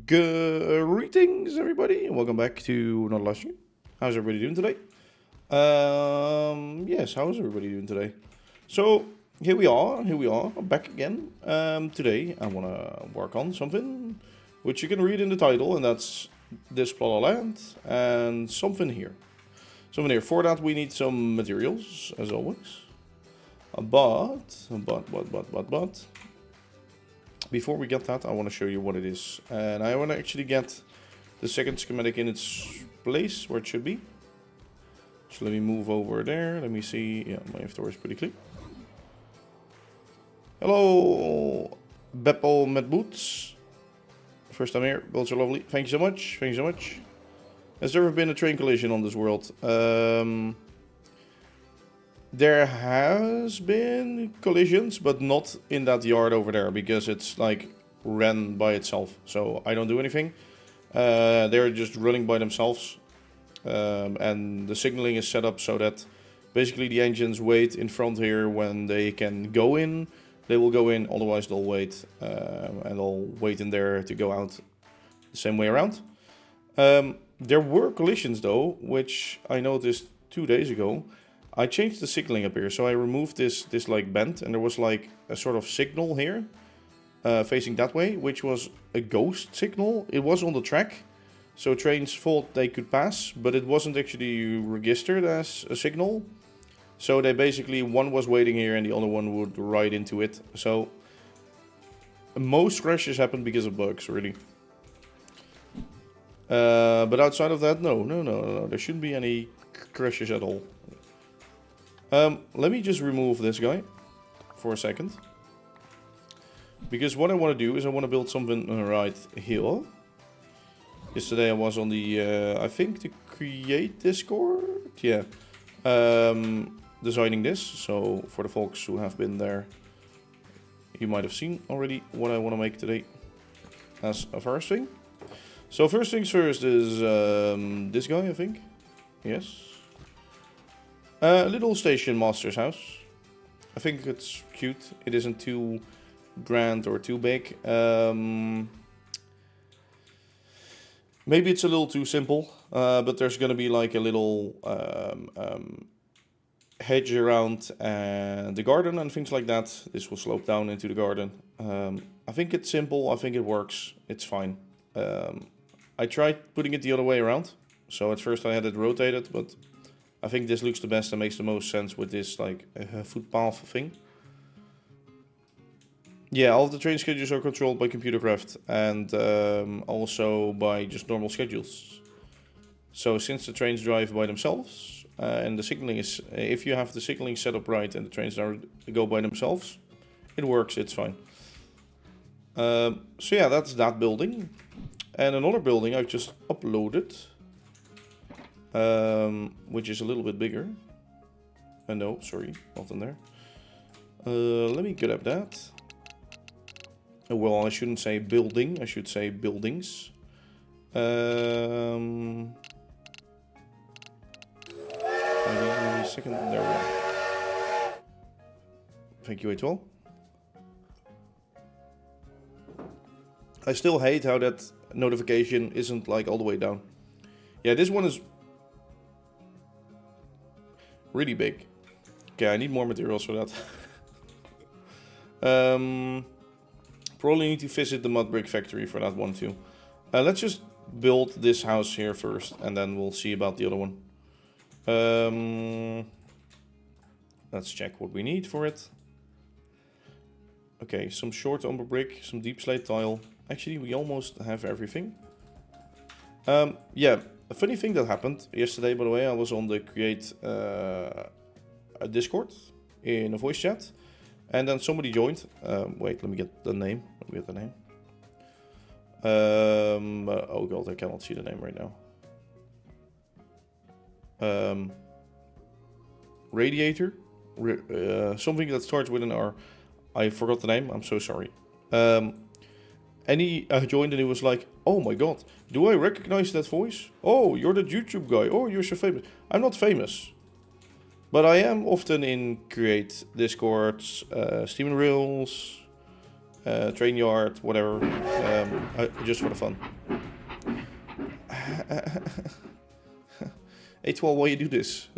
Greetings, everybody, and welcome back to another live stream. How's everybody doing today? Yes, how's everybody doing today? So here we are, I'm back again. Today I want to work on something which you can read in the title, and that's this plot of land and something here. For that we need some materials, as always. But before we get that, I want to show you what it is. And I want to actually get the second schematic in its place, where it should be. So let me move over there. Let me see. Yeah, my F-door is pretty clean. Hello, Beppo met boots. First time here. Builds are lovely. Thank you so much. Thank you so much. Has there ever been a train collision on this world? There has been collisions, but not in that yard over there, because it's like ran by itself. So I don't do anything. They're just running by themselves. And the signaling is set up so that basically the engines wait in front here when they can go in. They will go in, otherwise they'll wait. And they'll wait in there to go out the same way around. There were collisions though, which I noticed 2 days ago. I changed the signaling up here, so I removed this like bend, and there was like a sort of signal here, facing that way, which was a ghost signal. It was on the track, so trains thought they could pass, but it wasn't actually registered as a signal. So they basically, one was waiting here and the other one would ride into it. So most crashes happen because of bugs, really. But outside of that, no, there shouldn't be any crashes at all. Let me just remove this guy for a second. Because what I want to do is I want to build something right here. Yesterday I was on the, I think the Create Discord? Yeah. Designing this. So for the folks who have been there, you might have seen already what I want to make today as a first thing. So first things first is this guy, I think. Yes. Little station master's house. I think it's cute. It isn't too grand or too big. Maybe it's a little too simple, but there's gonna be like a little hedge around the garden and things like that. This will slope down into the garden. I think it's simple. I think it works. It's fine. I tried putting it the other way around. So at first I had it rotated, but I think this looks the best and makes the most sense with this like footpath thing. Yeah, all of the train schedules are controlled by computer craft and also by just normal schedules. So since the trains drive by themselves and the signaling is, if you have the signaling set up right and the trains go by themselves, it works, it's fine. So yeah, that's that building. And another building I've just uploaded. Which is a little bit bigger. No, sorry, not in there. Let me grab that. Well, I shouldn't say building, I should say buildings. I need a second, there we go. Thank you, A12. I still hate how that notification isn't like all the way down. Yeah, this one is really big. Okay, I need more materials for that. Probably need to visit the mud brick factory for that one too. Let's just build this house here first, and then we'll see about the other one. Let's check what we need for it. Okay, some short umber brick, some deep slate tile. Actually, we almost have everything. Yeah. A funny thing that happened yesterday, by the way, I was on the Create a Discord in a voice chat, and then somebody joined. Wait, let me get the name. Oh god, I cannot see the name right now. Radiator, something that starts with an R. I forgot the name. I'm so sorry. And he joined and he was like, oh my god, do I recognize that voice? Oh, you're the YouTube guy. Oh, you're so famous. I'm not famous. But I am often in Create Discords, Steam and Rails, train yard, whatever, just for the fun. A12, why you do this?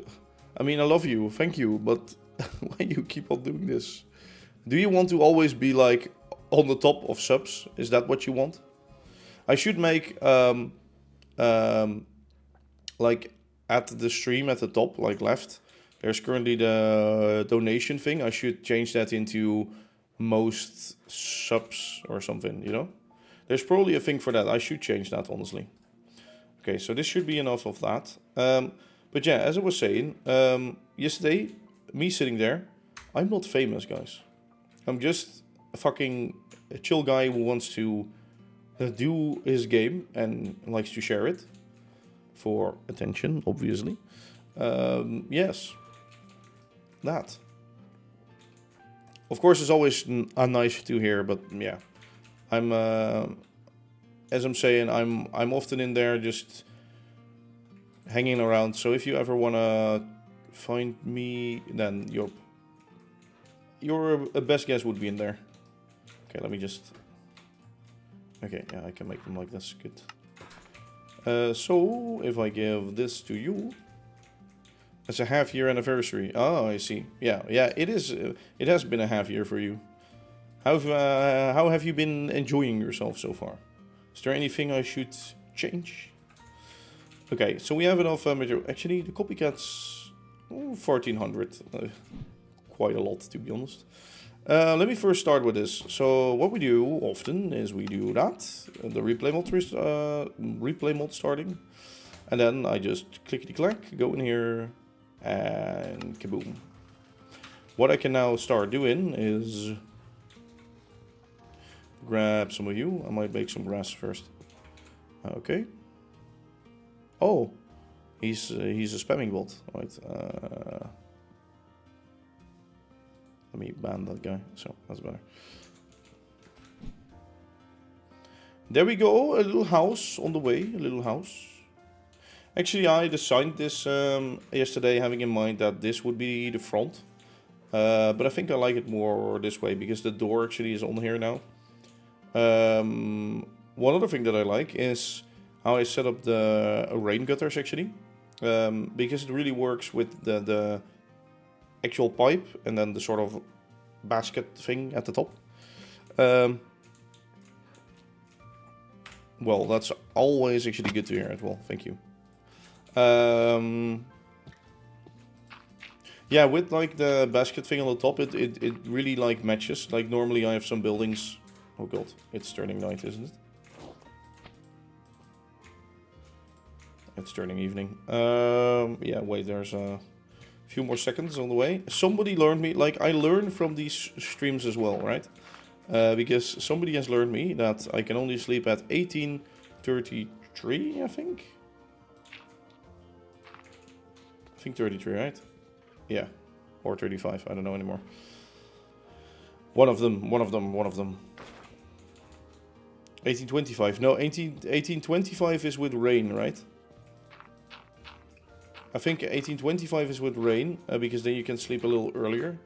I mean, I love you, thank you, but why you keep on doing this? Do you want to always be like on the top of subs? Is that what you want? I should make like at the stream at the top, like left, there's currently the donation thing. I should change that into most subs or something, you know? There's probably a thing for that. I should change that, honestly. Okay, so this should be enough of that. But yeah, as I was saying, yesterday, me sitting there, I'm not famous, guys. I'm just a fucking chill guy who wants to do his game and likes to share it for attention, obviously. Yes, that. Of course, it's always nice to hear, but yeah, I'm as I'm saying, I'm often in there just hanging around. So if you ever wanna find me, then your best guess would be in there. Okay, let me just. Okay, yeah, I can make them like this. Good. So if I give this to you, it's a half-year anniversary. Oh, I see. Yeah, it is. It has been a half year for you. How have you been enjoying yourself so far? Is there anything I should change? Okay, so we have enough material. Actually, the copycats, 1400. Quite a lot, to be honest. Let me first start with this. So what we do often is we do that, the replay mod starting, and then I just clickety-clack, go in here, and kaboom. What I can now start doing is grab some of you. I might make some grass first. Okay. Oh, he's a spamming bot, right? Let me ban that guy, so that's better. There we go, a little house on the way, a little house. Actually, I designed this yesterday having in mind that this would be the front. But I think I like it more this way because the door actually is on here now. One other thing that I like is how I set up the rain gutters actually. Because it really works with the actual pipe and then the sort of basket thing at the top. Well, that's always actually good to hear as well. Thank you. Yeah, with like the basket thing on the top, it really like matches. Like normally I have some buildings. Oh god, it's turning night, isn't it? It's turning evening. Yeah, wait, there's a few more seconds on the way. Somebody learned me, like I learn from these streams as well, right? Because somebody has learned me that I can only sleep at 18:33, I think. I think 33, right? Yeah, or 35, I don't know anymore. One of them. 1825, no, 1825 is with rain, right? I think 1825 is with rain, because then you can sleep a little earlier.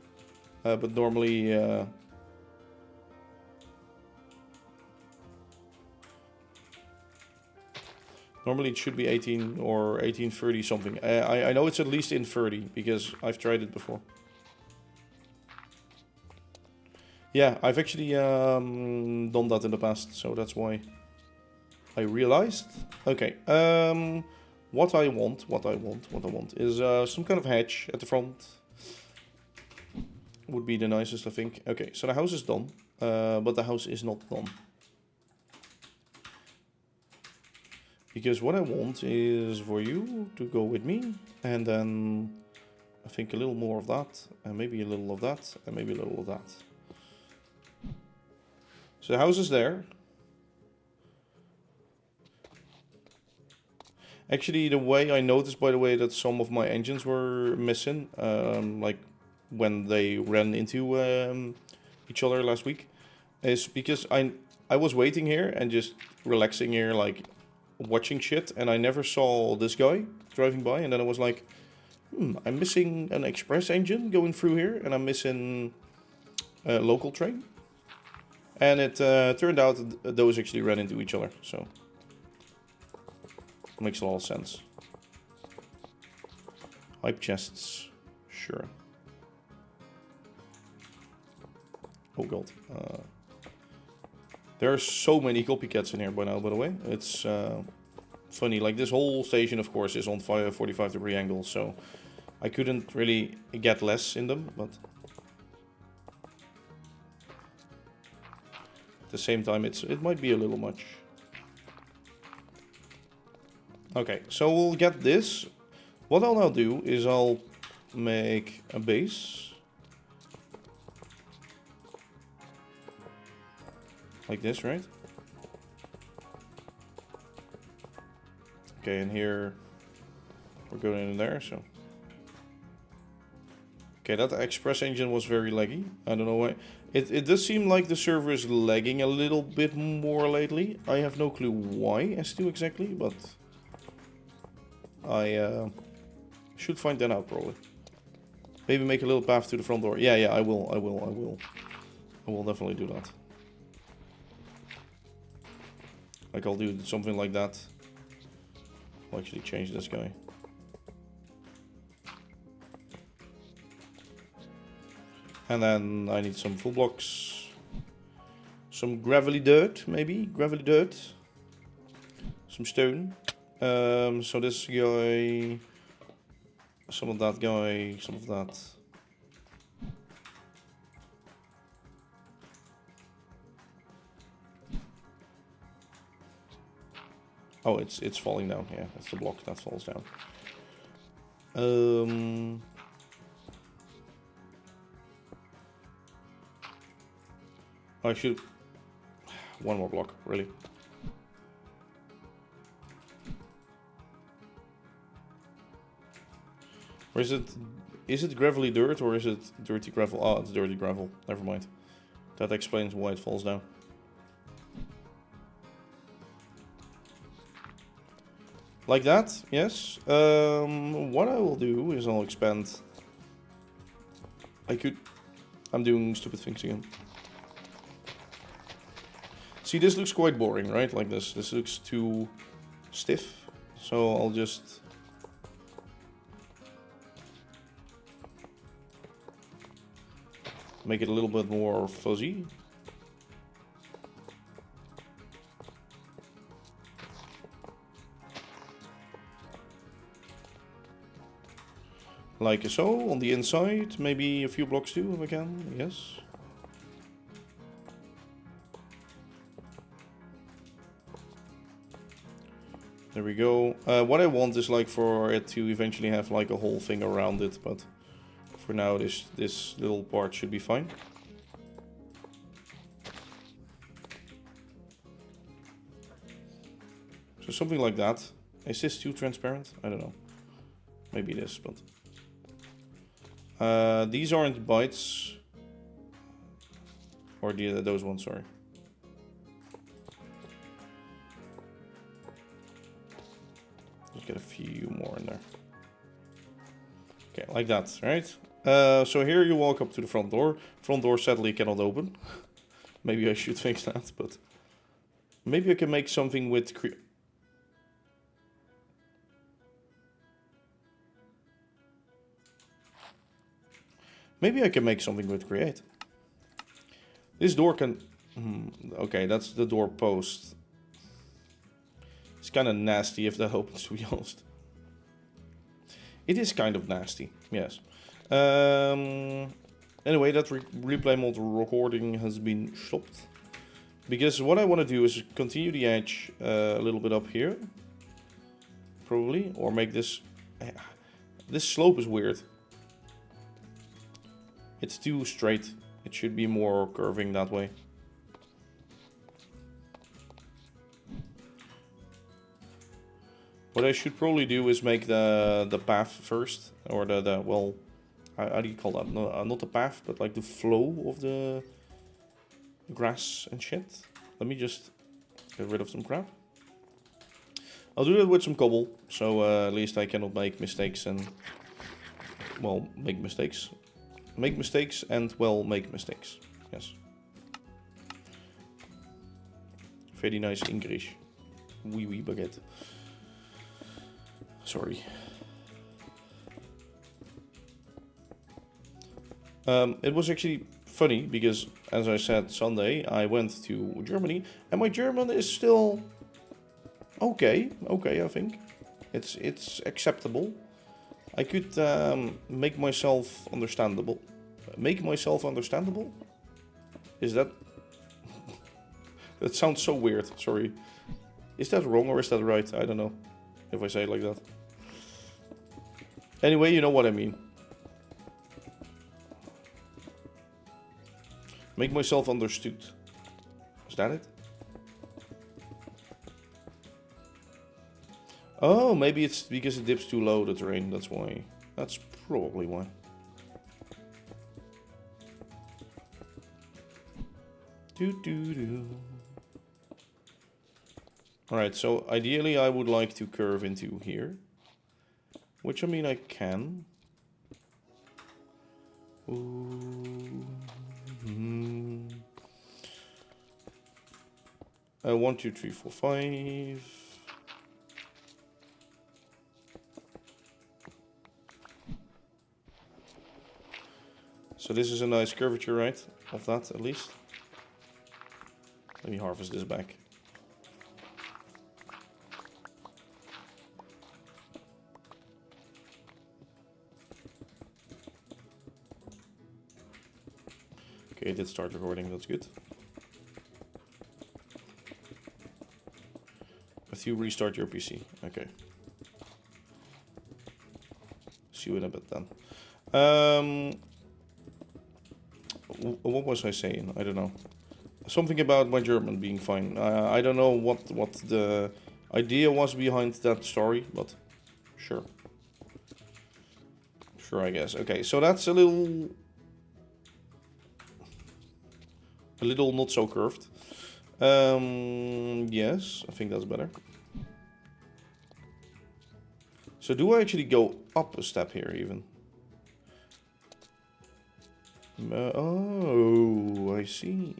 But normally... normally it should be 18 or 1830 something. I know it's at least in 30, because I've tried it before. Yeah, I've actually done that in the past, so that's why I realized. Okay, what I want is some kind of hedge at the front. Would be the nicest, I think. Okay, so the house is done, but the house is not done. Because what I want is for you to go with me, and then I think a little more of that, and maybe a little of that, and maybe a little of that. So the house is there. Actually, the way I noticed, by the way, that some of my engines were missing, like when they ran into each other last week, is because I was waiting here and just relaxing here, like watching shit, and I never saw this guy driving by, and then I was like, I'm missing an express engine going through here, and I'm missing a local train. And it turned out those actually ran into each other, so makes a lot of sense. Hype chests, sure. Oh god. There are so many copycats in here by now, by the way. It's funny, like this whole station of course is on 45-degree angle, so I couldn't really get less in them, but at the same time it might be a little much. Okay, so we'll get this. What I'll now do is I'll make a base. Like this, right? Okay, and here we're going in there, so. Okay, that express engine was very laggy. I don't know why. It does seem like the server is lagging a little bit more lately. I have no clue why, S2 exactly, but I should find that out probably. Maybe make a little path to the front door. Yeah, I will definitely do that. Like I'll do something like that. I'll actually change this guy. And then I need some full blocks. Some gravelly dirt, maybe? Gravelly dirt. Some stone. So this guy... Some of that guy, some of that. Oh, it's falling down. Yeah, it's the block that falls down. I should... One more block, really. Or is it gravelly dirt or is it dirty gravel? Oh, it's dirty gravel. Never mind. That explains why it falls down. Like that, yes. What I will do is I'll expand. I'm doing stupid things again. See, this looks quite boring, right? Like this. This looks too stiff. So I'll just... make it a little bit more fuzzy. Like so, on the inside, maybe a few blocks too, if I can, yes. There we go. What I want is like for it to eventually have like a whole thing around it, but for now this little part should be fine. So something like that. Is this too transparent? I don't know. Maybe it is, but... these aren't bytes. Or those ones, sorry. Just get a few more in there. Okay, like that, right? So here you walk up to the front door. Front door sadly cannot open. Maybe I should fix that, but... Maybe I can make something with... Maybe I can make something with create. This door can... okay, that's the door post. It's kind of nasty if that opens, to be honest. It is kind of nasty, yes. Anyway, that replay mode recording has been stopped. Because what I want to do is continue the edge a little bit up here. Probably. Or make this... This slope is weird. It's too straight. It should be more curving that way. What I should probably do is make the path first, or well, how do you call that? No, not the path, but like the flow of the grass and shit. Let me just get rid of some crap. I'll do that with some cobble, so at least I cannot make mistakes and, well, make mistakes. Make mistakes and, well, make mistakes. Yes. Very nice English. Oui, oui, baguette. Sorry. It was actually funny because, as I said, Sunday I went to Germany and my German is still okay. Okay, I think it's acceptable. I could make myself understandable. Make myself understandable? Is that... That sounds so weird, sorry. Is that wrong or is that right? I don't know if I say it like that. Anyway, you know what I mean. Make myself understood. Is that it? Oh, maybe it's because it dips too low, the terrain, that's why. That's probably why. Alright, so ideally I would like to curve into here. Which, I mean, I can. Ooh. 1, 2, 3, 4, 5. So this is a nice curvature, right? Of that, at least. Let me harvest this back. Okay, it did start recording, that's good. If you restart your PC, okay. See you in a bit then. What was I saying? I don't know. Something about my German being fine. I don't know what the idea was behind that story, but sure. Sure, I guess. Okay, so that's a little not so curved. Yes, I think that's better. So do I actually go up a step here even? Oh, I see.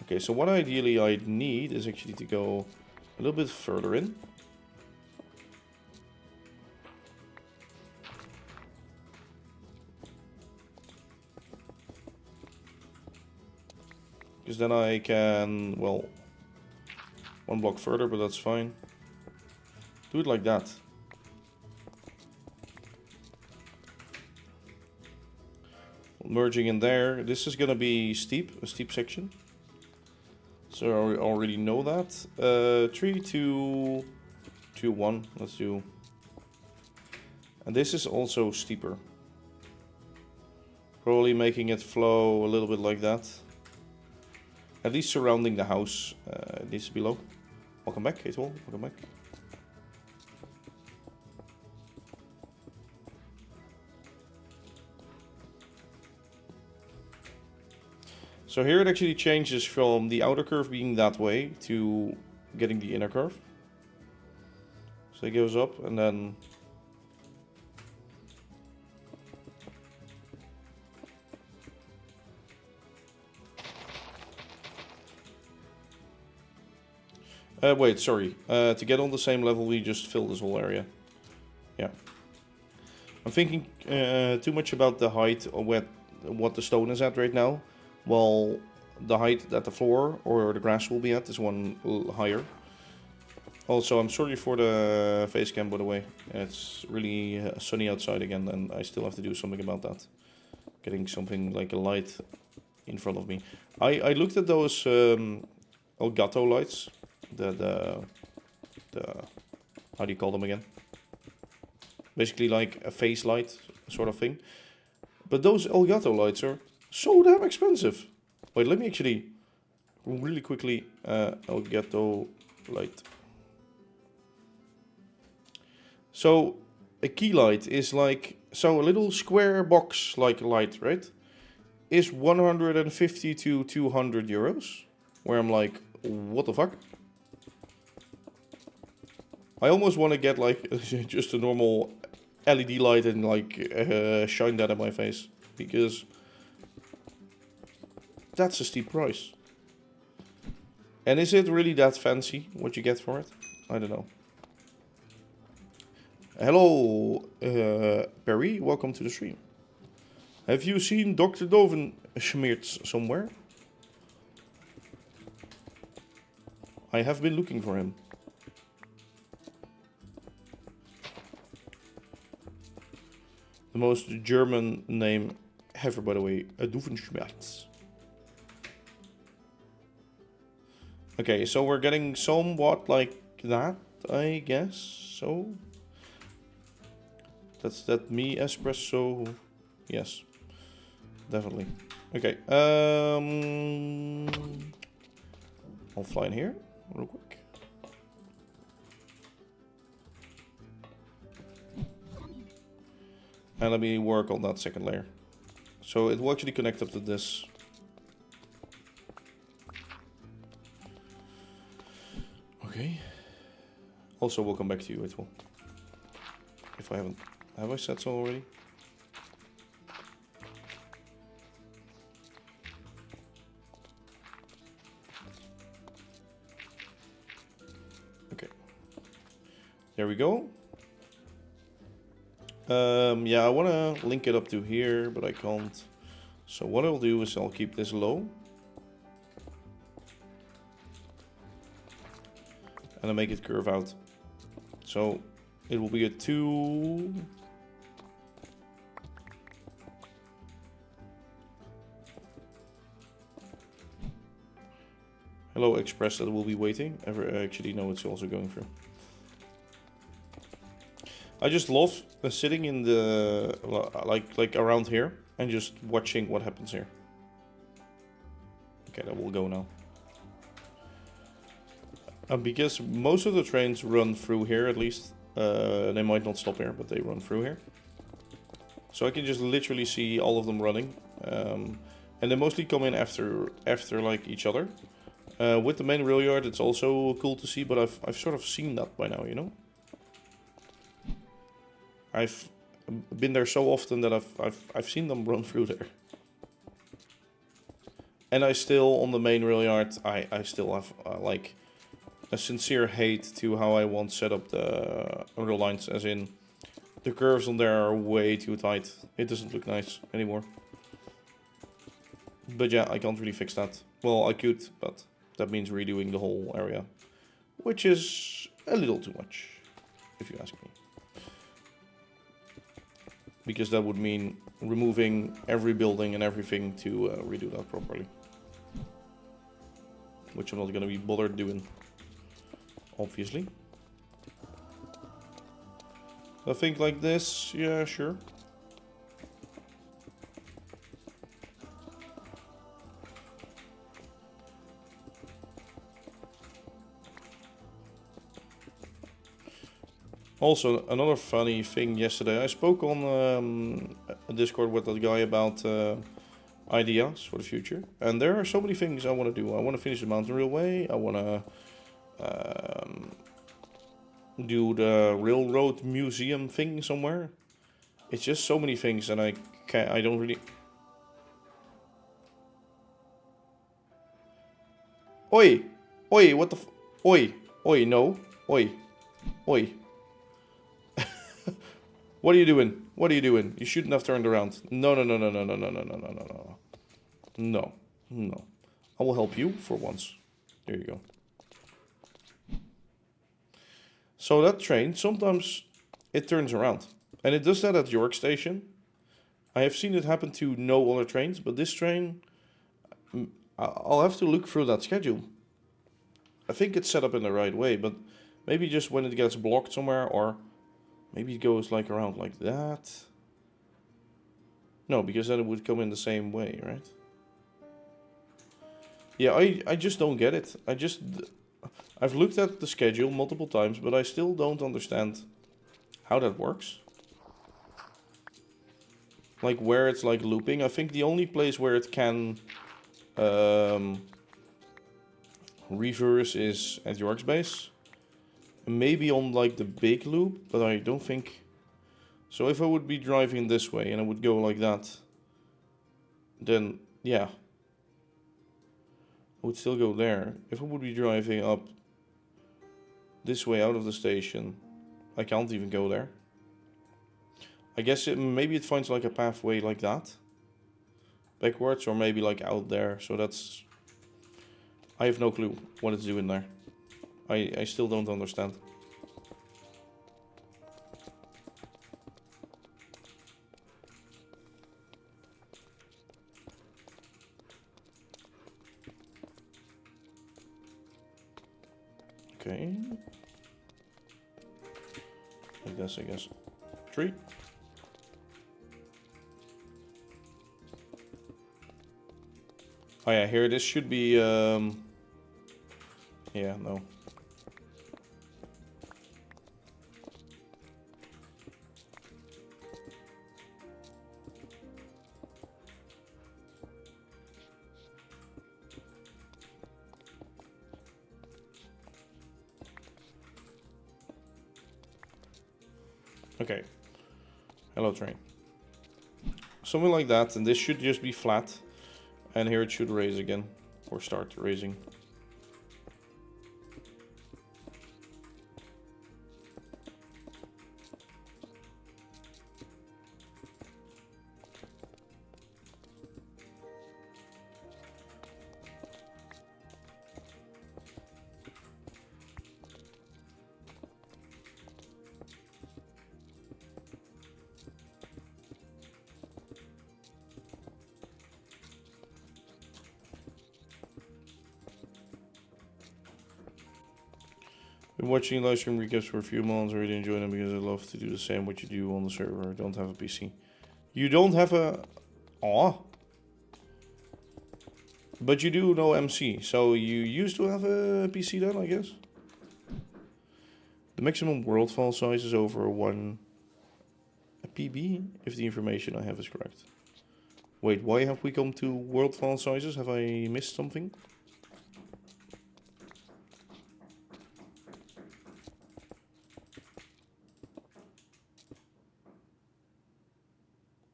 Okay, so what ideally I'd need is actually to go a little bit further in. Because then I can, well, 1 block further, but that's fine. Do it like that. Merging in there. This is gonna be steep, a steep section. So I already know that. 3, 2, 2, 1. Let's do. And this is also steeper. Probably making it flow a little bit like that. At least surrounding the house. It needs to be low. Welcome back, Hatewall. Welcome back. So here it actually changes from the outer curve being that way to getting the inner curve. So it goes up and then... wait, sorry. To get on the same level, we just fill this whole area. Yeah. I'm thinking too much about the height or what the stone is at right now. Well, the height that the floor or the grass will be at is one higher. Also, I'm sorry for the face cam, by the way. It's really sunny outside again, and I still have to do something about that. Getting something like a light in front of me. I looked at those Elgato lights. The how do you call them again? Basically like a face light sort of thing. But those Elgato lights are so damn expensive. Wait, let me actually really quickly Elgato light. So a key light is like, so a little square box like light, right? Is 150 to 200 euros. Where I'm like, what the fuck? I almost want to get like just a normal LED light and like shine that at my face. Because that's a steep price. And is it really that fancy, what you get for it? I don't know. Hello, Perry. Welcome to the stream. Have you seen Dr. Dovenschmerz somewhere? I have been looking for him. The most German name ever, by the way. Dovenschmerz. Okay, so we're getting somewhat like that, I guess. So that's that me espresso. Yes, definitely. Okay, I'll fly in here real quick. And let me work on that second layer. So it will actually connect up to this. Okay. Also, we'll come back to you, it will. If I haven't... Have I said so already? Okay. There we go. Yeah, I want to link it up to here, but I can't. So what I'll do is I'll keep this low. And I'll make it curve out. So it will be a 2. Hello, Express, that will be waiting. Actually, no, it's also going through. I just love sitting in the like around here and just watching what happens here. Okay, that will go now. Because most of the trains run through here, at least. They might not stop here, but they run through here. So I can just literally see all of them running. And they mostly come in after like each other. With the main rail yard, it's also cool to see, but I've sort of seen that by now, you know? I've been there so often that I've seen them run through there. And I still, on the main rail yard, I still have like a sincere hate to how I once set up the rail lines, as in the curves on there are way too tight. It doesn't look nice anymore. But yeah, I can't really fix that. Well, I could, but that means redoing the whole area, which is a little too much, if you ask me. Because that would mean removing every building and everything to redo that properly. Which I'm not going to be bothered doing, obviously. I think like this, yeah, sure. Also, another funny thing yesterday, I spoke on a Discord with that guy about ideas for the future. And there are so many things I want to do. I want to finish the mountain railway. I want to do the railroad museum thing somewhere. It's just so many things, and I don't really... Oi! Oi, what the f... Oi! Oi, no. Oi. Oi. What are you doing? What are you doing? You shouldn't have turned around. No, no, no, no, no, no, no, no, no, no, no, no. No. No. I will help you for once. There you go. So that train, sometimes it turns around. And it does that at York Station. I have seen it happen to no other trains, but this train, I'll have to look through that schedule. I think it's set up in the right way, but maybe just when it gets blocked somewhere, or maybe it goes like around like that. No, because then it would come in the same way, right? Yeah, I just don't get it. I've looked at the schedule multiple times, but I still don't understand how that works. Like where it's like looping. I think the only place where it can reverse is at York's base. Maybe on like the big loop, but I don't think... So if I would be driving this way and I would go like that, then yeah. I would still go there. If I would be driving up this way out of the station, I can't even go there. I guess maybe it finds like a pathway like that. Backwards, or maybe like out there. So that's... I have no clue what it's doing there. I still don't understand. Okay. Like this, I guess. 3. Oh yeah, here this should be, yeah, no. Okay. Hello, train. Something like that, and this should just be flat. And here it should raise again, or start raising. Been watching live stream recaps for a few months. I really enjoy them because I love to do the same what you do on the server. I don't have a PC. You don't have a... Aw. But you do know MC, so you used to have a PC then, I guess? The maximum world file size is over 1 PB, if the information I have is correct. Wait, why have we come to world file sizes? Have I missed something?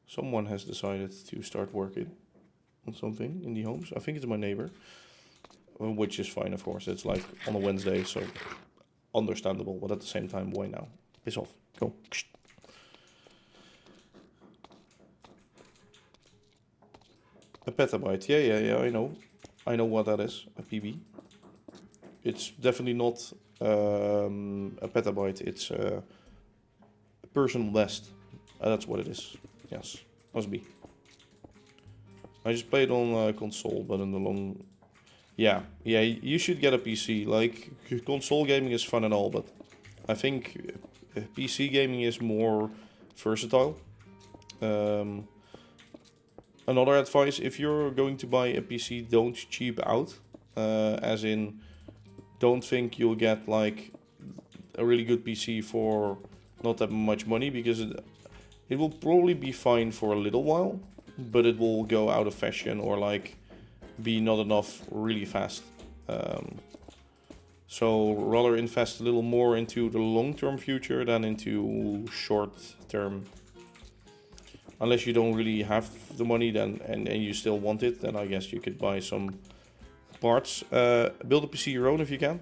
Someone has decided to start working on something in the homes. I think it's my neighbor, which is fine, of course. It's like on a Wednesday, so understandable. But at the same time, why now? Piss off. Go. A petabyte. Yeah, I know. I know what that is. A PB. It's definitely not a petabyte. It's a personal best. That's what it is. Yes, must be. I just played on console, but in the long... Yeah, you should get a PC. Like, console gaming is fun and all, but I think PC gaming is more versatile. Another advice, if you're going to buy a PC, don't cheap out. As in, don't think you'll get like a really good PC for not that much money, because it will probably be fine for a little while, but it will go out of fashion or like be not enough really fast. So rather invest a little more into the long-term future than into short-term. Unless you don't really have the money, then and you still want it, then I guess you could buy some parts. Build a PC your own if you can,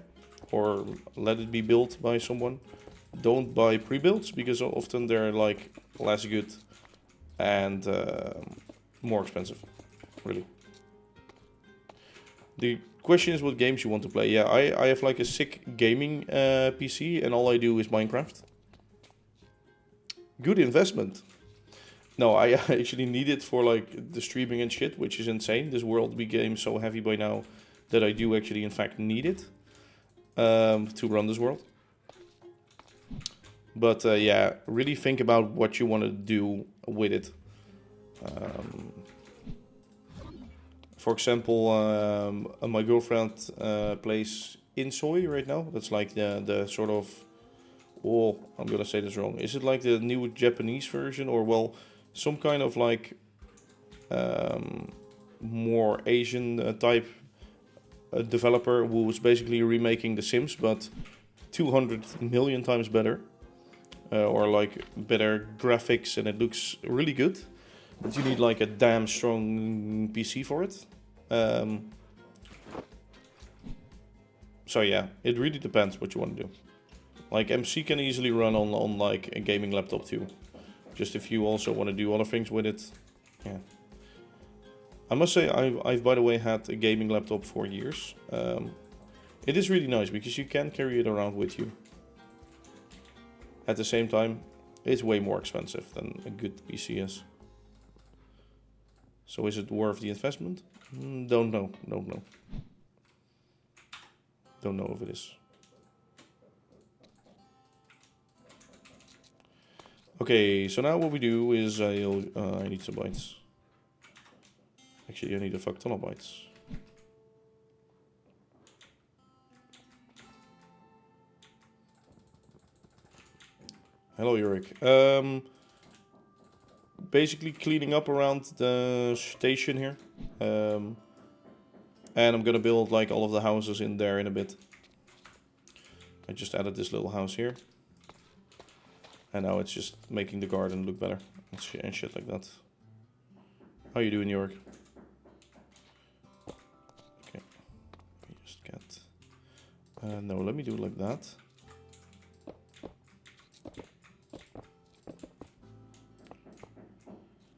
or let it be built by someone. Don't buy pre-builds, because often they're like less good and more expensive, really. The question is what games you want to play. Yeah, I have like a sick gaming PC, and all I do is Minecraft. Good investment. No, I actually need it for like the streaming and shit, which is insane. This world became so heavy by now that I do actually in fact need it to run this world. But yeah, really think about what you want to do with it. For example, my girlfriend plays Insoy right now. That's like the sort of... Oh, I'm gonna say this wrong. Is it like the new Japanese version, or well, some kind of like more Asian type developer who was basically remaking The Sims, but 200 million times better. Or like better graphics, and it looks really good. But you need like a damn strong PC for it. So yeah, it really depends what you want to do. Like MC can easily run on like a gaming laptop too. Just if you also want to do other things with it. Yeah. I must say I've by the way had a gaming laptop for years. It is really nice because you can carry it around with you. At the same time, it's way more expensive than a good PC is. So is it worth the investment? Don't know. Don't know. Don't know if it is. Okay, so now what we do is I need some bytes. Actually, I need a fuck ton of bytes. Hello, Yurik. Basically cleaning up around the station here. And I'm gonna build like all of the houses in there in a bit. I just added this little house here. And now it's just making the garden look better and shit like that. How you doing, New York? Okay. Just get... no, let me do it like that.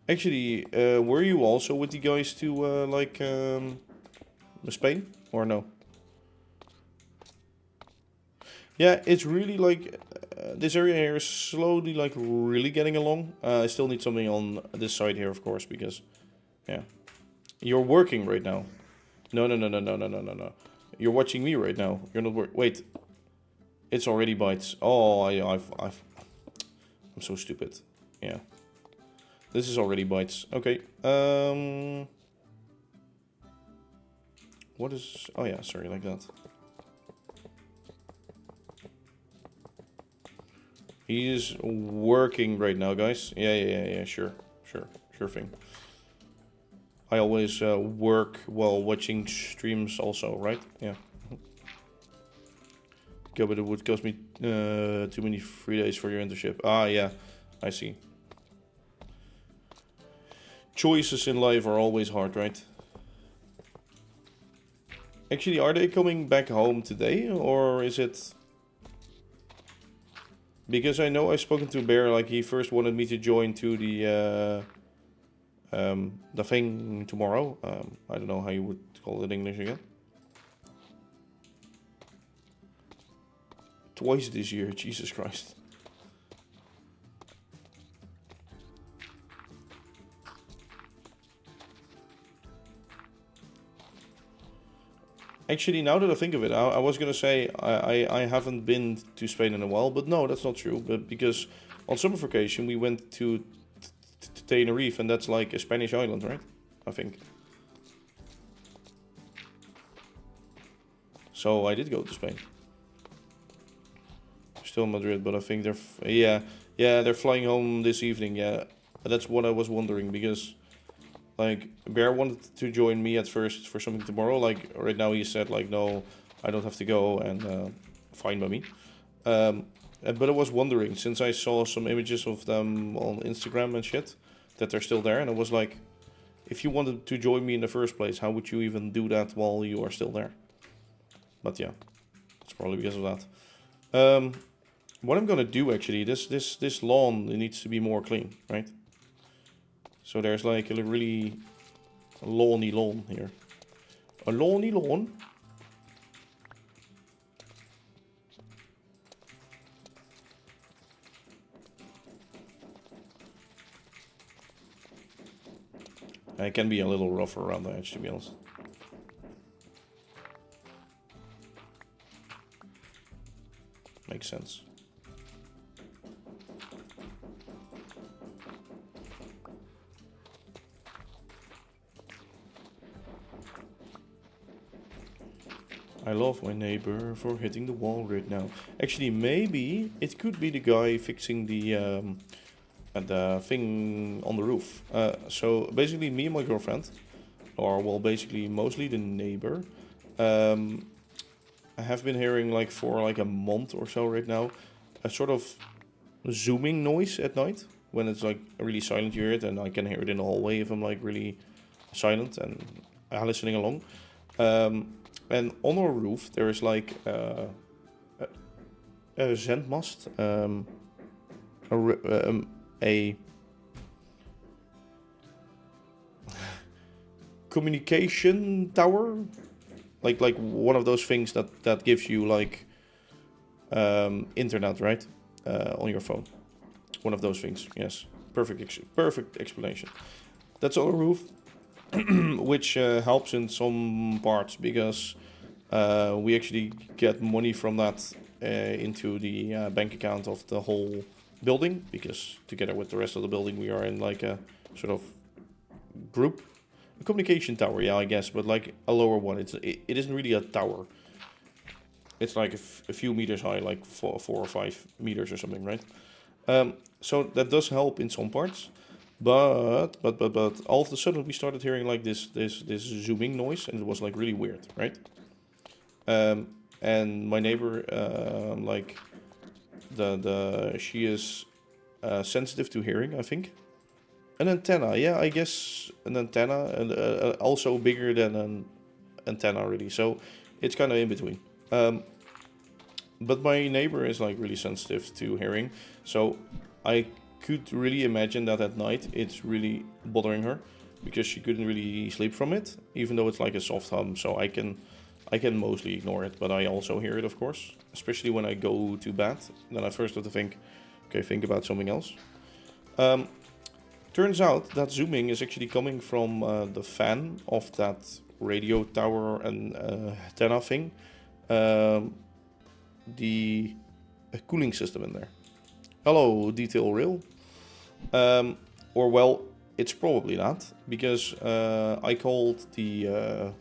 Actually, were you also with the guys to, Spain? Or no? Yeah, it's really like... this area here is slowly, like, really getting along. I still need something on this side here, of course, because... Yeah. You're working right now. No. You're watching me right now. You're not working. Wait. It's already bytes. Oh, I'm so stupid. Yeah. This is already bytes. Okay. What is... Oh yeah, sorry, like that. He is working right now, guys. Yeah, sure thing. I always work while watching streams also, right? Yeah. Go, but it would cost me too many free days for your internship. Ah, yeah, I see. Choices in life are always hard, right? Actually, are they coming back home today, or is it... Because I know I've spoken to Bear, like he first wanted me to join to the thing tomorrow. I don't know how you would call it in English again. Twice this year, Jesus Christ. Actually, now that I think of it, I was gonna say I haven't been to Spain in a while, but no, that's not true. But because on summer vacation we went to Tenerife, and that's like a Spanish island, right? I think. So I did go to Spain. Still in Madrid, but I think they're they're flying home this evening. Yeah, that's what I was wondering because. Like, Bear wanted to join me at first for something tomorrow. Like, right now he said, like, no, I don't have to go, and fine by me. But I was wondering, since I saw some images of them on Instagram and shit, that they're still there. And I was like, if you wanted to join me in the first place, how would you even do that while you are still there? But yeah, it's probably because of that. What I'm gonna do, actually, this lawn, it needs to be more clean, right? So there's like a really lawny lawn here. A lawny lawn. It can be a little rough around the edge, to be honest. Makes sense. I love my neighbor for hitting the wall right now. Actually, maybe it could be the guy fixing the thing on the roof. So basically, me and my girlfriend, or well, basically mostly the neighbor, I have been hearing like for like a month or so right now, a sort of zooming noise at night when it's like really silent. You hear it, and I can hear it in the hallway if I'm like really silent and listening along. And on our roof there is like a zendmast, a communication tower, like one of those things that gives you like internet, right, on your phone. One of those things. Yes, perfect explanation. That's on a roof, which helps in some parts because we actually get money from that into the bank account of the whole building, because together with the rest of the building we are in like a sort of group. A communication tower, yeah, I guess, but like a lower one. It isn't really a tower. It's like a few meters high, like 4 or 5 meters or something, right? So that does help in some parts, but all of a sudden we started hearing like this zooming noise, and it was like really weird, right? And my neighbor, like she is sensitive to hearing, I think. An antenna, yeah, I guess an antenna, and also bigger than an antenna, really. So it's kind of in between. But my neighbor is like really sensitive to hearing, so I could really imagine that at night it's really bothering her, because she couldn't really sleep from it, even though it's like a soft hum. So I can mostly ignore it, but I also hear it, of course, especially when I go to bed. Then I first have to think, okay, think about something else. Turns out that zooming is actually coming from the fan of that radio tower and antenna thing. The cooling system in there. Hello, detail rail. Or well, it's probably not, because I called the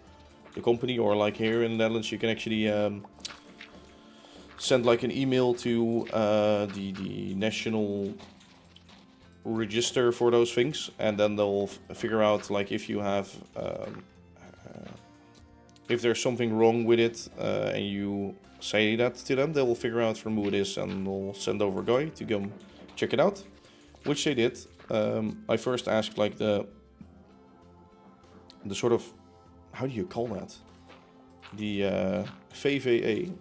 company, or like here in the Netherlands, you can actually send like an email to the national register for those things, and then they'll figure out like if you have if there's something wrong with it, and you say that to them, they will figure out from who it is, and they'll send over a guy to come check it out, which they did. I first asked like the sort of, how do you call that? The VVA,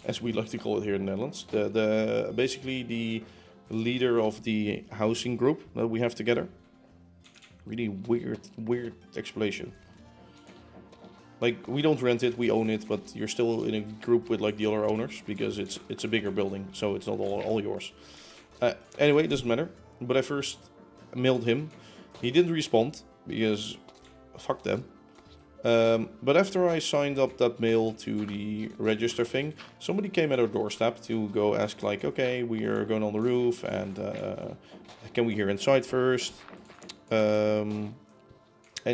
as we like to call it here in the Netherlands. The basically the leader of the housing group that we have together. Really weird explanation. Like, we don't rent it, we own it, but you're still in a group with like the other owners, because it's a bigger building, so it's not all yours. Anyway, it doesn't matter. But I first mailed him. He didn't respond, because fuck them. But after I signed up that mail to the register thing, somebody came at our doorstep to go ask like, okay, we are going on the roof, and can we hear inside first? And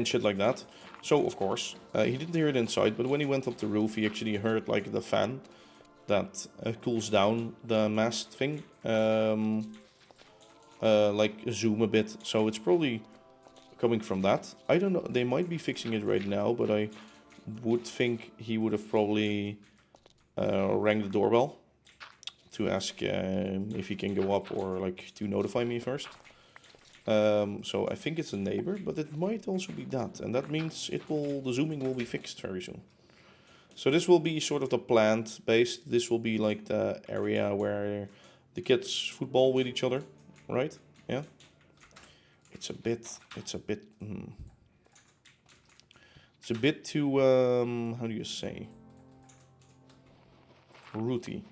shit like that. So of course, he didn't hear it inside, but when he went up the roof, he actually heard like the fan that cools down the mast thing, like zoom a bit. So it's probably coming from that. I don't know, they might be fixing it right now, but I would think he would have probably rang the doorbell to ask if he can go up, or like to notify me first. So I think it's a neighbor, but it might also be that, and that means the zooming will be fixed very soon. So this will be sort of the plant based. This will be like the area where the kids football with each other, right? Yeah. It's a bit too, how do you say, rooty.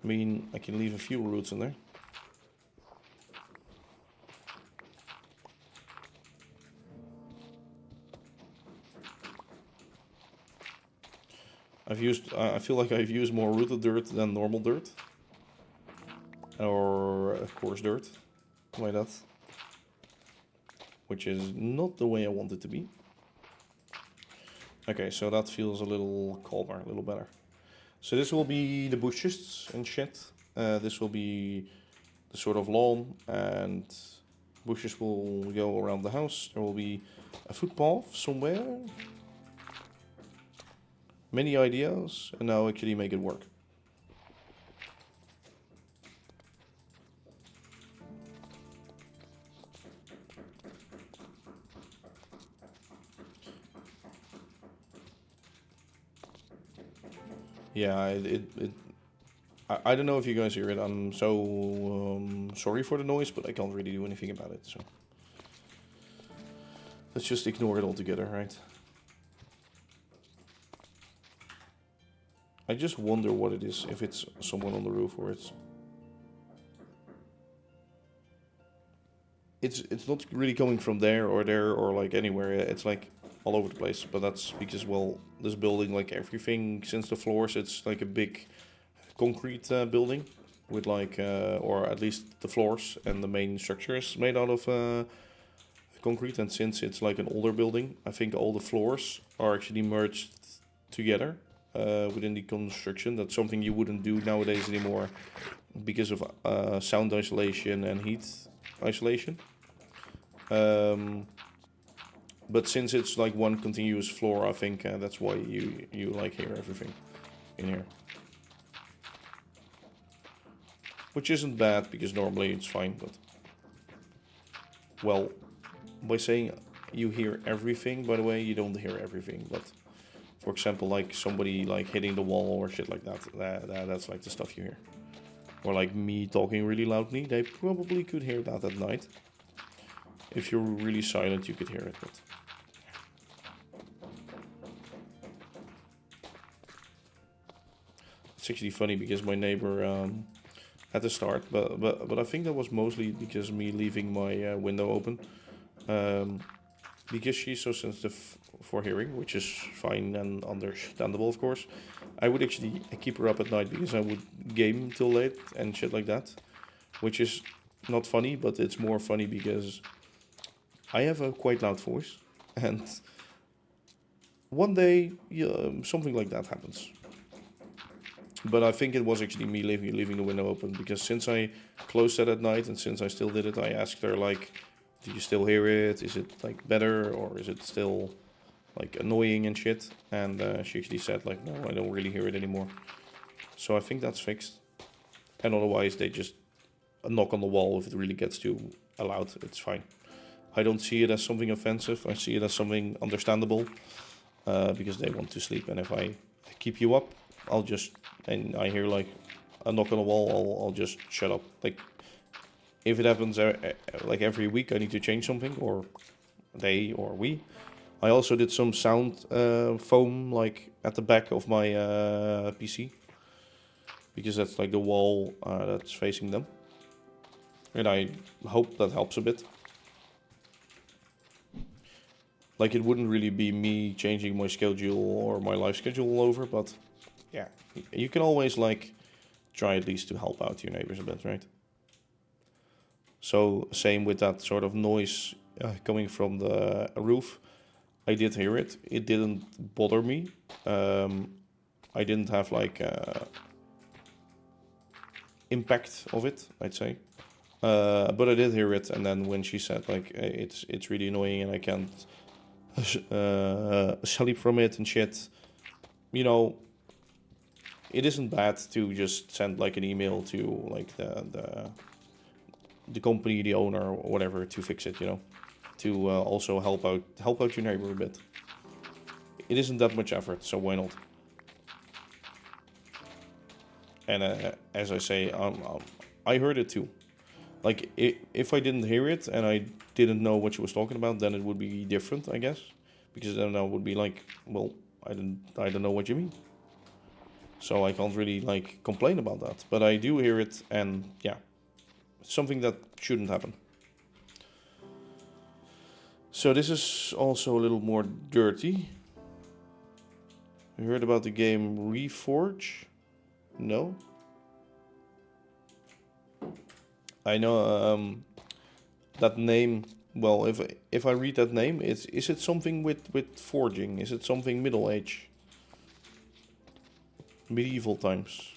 I mean, I can leave a few roots in there. I feel like I've used more rooted dirt than normal dirt. Or coarse dirt, like that. Which is not the way I want it to be. Okay, so that feels a little calmer, a little better. So this will be the bushes and shit. This will be the sort of lawn, and bushes will go around the house. There will be a footpath somewhere. Many ideas, and now actually make it work. Yeah, I don't know if you guys hear it. I'm so sorry for the noise, but I can't really do anything about it. So let's just ignore it altogether, right? I just wonder what it is, if it's someone on the roof or it's not really coming from there or like anywhere. It's like all over the place. But that's because, well, this building, like everything since the floors, it's like a big concrete building with like, or at least the floors and the main structure is made out of concrete. And since it's like an older building, I think all the floors are actually merged together within the construction. That's something you wouldn't do nowadays anymore because of sound isolation and heat isolation. But since it's like one continuous floor, I think that's why you like hear everything in here. Which isn't bad, because normally it's fine, but... Well, by saying you hear everything, by the way, you don't hear everything, but... For example, like somebody like hitting the wall or shit like that, that's like the stuff you hear. Or like me talking really loudly, they probably could hear that at night. If you're really silent, you could hear it, but... It's actually funny because my neighbor at the start, but I think that was mostly because me leaving my window open, because she's so sensitive for hearing, which is fine and understandable, of course. I would actually keep her up at night because I would game till late and shit like that, which is not funny, but it's more funny because I have a quite loud voice, and one day something like that happens. But I think it was actually me leaving the window open, because since I closed it at night and since I still did it, I asked her, like, do you still hear it? Is it like better, or is it still like annoying and shit? And she actually said, like, no, I don't really hear it anymore. So I think that's fixed. And otherwise they just knock on the wall if it really gets too loud. It's fine. I don't see it as something offensive. I see it as something understandable, because they want to sleep. And if I keep you up, I'll just, and I hear like a knock on the wall, I'll just shut up. Like, if it happens like every week, I need to change something, or they or we. I also did some sound foam like at the back of my PC, because that's like the wall that's facing them, and I hope that helps a bit. Like, it wouldn't really be me changing my schedule or my life schedule all over, but yeah, you can always like try at least to help out your neighbors a bit, right? So same with that sort of noise coming from the roof. I did hear it. It didn't bother me. I didn't have like impact of it, I'd say. But I did hear it, and then when she said like it's really annoying and I can't sleep from it and shit, you know, it isn't bad to just send like an email to like the company, the owner, or whatever, to fix it, you know, to also help out your neighbor a bit. It isn't that much effort, so why not? And as I say, I heard it too. Like, if I didn't hear it and I didn't know what she was talking about, then it would be different, I guess, because then I would be like, well, I don't know what you mean. So I can't really like complain about that, but I do hear it, and yeah, it's something that shouldn't happen. So this is also a little more dirty. You heard about the game Reforge? No? I know that name. Well, if I read that name, is it something with forging? Is it something Middle Age? Medieval times.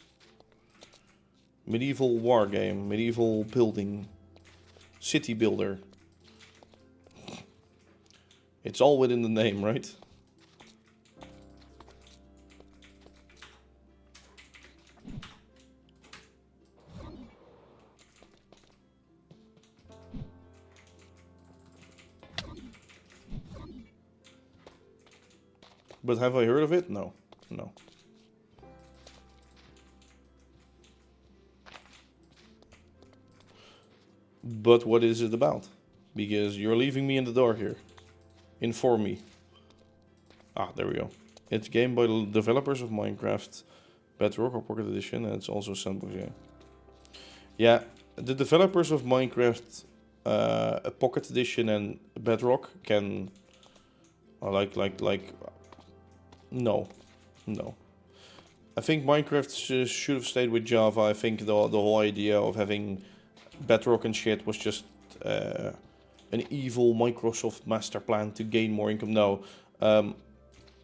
Medieval war game. Medieval building. City builder. It's all within the name, right? But have I heard of it? No. No. But what is it about? Because you're leaving me in the dark here. Inform me. Ah, there we go. It's a game by the developers of Minecraft Bedrock or Pocket Edition, and it's also sandbox. Yeah, the developers of Minecraft a Pocket Edition and Bedrock can no. I think Minecraft should have stayed with Java. I think the whole idea of having Bedrock and shit was just an evil Microsoft master plan to gain more income. No,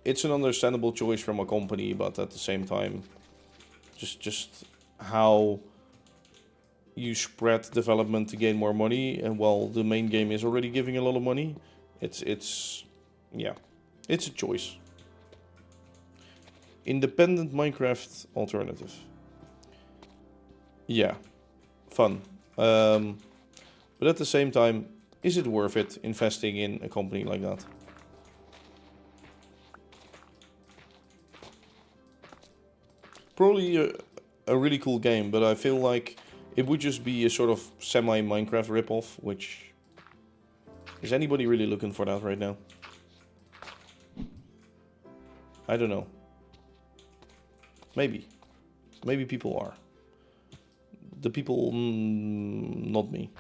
it's an understandable choice from a company, but at the same time, just how you spread development to gain more money, and while the main game is already giving a lot of money, it's a choice. Independent Minecraft alternative. Yeah, fun. But at the same time, is it worth it investing in a company like that? Probably a really cool game, but I feel like it would just be a sort of semi-Minecraft ripoff, which... Is anybody really looking for that right now? I don't know. Maybe. Maybe people are. The people... not me.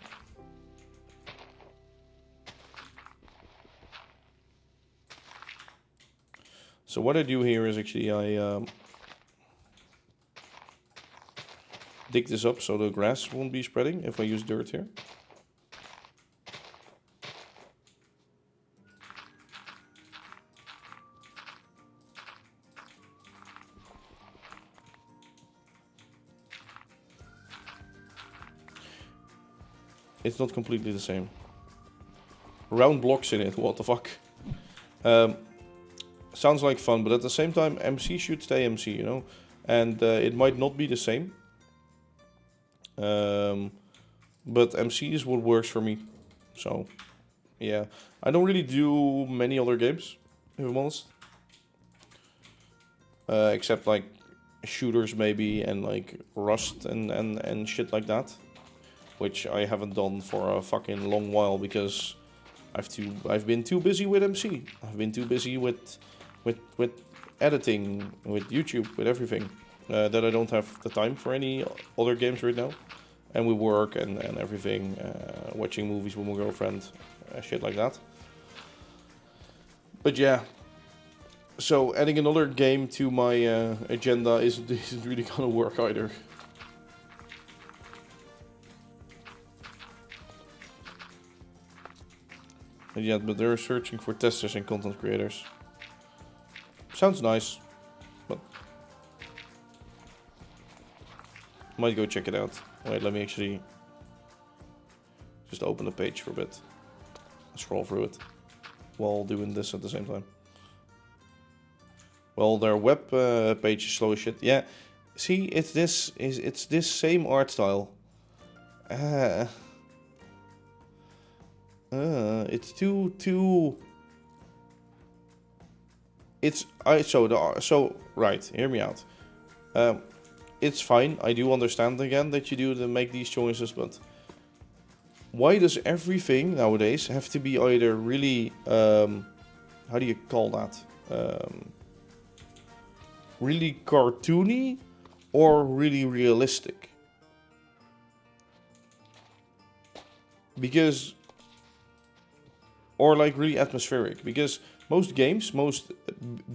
So what I do here is actually I dig this up so the grass won't be spreading if I use dirt here. It's not completely the same. Round blocks in it, what the fuck? Sounds like fun, but at the same time, MC should stay MC, you know? And it might not be the same. But MC is what works for me. So, yeah. I don't really do many other games, if I'm honest. Except like shooters maybe, and like Rust and shit like that. Which I haven't done for a fucking long while because I've been too busy with MC. I've been too busy with editing, with YouTube, with everything. That I don't have the time for any other games right now. And we work and everything, watching movies with my girlfriend, shit like that. But yeah, so adding another game to my agenda isn't really gonna work either. Yeah, but they're searching for testers and content creators. Sounds nice, but might go check it out. Wait, let me actually just open the page for a bit. Scroll through it while doing this at the same time. Well, their web page is slow as shit. Yeah, see, it's this same art style. It's too. Right. Hear me out. It's fine. I do understand again that you do to make these choices, but why does everything nowadays have to be either really how do you call that? Really cartoony or really realistic? Because or like really atmospheric, because most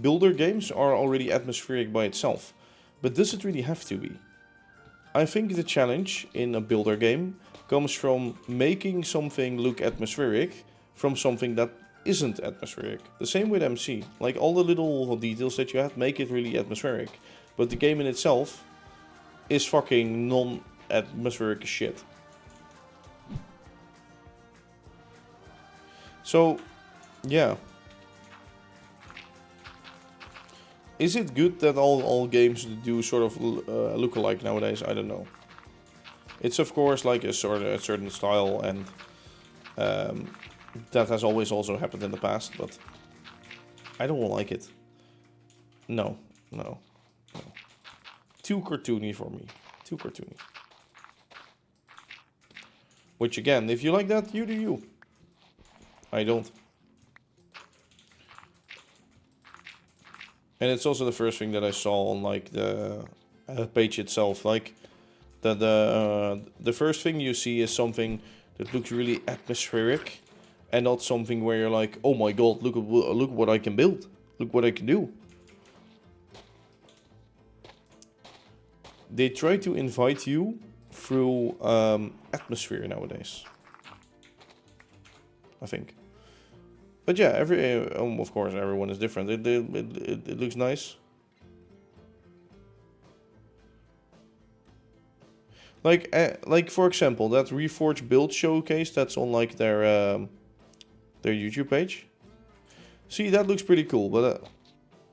builder games are already atmospheric by itself. But does it really have to be? I think the challenge in a builder game comes from making something look atmospheric from something that isn't atmospheric. The same with MC. Like all the little details that you have make it really atmospheric. But the game in itself is fucking non-atmospheric shit. So, yeah. Is it good that all games do sort of look alike nowadays? I don't know. It's of course like a certain style, and that has always also happened in the past, but I don't like it. No. Too cartoony for me. Too cartoony. Which again, if you like that, you do you. I don't. And it's also the first thing that I saw on like the page itself. Like the first thing you see is something that looks really atmospheric, and not something where you're like, oh my god, look what I can build, look what I can do. They try to invite you through atmosphere nowadays, I think. But yeah, of course, everyone is different. It looks nice. Like for example, that Reforge build showcase that's on like their YouTube page. See, that looks pretty cool, but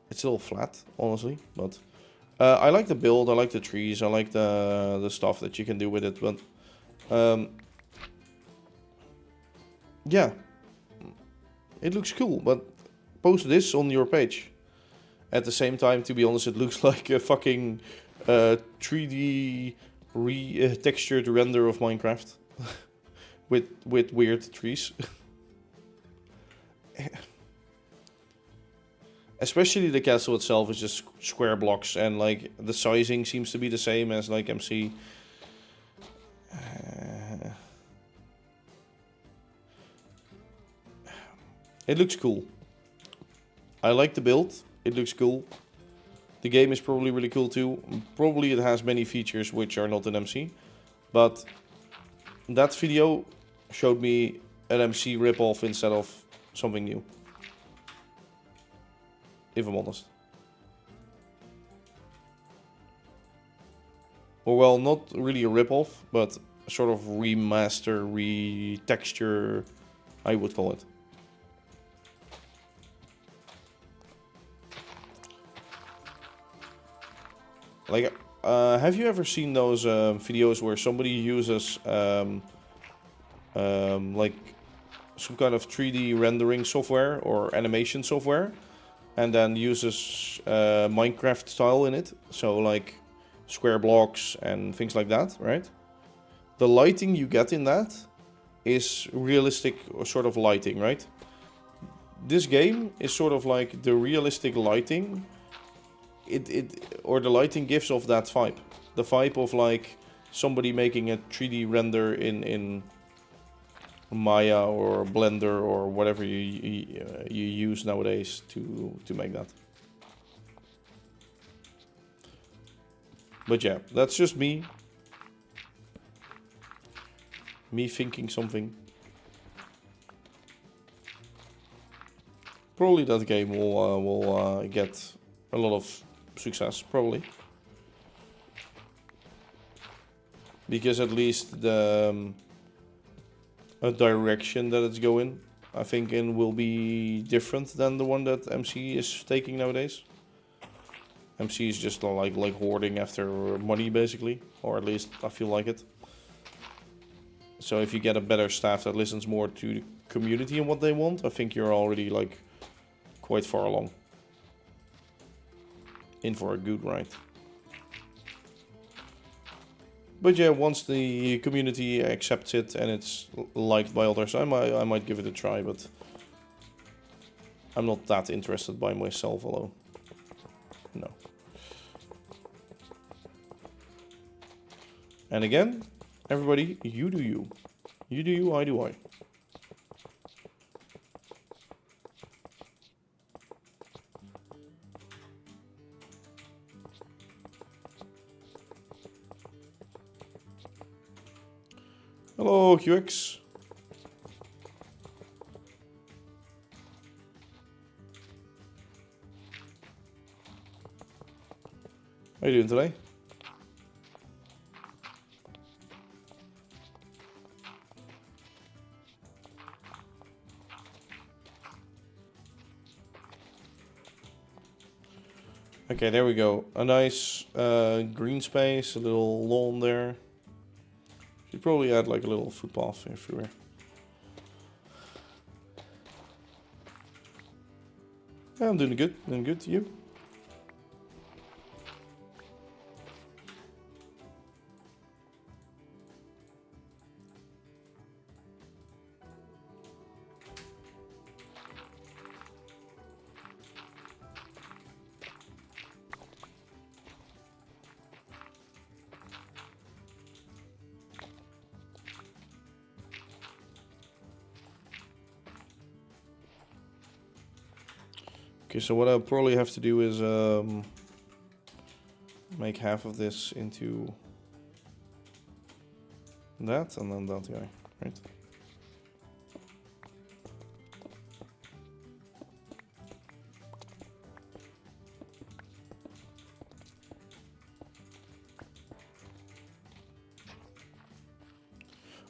it's a little flat, honestly. But I like the build, I like the trees, I like the stuff that you can do with it. But yeah, it looks cool. But post this on your page. At the same time, to be honest, it looks like a fucking 3D textured render of Minecraft with weird trees. Especially the castle itself is just square blocks, and like the sizing seems to be the same as like MC. It looks cool. I like the build. It looks cool. The game is probably really cool too. Probably it has many features which are not in MC. But that video showed me an MC ripoff instead of something new. If I'm honest. Or well, not really a ripoff, but a sort of remaster, retexture, I would call it. Like, have you ever seen those videos where somebody uses like some kind of 3D rendering software or animation software, and then uses Minecraft style in it? So like square blocks and things like that, right? The lighting you get in that is realistic sort of lighting, right? This game is sort of like the realistic lighting. Or the lighting gives off that vibe. The vibe of like somebody making a 3D render in Maya or Blender or whatever you use nowadays to make that. But yeah, that's just me thinking something. Probably that game will get a lot of success, probably, because at least the direction that it's going, I think, will be different than the one that MC is taking nowadays. MC is just like hoarding after money, basically, or at least I feel like it. So if you get a better staff that listens more to the community and what they want, I think you're already like quite far along. In for a good ride. But yeah, once the community accepts it and it's liked by others, I might give it a try, but I'm not that interested by myself, although no. And again, everybody, you do you. You do you, I do I. Hello, QX. How are you doing today? Okay, there we go. A nice green space, a little lawn there. Should probably add like a little footpath everywhere. Yeah, I'm doing good. Doing good. You? Okay, so what I'll probably have to do is make half of this into that and then that guy, right?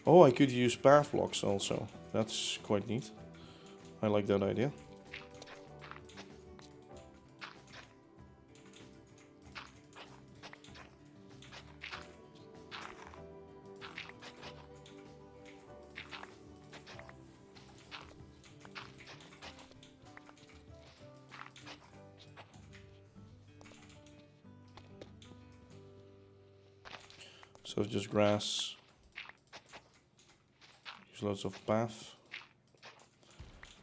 Oh, I could use path blocks also. That's quite neat. I like that idea. So it's just grass. Use lots of path.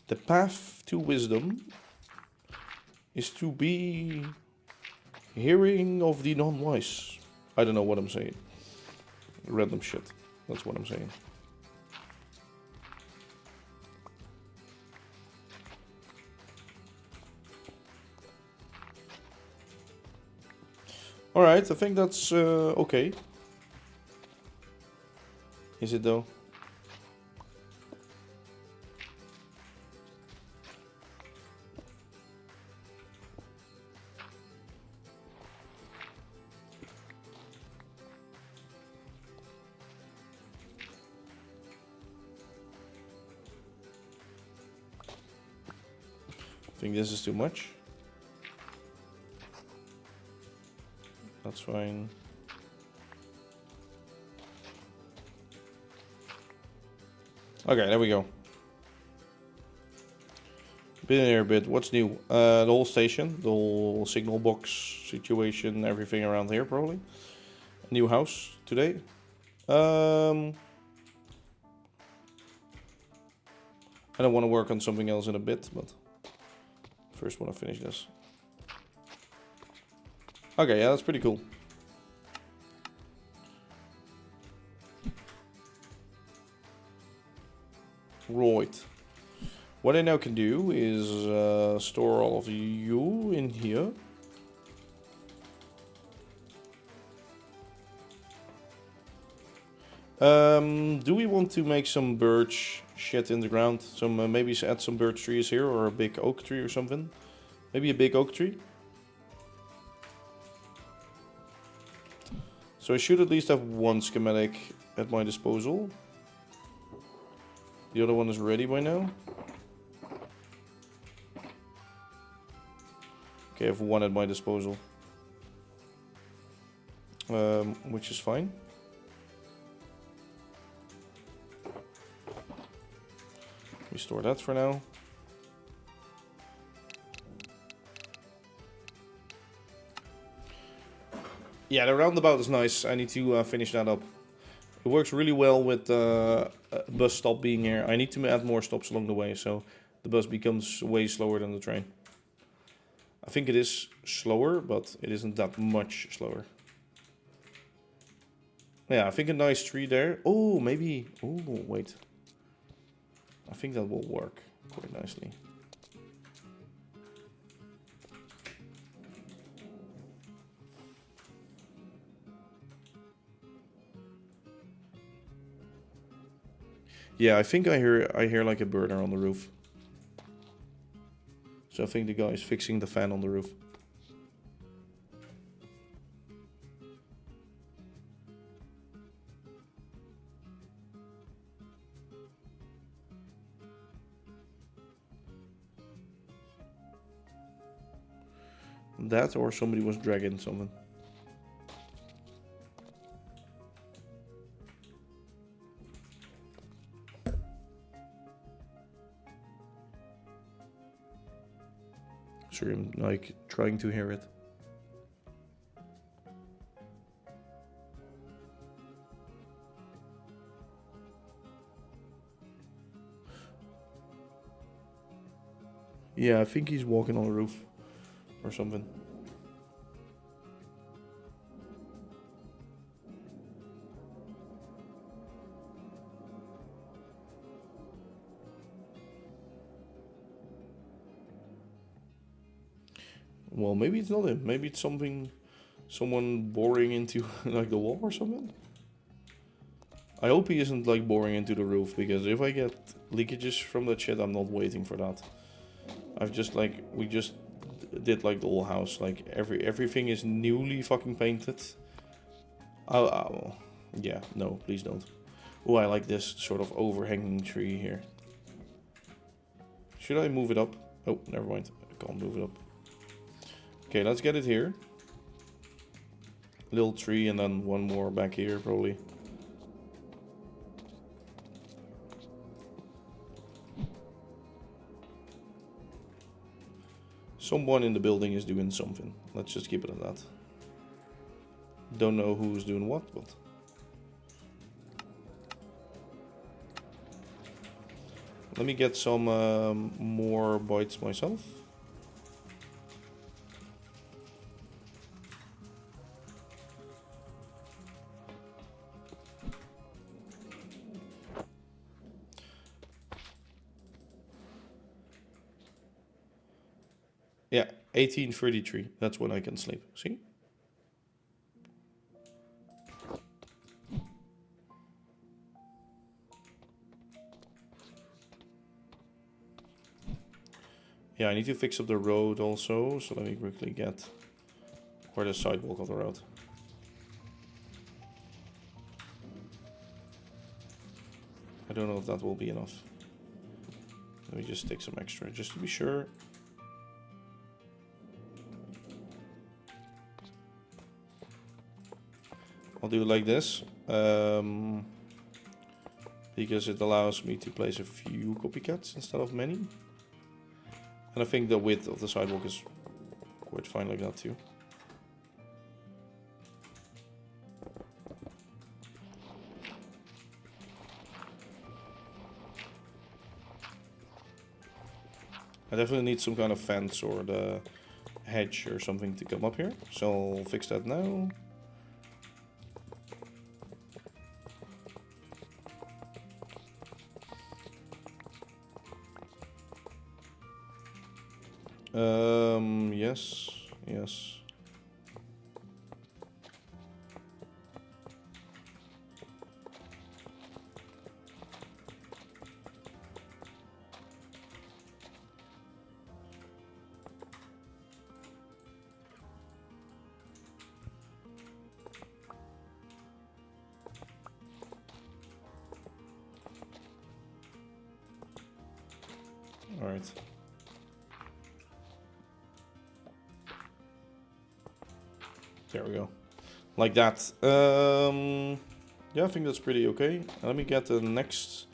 The path to wisdom is to be hearing of the non-wise. I don't know what I'm saying. Random shit. That's what I'm saying. Alright, I think that's okay. Is it though? I think this is too much. That's fine. Okay, there we go. Been here a bit. What's new? The whole station, the whole signal box situation, everything around here probably. A new house today. I don't want to work on something else in a bit, but first want to finish this. Okay, yeah, that's pretty cool. Right. What I now can do is store all of you in here. Do we want to make some birch shit in the ground? Some maybe add some birch trees here or a big oak tree or something? Maybe a big oak tree? So I should at least have one schematic at my disposal. The other one is ready by now. Okay, I have one at my disposal. Which is fine. We store that for now. Yeah, the roundabout is nice. I need to finish that up. It works really well with the bus stop being here. I need to add more stops along the way, so the bus becomes way slower than the train. I think it is slower, but it isn't that much slower. Yeah, I think a nice tree there. Oh, maybe... Oh, wait. I think that will work quite nicely. Yeah, I think I hear like a burner on the roof. So I think the guy is fixing the fan on the roof. That or somebody was dragging something. Sorry, I'm like trying to hear it. Yeah, I think he's walking on the roof or something. Well, maybe it's not him. Maybe it's someone boring into like the wall or something. I hope he isn't like boring into the roof, because if I get leakages from that shit, I'm not waiting for that. We just did like the whole house, like everything is newly fucking painted. Oh, yeah, no, please don't. Oh, I like this sort of overhanging tree here. Should I move it up? Oh, never mind, I can't move it up. Okay, let's get it here. Little tree and then one more back here probably. Someone in the building is doing something. Let's just keep it at that. Don't know who's doing what, but... Let me get some more bites myself. Yeah, 18:33. That's when I can sleep. See? Yeah, I need to fix up the road also, so let me quickly get where the sidewalk of the road. I don't know if that will be enough. Let me just take some extra, just to be sure. I'll do it like this, because it allows me to place a few copycats instead of many. And I think the width of the sidewalk is quite fine like that too. I definitely need some kind of fence or the hedge or something to come up here, so I'll fix that now. Yes. All right. There we go. Like that. Yeah, I think that's pretty okay. Let me get the next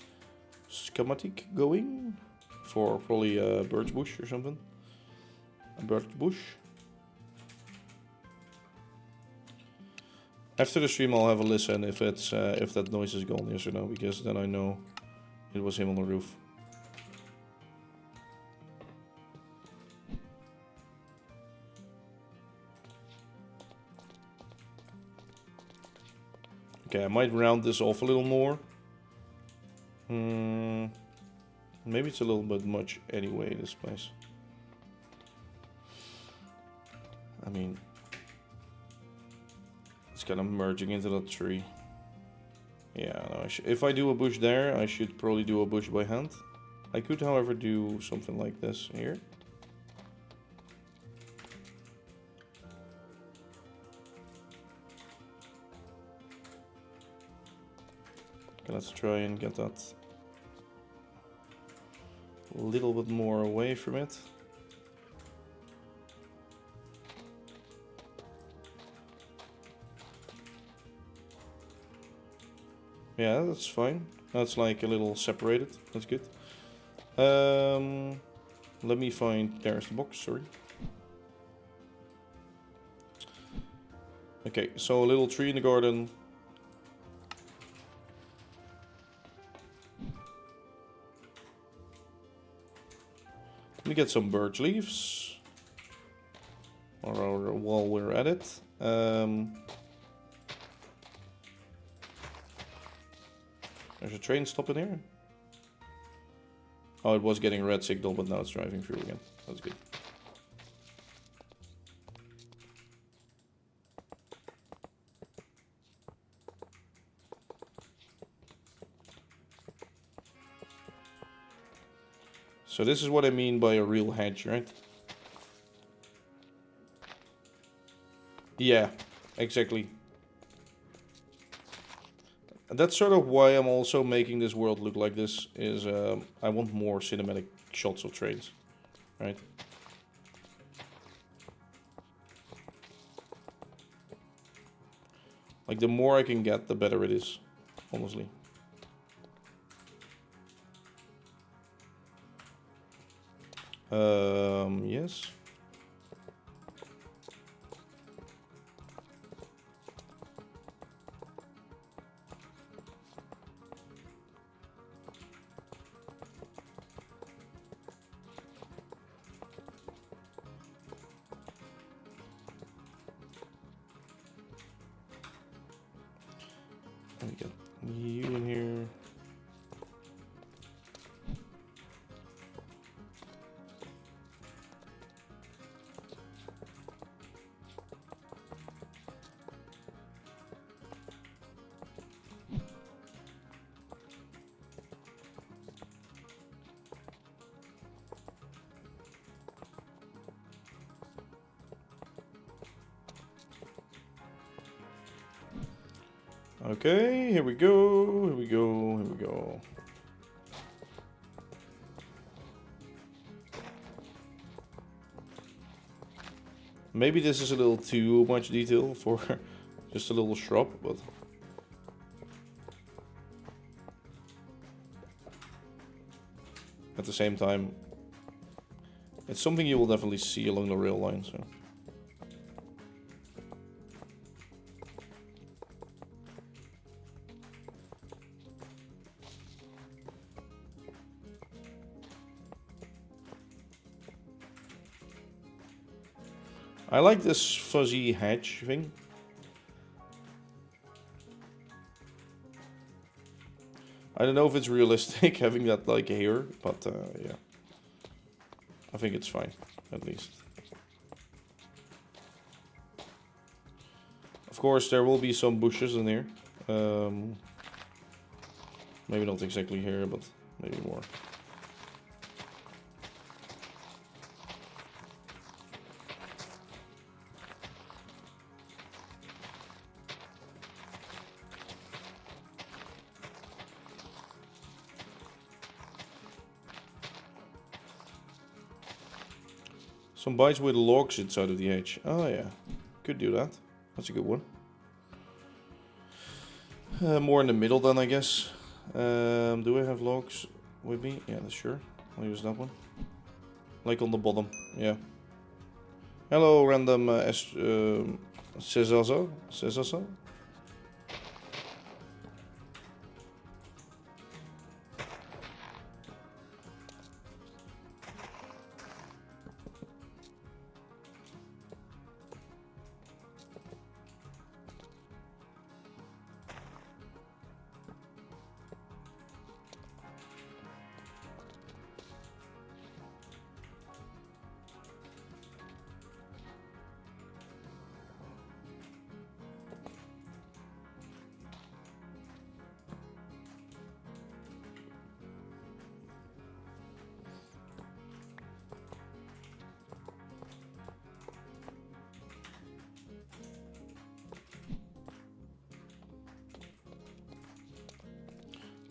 schematic going for probably a birch bush or something. A birch bush. After the stream, I'll have a listen if it's if that noise is gone, yes or no, because then I know it was him on the roof. Okay, I might round this off a little more. Maybe it's a little bit much anyway, this place. I mean, it's kind of merging into that tree. Yeah, no, if I do a bush there, I should probably do a bush by hand. I could, however, do something like this here. Let's try and get that a little bit more away from it. Yeah, that's fine. That's like a little separated. That's good. Let me find... There's the box, sorry. Okay, so a little tree in the garden. Let me get some birch leaves while we're at it. There's a train stopping here. Oh, it was getting red signal, but now it's driving through again. That's good. So this is what I mean by a real hedge, right? Yeah, exactly. And that's sort of why I'm also making this world look like this, is I want more cinematic shots of trains, right? Like, the more I can get, the better it is, honestly. Yes. Let me get you in here. Okay, here we go, here we go, here we go. Maybe this is a little too much detail for just a little shrub, but... At the same time, it's something you will definitely see along the rail line, so... I like this fuzzy hedge thing. I don't know if it's realistic having that like here, but yeah. I think it's fine, at least. Of course, there will be some bushes in here. Maybe not exactly here, but maybe more. Some bites with logs inside of the edge. Oh yeah, could do that. That's a good one. More in the middle then, I guess. Do I have logs with me? Yeah, that's sure. I'll use that one. Like on the bottom, yeah. Hello, random Cezazo.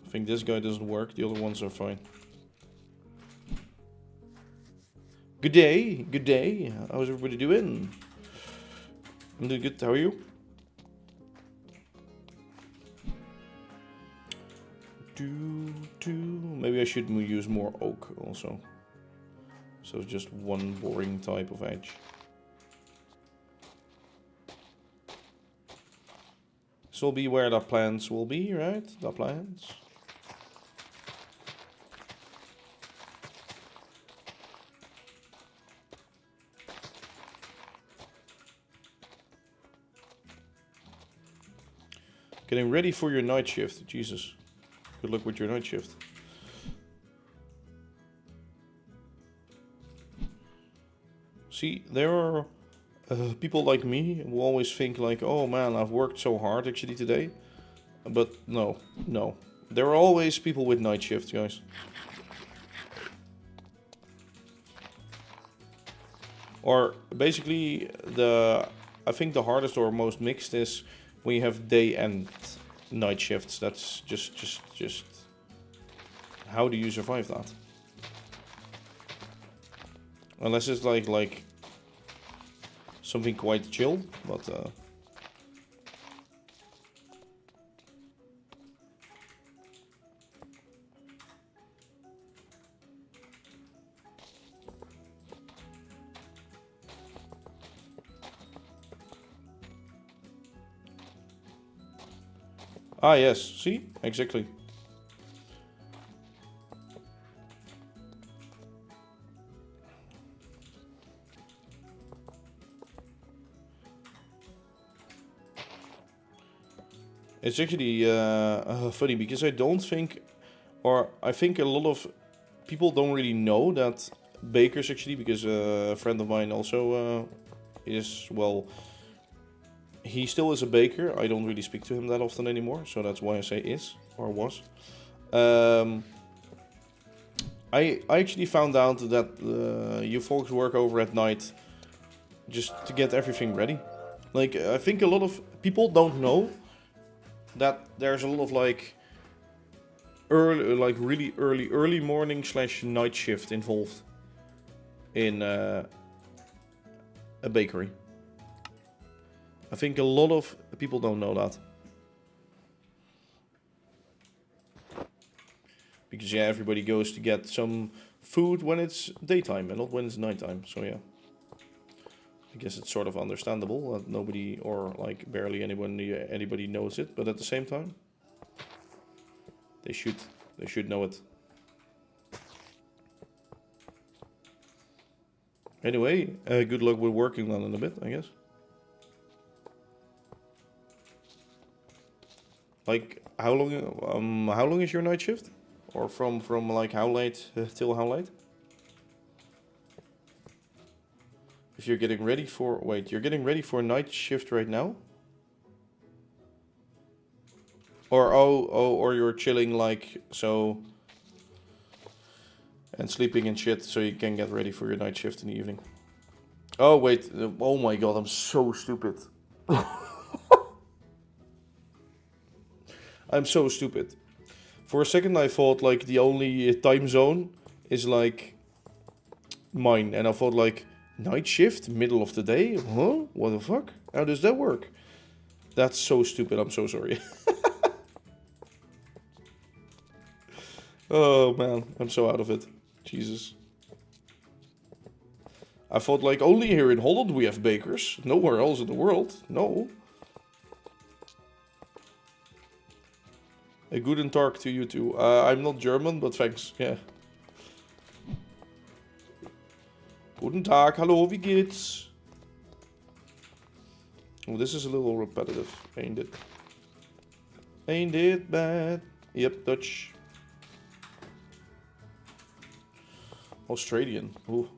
I think this guy doesn't work, the other ones are fine. Good day, good day. How's everybody doing? I'm doing good, how are you? Maybe I should use more oak also. So it's just one boring type of edge. This will be where the plants will be, right? The plants. Getting ready for your night shift. Jesus. Good luck with your night shift. See, there are people like me who always think like, oh man, I've worked so hard actually today. But no. There are always people with night shifts, guys. Or basically, I think the hardest or most mixed is when you have day and night shifts. That's just how do you survive that? Unless it's like something quite chill, but ah yes, see? Exactly. It's actually funny because I don't think, or I think a lot of people don't really know that bakers actually, because a friend of mine also is, well, he still is a baker. I don't really speak to him that often anymore, so that's why I say is, or was. I actually found out that you folks work over at night just to get everything ready. Like, I think a lot of people don't know that there's a lot of like really early morning / night shift involved in a bakery. I think a lot of people don't know that. Because yeah, everybody goes to get some food when it's daytime and not when it's nighttime. So yeah, I guess it's sort of understandable that nobody or like barely anybody knows it. But at the same time, they should know it. Anyway, good luck with working on it a bit, I guess. Like how long is your night shift? Or from like how late till how late? If you're getting ready for... Wait, you're getting ready for a night shift right now? Or, or you're chilling like, so... And sleeping and shit, so you can get ready for your night shift in the evening. Oh, wait. Oh my god, I'm so stupid. I'm so stupid. For a second I thought like the only time zone is like mine. And I thought like, night shift, middle of the day? Huh? What the fuck? How does that work? That's so stupid, I'm so sorry. Oh man, I'm so out of it. Jesus. I thought like only here in Holland we have bakers. Nowhere else in the world. No. A guten Tag to you too. I'm not German, but thanks. Yeah. Guten Tag, hallo, wie geht's? Oh, this is a little repetitive, ain't it? Ain't it bad? Yep, Dutch. Australian. Ooh.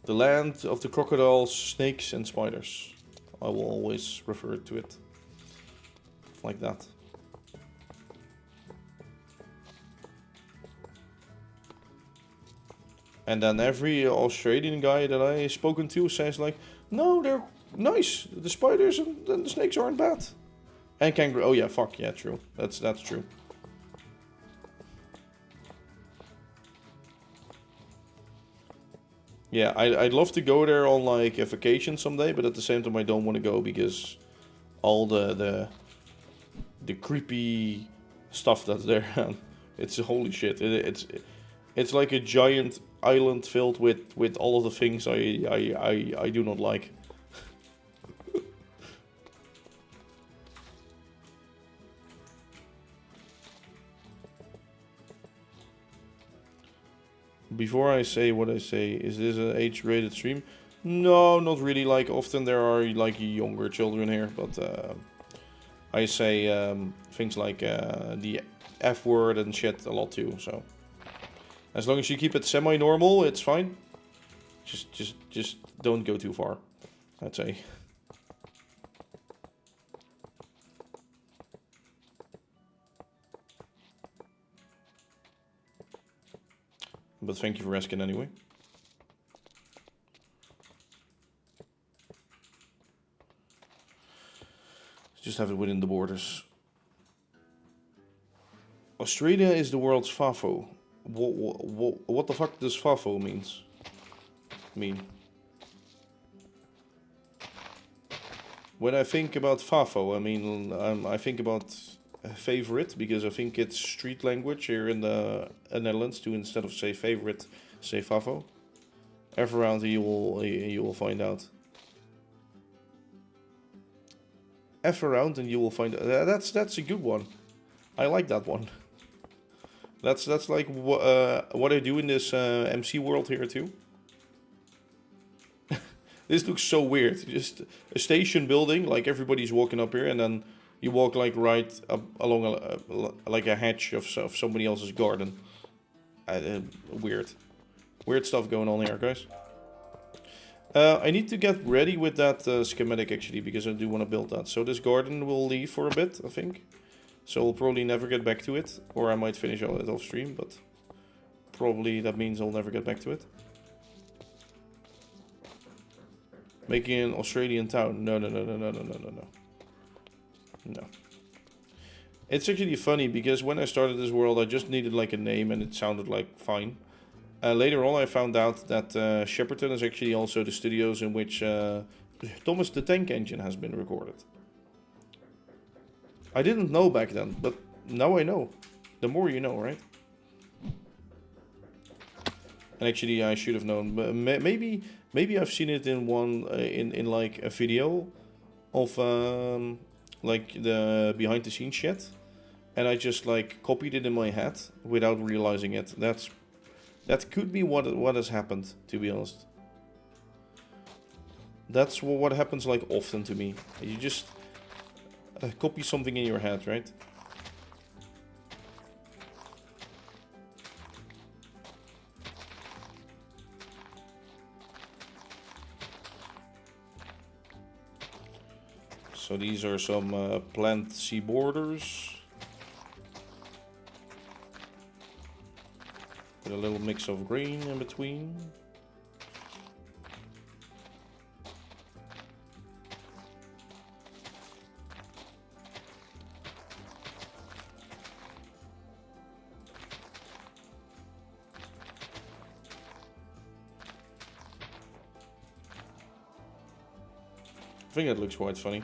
The land of the crocodiles, snakes and spiders. I will always refer to it like that. And then every Australian guy that I spoken to says like, no, they're nice. The spiders and the snakes aren't bad. And kangaroo. Oh yeah, fuck yeah, true. That's true. Yeah, I'd love to go there on like a vacation someday, but at the same time I don't want to go because all the creepy stuff that's there. It's holy shit. It's like a giant island filled with all of the things I do not like. Before I say what I say, is this an age-rated stream? No, not really. Like often there are like younger children here, but I say things like the F word and shit a lot too. So as long as you keep it semi-normal, it's fine. Just don't go too far, I'd say. But thank you for asking anyway. Just have it within the borders. Australia is the world's FAFO. What the fuck does FAFO mean? When I think about FAFO, I mean, I think about favorite, because I think it's street language here in the Netherlands to, instead of say favorite, say FAFO. F around you will find out. F around and you will find that's a good one. I like that one. That's like what I do in this MC world here too. This looks so weird. Just a station building, like everybody's walking up here, and then you walk like right up along like a hedge of somebody else's garden. Weird stuff going on here, guys. I need to get ready with that schematic actually, because I do want to build that. So this garden will leave for a bit, I think. So we'll probably never get back to it, or I might finish it off stream, but probably that means I'll never get back to it. Making an Australian town. No. It's actually funny because when I started this world, I just needed like a name and it sounded like fine. Later on, I found out that Shepperton is actually also the studios in which Thomas the Tank Engine has been recorded. I didn't know back then, but now I know. The more you know, right? And actually, I should have known. But maybe I've seen it in one in like a video of like the behind the scenes shit, and I just like copied it in my head without realizing it. That could be what has happened, to be honest. That's what happens like often to me. You just copy something in your head, right? So these are some plant sea borders. With a little mix of green in between. I think that looks quite funny.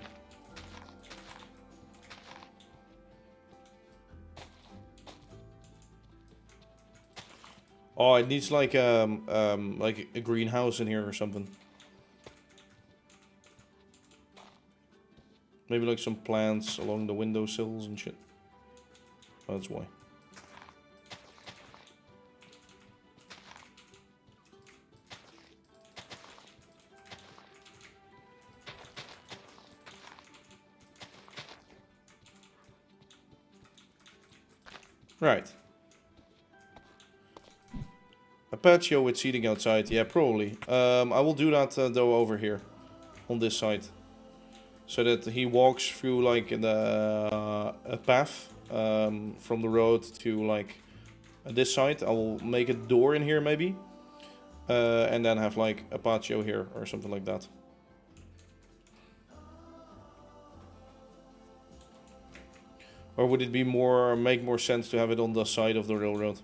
Oh, it needs like a greenhouse in here or something. Maybe like some plants along the windowsills and shit. Oh, that's why. Right. A patio with seating outside. Yeah, probably. I will do that though over here. On this side. So that he walks through like a path from the road to like this side. I will make a door in here maybe. And then have like a patio here or something like that. Or would it be make more sense to have it on the side of the railroad?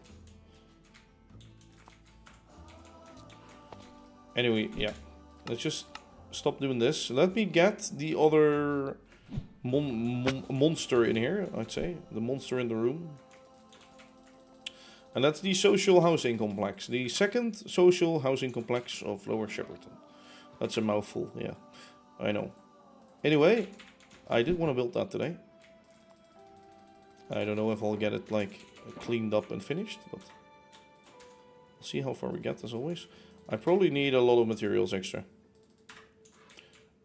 Anyway, yeah. Let's just stop doing this. Let me get the other monster in here, I'd say. The monster in the room. And that's the social housing complex. The second social housing complex of Lower Shepperton. That's a mouthful, yeah. I know. Anyway, I did want to build that today. I don't know if I'll get it like cleaned up and finished, but we'll see how far we get as always. I probably need a lot of materials extra.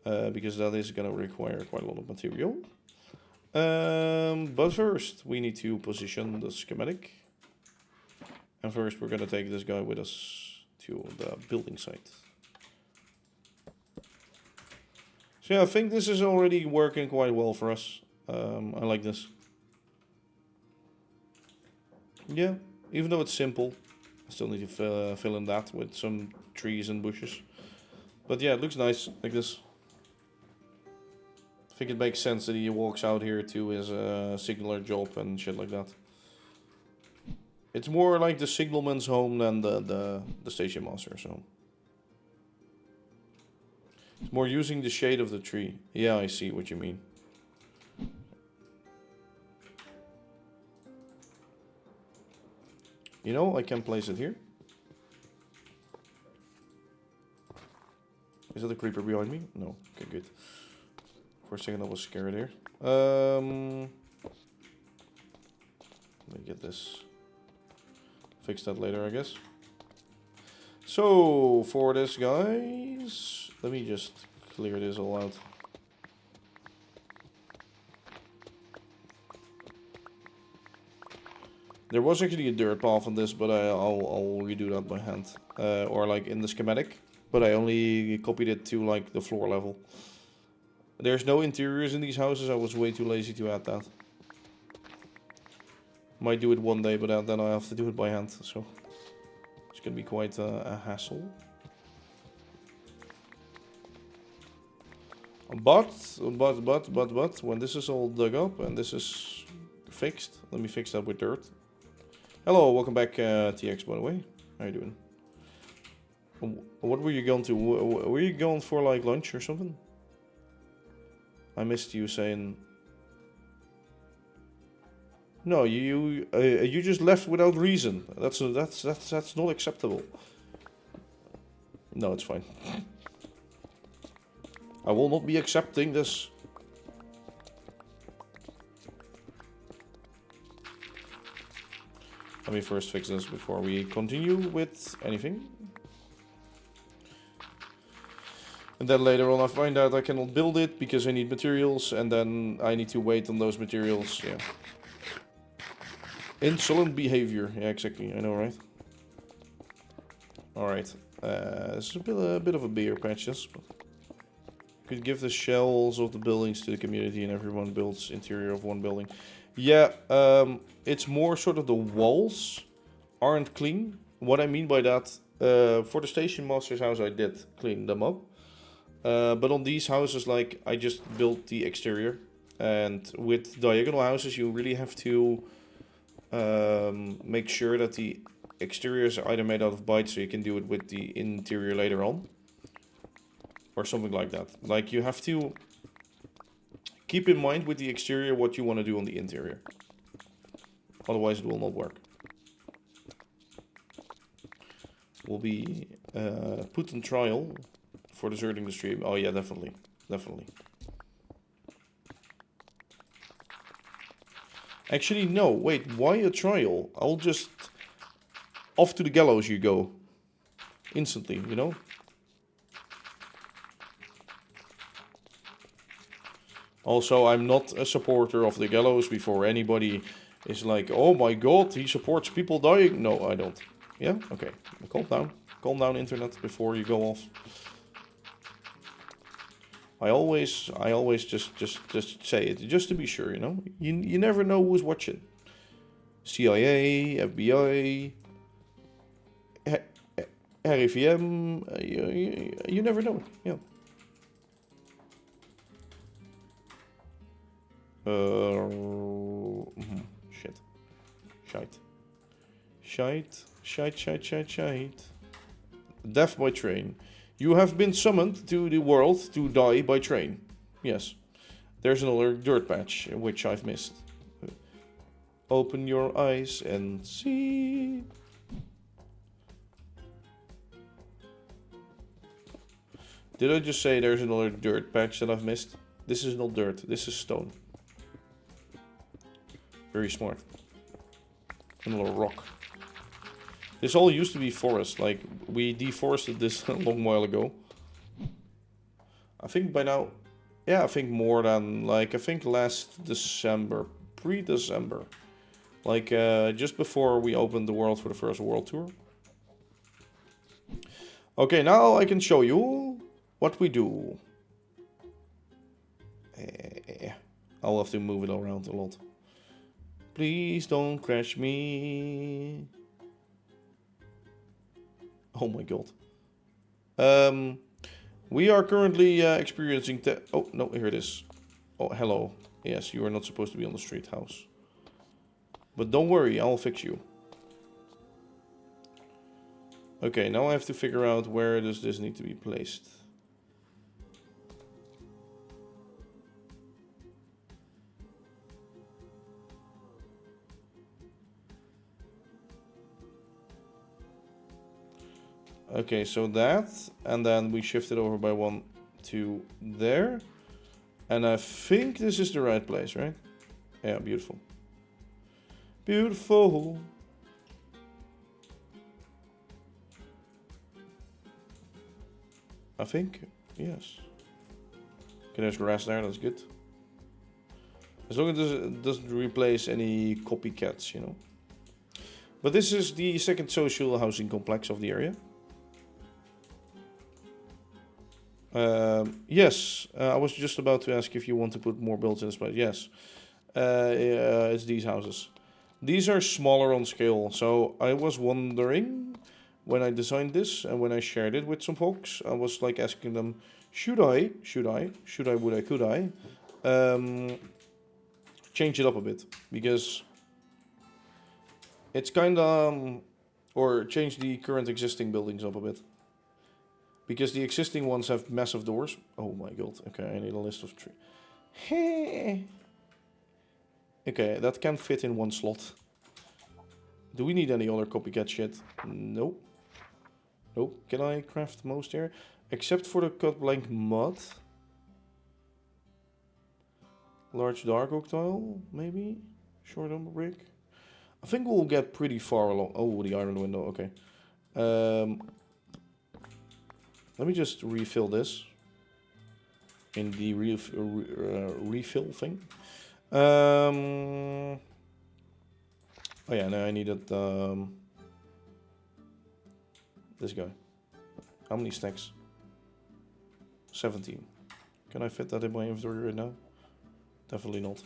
Because that is going to require quite a lot of material. But first, we need to position the schematic. And first, we're going to take this guy with us to the building site. So yeah, I think this is already working quite well for us. I like this. Yeah, even though it's simple, I still need to fill in that with some trees and bushes. But yeah, it looks nice like this. I think it makes sense that he walks out here to his signaler job and shit like that. It's more like the signalman's home than the station master's home. It's more using the shade of the tree. Yeah, I see what you mean. You know, I can place it here. Is that a creeper behind me? No. Okay, good. For a second I was scared here. Let me get this. Fix that later, I guess. So, for this, guys, let me just clear this all out. There was actually a dirt path on this, but I'll redo that by hand. Or like in the schematic. But I only copied it to like the floor level. There's no interiors in these houses. I was way too lazy to add that. Might do it one day, but then I have to do it by hand. So it's gonna be quite a hassle. But when this is all dug up and this is fixed, let me fix that with dirt. Hello, welcome back, TX, by the way. How you doing? What were you going to? Were you going for like lunch or something? I missed you saying. No, you just left without reason. That's not acceptable. No, it's fine. I will not be accepting this. Let me first fix this before we continue with anything. And then later on I find out I cannot build it because I need materials, and then I need to wait on those materials. Yeah. Insolent behavior. Yeah, exactly. I know, right? Alright. This is a bit of a beer patch, yes. Could give the shells of the buildings to the community and everyone builds interior of one building. Yeah, it's more sort of the walls aren't clean. What I mean by that, for the station master's house I did clean them up. But on these houses, like, I just built the exterior. And with diagonal houses, you really have to make sure that the exteriors are either made out of bytes, so you can do it with the interior later on. Or something like that. Like, you have to keep in mind with the exterior what you want to do on the interior. Otherwise it will not work. Will be put on trial for deserting the stream. Oh yeah, definitely. Definitely. Actually, no. Wait, why a trial? I'll just... Off to the gallows you go. Instantly, you know? Also, I'm not a supporter of the gallows before anybody is like, oh my god, he supports people dying. No, I don't. Yeah? Okay. Calm down. Calm down, internet, before you go off. I always just say it, just to be sure, you know? You never know who's watching. CIA, FBI, RIVM, you never know, yeah. Shite. Death by train. You have been summoned to the world to die by train. Yes. There's another dirt patch, which I've missed. Open your eyes and see. Did I just say there's another dirt patch that I've missed? This is not dirt, this is stone. Very smart. Another rock. This all used to be forest, like, we deforested this a long while ago. I think by now, yeah, I think more than, like, I think last December, pre-December. Like, just before we opened the world for the first world tour. Okay, now I can show you what we do. I'll have to move it around a lot. Please don't crash me. Oh my god. We are currently experiencing... Oh, no, here it is. Oh, hello. Yes, you are not supposed to be on the street house. But don't worry, I'll fix you. Okay, now I have to figure out where does this need to be placed. Okay, so that, and then we shift it over by 1 to there. And I think this is the right place, right? Yeah, beautiful. Beautiful. I think, yes. Okay, there's grass there, that's good. As long as it doesn't replace any copycats, you know. But this is the second social housing complex of the area. Yes, I was just about to ask if you want to put more builds in this place. Yes, it's these houses. These are smaller on scale, so I was wondering when I designed this and when I shared it with some folks, I was like asking them, should I, would I, could I, change it up a bit, because it's kind of, or change the current existing buildings up a bit. Because the existing ones have massive doors. Oh my god. Okay, I need a list of 3. Okay, that can fit in 1 slot. Do we need any other copycat shit? Nope. Nope. Can I craft most here? Except for the cut blank mud. Large dark oak tile, maybe? Short umber brick. I think we'll get pretty far along. Oh, the iron window. Okay. Let me just refill this in the refill thing. Oh yeah, now I needed this guy. How many stacks? 17. Can I fit that in my inventory right now? Definitely not.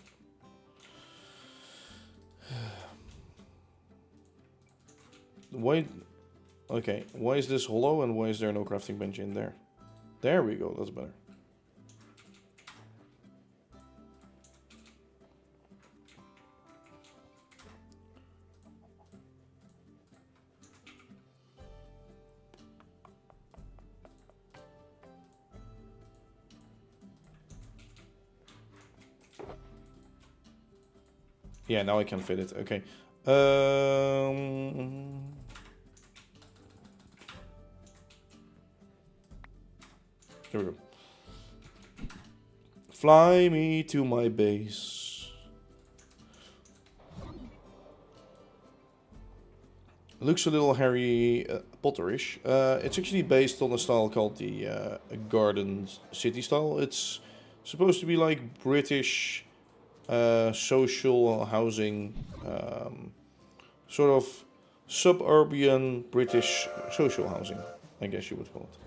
Why? Okay, why is this hollow and why is there no crafting bench in there? There we go, that's better. Yeah, now I can fit it, okay. Here we go. Fly me to my base. Looks a little Harry Potterish. It's actually based on a style called the Garden City style. It's supposed to be like British social housing, sort of suburban British social housing, I guess you would call it.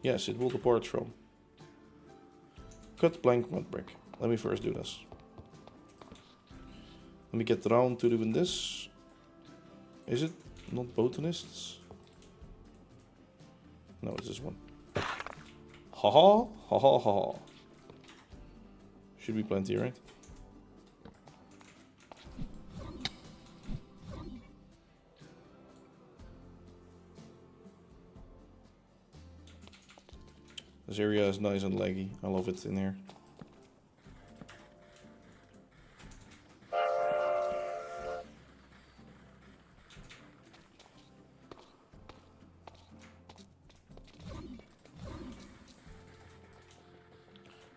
Yes, it will depart from. Cut blank mud brick. Let me first do this. Let me get around to doing this. Is it not botanists? No, it's this one. Ha ha ha ha ha. Should be plenty, right? This area is nice and laggy. I love it in here.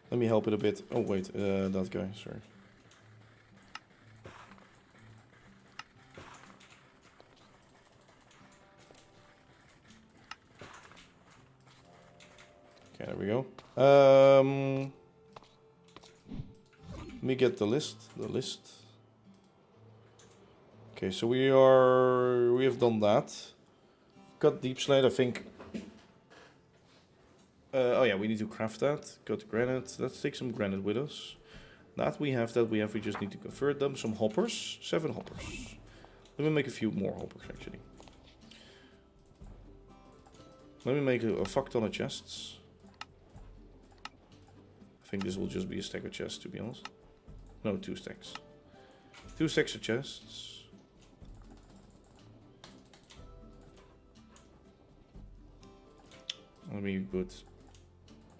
Let me help it a bit. Oh wait, that guy, sorry. Okay, there we go. Let me get the list. Okay, so we have done that. Cut deep slate, I think. Oh yeah, we need to craft that. Cut granite. Let's take some granite with us. That we have. We just need to convert them. Some hoppers. 7 hoppers. Let me make a few more hoppers actually. Let me make a fuck ton of chests. I think this will just be a stack of chests, to be honest. No, 2 stacks. 2 stacks of chests. Let me put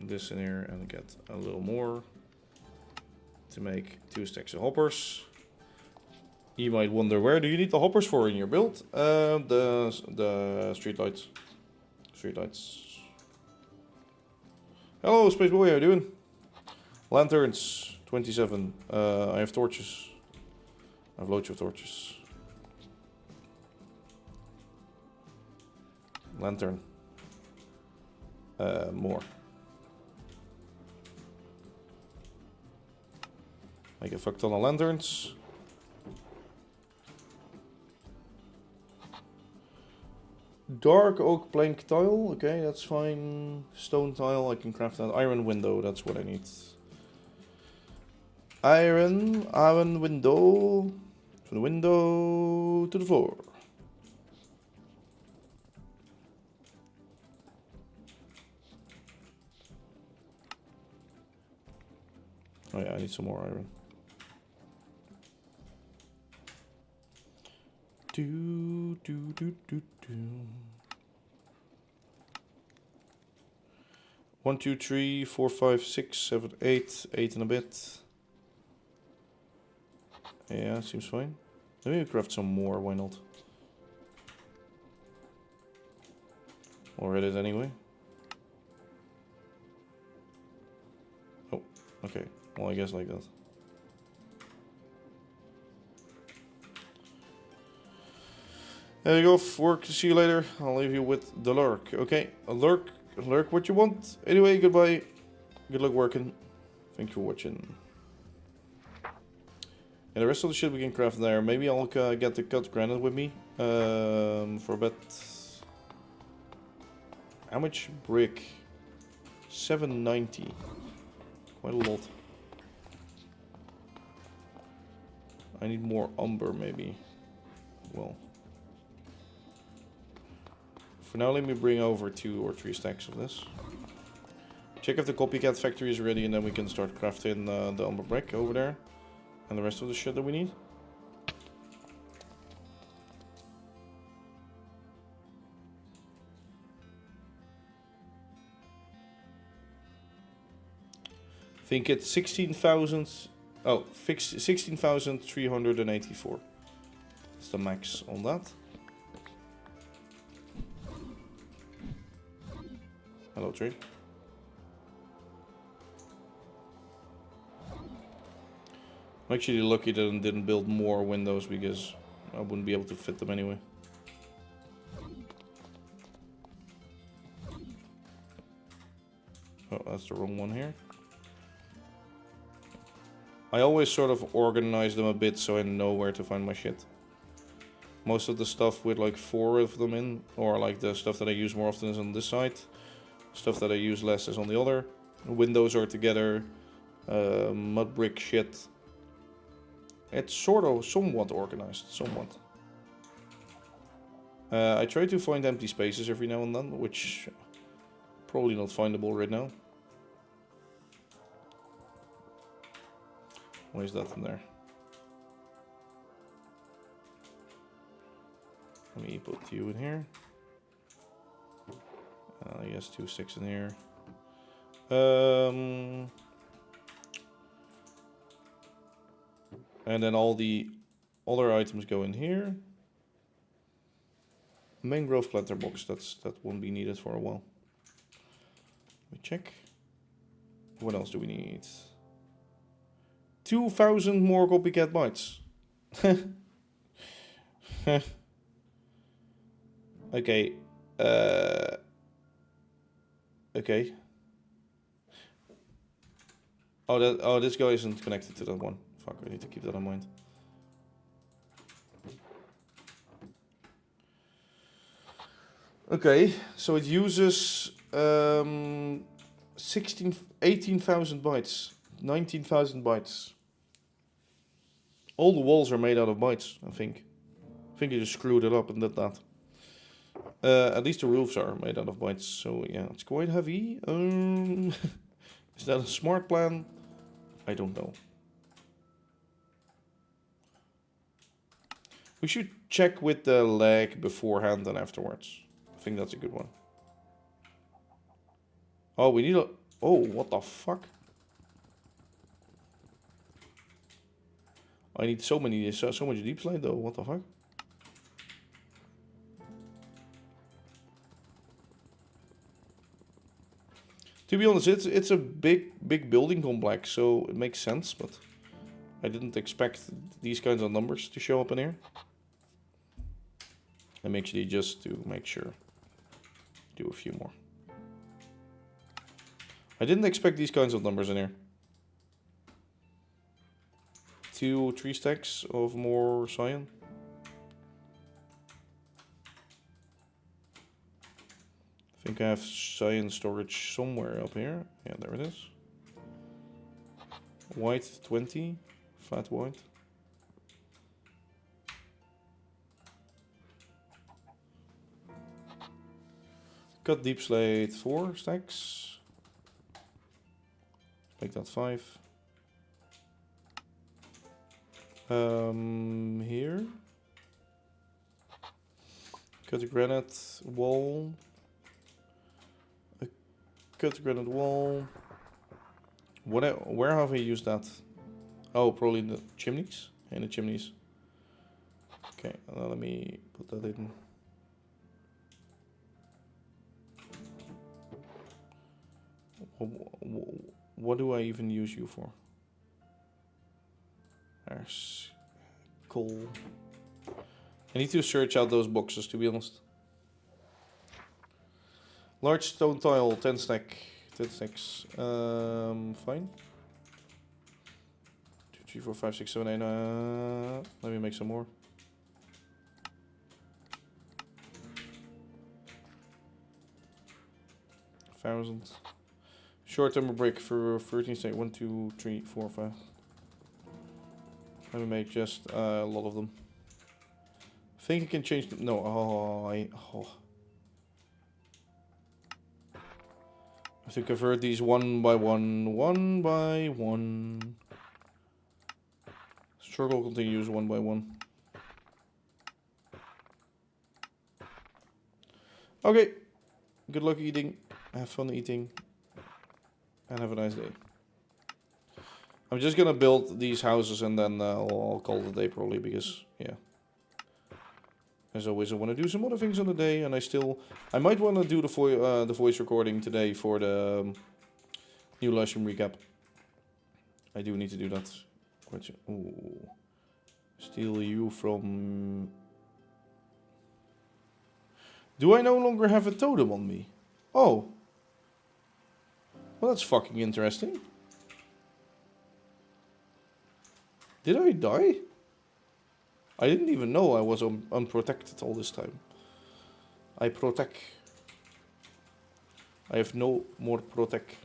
this in here and get a little more to make 2 stacks of hoppers. You might wonder, where do you need the hoppers for in your build? The street lights. Street lights. Hello, Space Boy, how you doing? Lanterns, 27. I have torches. I have loads of torches. Lantern. More. Make a fuck ton of lanterns. Dark oak plank tile, okay, that's fine. Stone tile, I can craft that. Iron window, that's what I need. Iron window. From the window to the floor. Oh yeah, I need some more iron. Do. 1, 2, 3, 4, 5, 6, 7, 8. 8 and a bit. Yeah, seems fine. Let me craft some more, why not? Or edit anyway. Oh, okay. Well, I guess like that. There you go, work, see you later. I'll leave you with the lurk. Okay, a lurk what you want. Anyway, goodbye. Good luck working. Thank you for watching. And the rest of the shit we can craft there. Maybe I'll get the cut granite with me. For a bit. How much brick? 790. Quite a lot. I need more umber, maybe. Well. For now, let me bring over 2 or 3 stacks of this. Check if the copycat factory is ready, and then we can start crafting the umber brick over there. And the rest of the shit that we need. I think it's 16,000. Oh, 16,384. That's the max on that. Hello, tree. I'm actually lucky that I didn't build more windows because I wouldn't be able to fit them anyway. Oh, that's the wrong one here. I always sort of organize them a bit so I know where to find my shit. Most of the stuff with like 4 of them in, or like the stuff that I use more often is on this side. Stuff that I use less is on the other. Windows are together. Mud brick shit. It's sort of somewhat organized, somewhat. I try to find empty spaces every now and then, which probably not findable right now. Why is that in there? Let me put you in here. I guess 2 sticks in here. And then all the other items go in here. Mangrove planter box, that won't be needed for a while. Let me check. What else do we need? 2,000 more copycat bytes. Okay. Okay. Oh, this guy isn't connected to that one. Fuck, I need to keep that in mind. Okay, so it uses 18,000 bytes, 19,000 bytes. All the walls are made out of bytes, I think. I think you just screwed it up and did that. At least the roofs are made out of bytes, so yeah, it's quite heavy. Is that a smart plan? I don't know. We should check with the lag beforehand and afterwards. I think that's a good one. Oh, we need a... Oh, what the fuck? I need so much deep slate though. What the fuck? To be honest, it's a big building complex, so it makes sense, but I didn't expect these kinds of numbers to show up in here. And actually, just to make sure, do a few more. I didn't expect these kinds of numbers in here. 2 or 3 stacks of more cyan. I think I have cyan storage somewhere up here. Yeah, there it is. White 20, flat white. Cut deep slate 4 stacks. Make that 5. Here. Cut a granite wall. Cut a granite wall. Where have I used that? Oh, probably the chimneys. In the chimneys. Okay, let me put that in. What do I even use you for? There's coal. I need to search out those boxes, to be honest. Large stone tile, 10 stack. 10 stacks. Fine. 2, 3, 4, 5, 6, 7, 8. Let me make some more. $1,000. Short timber brick for 13 stack. 1, 2, 3, 4, 5. Let me make just a lot of them. I think I can change them. No, I have to convert these one by one. Struggle continues one by one. Okay. Good luck eating. Have fun eating. And have a nice day. I'm just gonna build these houses and then I'll call it a day probably because, yeah. As always, I want to do some other things on the day, and I might want to do the voice recording today for the new live stream recap. I do need to do that. Ooh. Steal you from... Do I no longer have a totem on me? Oh. Well, that's fucking interesting. Did I die? I didn't even know I was unprotected all this time. I protect. I have no more protect.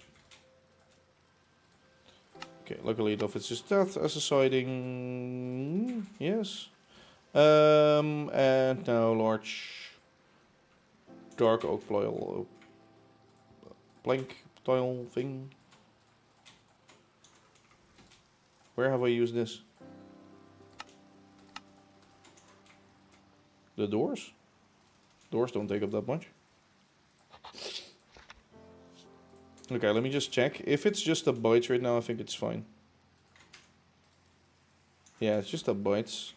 Okay, luckily enough it's just that as a siding. Yes. And now large dark oak plank tile thing. Where have I used this? The doors? Doors don't take up that much. Okay, let me just check. If it's just a bytes right now, I think it's fine. Yeah, it's just a bytes.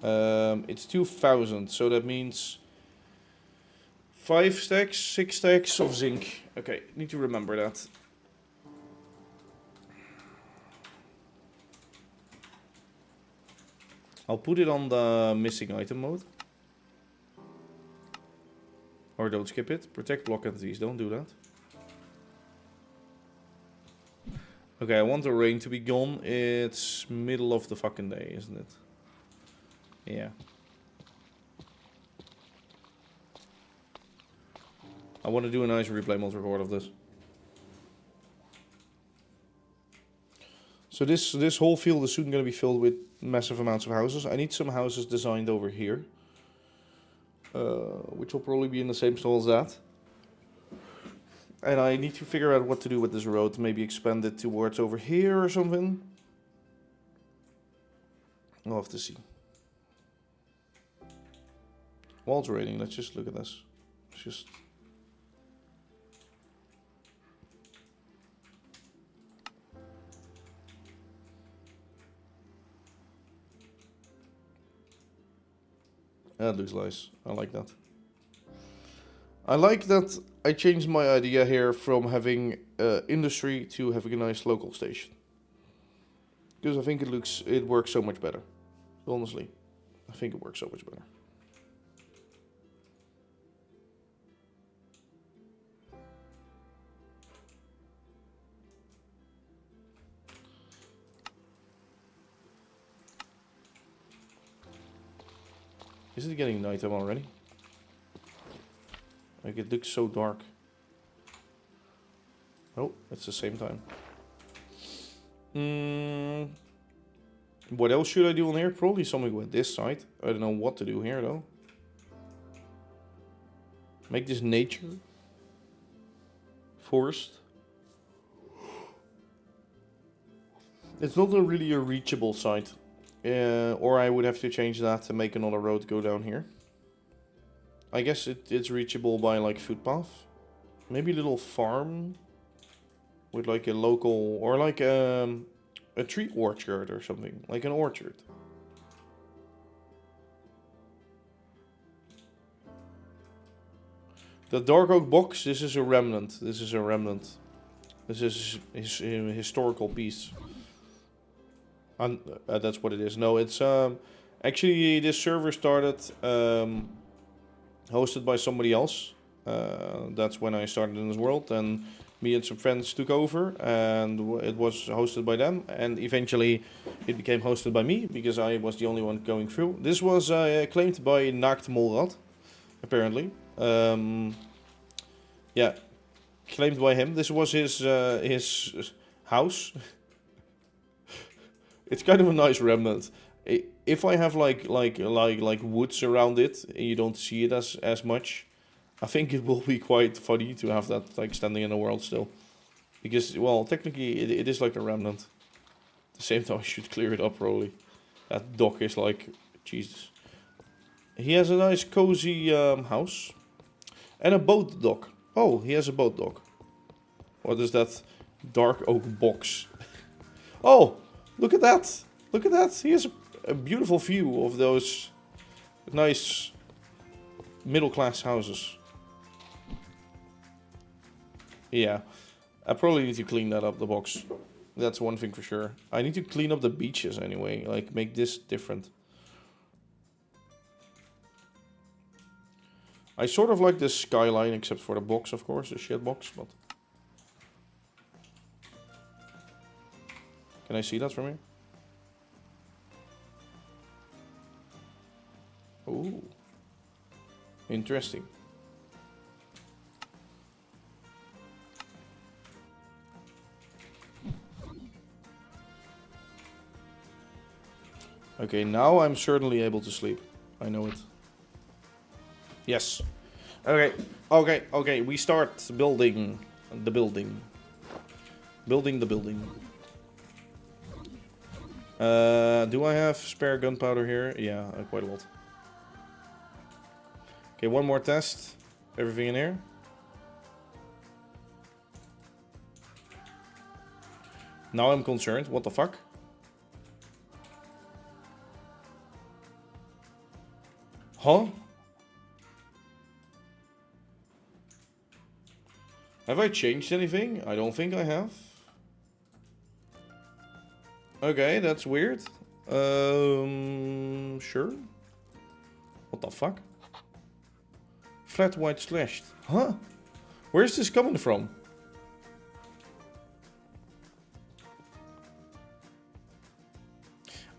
It's 2,000, so that means 5 stacks, 6 stacks of zinc. Okay, need to remember that. I'll put it on the missing item mode. Or don't skip it. Protect block entities. Don't do that. Okay, I want the rain to be gone. It's middle of the fucking day, isn't it? Yeah. I want to do a nice replay mod record of this. So this whole field is soon going to be filled with massive amounts of houses. I need some houses designed over here. Which will probably be in the same style as that. And I need to figure out what to do with this road. Maybe expand it towards over here or something. I'll have to see. Walls rating, let's just look at this. It's just... That looks nice. I like that. I like that I changed my idea here from having industry to having a nice local station. Because I think it works so much better. Honestly, I think it works so much better. Is it getting nighttime already? Like, it looks so dark. Oh, it's the same time. What else should I do on here? Probably something with this side. I don't know what to do here though. Make this nature. Forest. It's not really a reachable site. Or I would have to change that to make another road go down here. I guess it's reachable by like footpath. Maybe a little farm. With like a local, or like a tree orchard or something. Like an orchard. The dark oak box, this is a remnant. This is a remnant. This is a historical piece. And that's what it is. No, it's actually this server started hosted by somebody else. That's when I started in this world, and me and some friends took over, and it was hosted by them, and eventually it became hosted by me because I was the only one going through. This was claimed by Naakt Molrad, apparently. Yeah, claimed by him. This was his house. It's kind of a nice remnant. If I have like woods around it, and you don't see it as much, I think it will be quite funny to have that like standing in the world still. Because, well, technically it is like a remnant. At the same time, I should clear it up probably. That dock is like, Jesus. He has a nice cozy house. And a boat dock. Oh, he has a boat dock. What is that dark oak box? Oh! Look at that! Look at that! He has a beautiful view of those nice middle-class houses. Yeah, I probably need to clean that up, the box. That's one thing for sure. I need to clean up the beaches anyway, like make this different. I sort of like this skyline, except for the box, of course, the shit box, but... Can I see that from here? Ooh. Interesting. Okay, now I'm certainly able to sleep. I know it. Yes. Okay, we start building the building. Building the building. Do I have spare gunpowder here? Yeah, quite a lot. Okay, one more test. Everything in here. Now I'm concerned. What the fuck? Huh? Have I changed anything? I don't think I have. Okay, that's weird. Sure. What the fuck? Flat white slashed. Huh? Where's this coming from?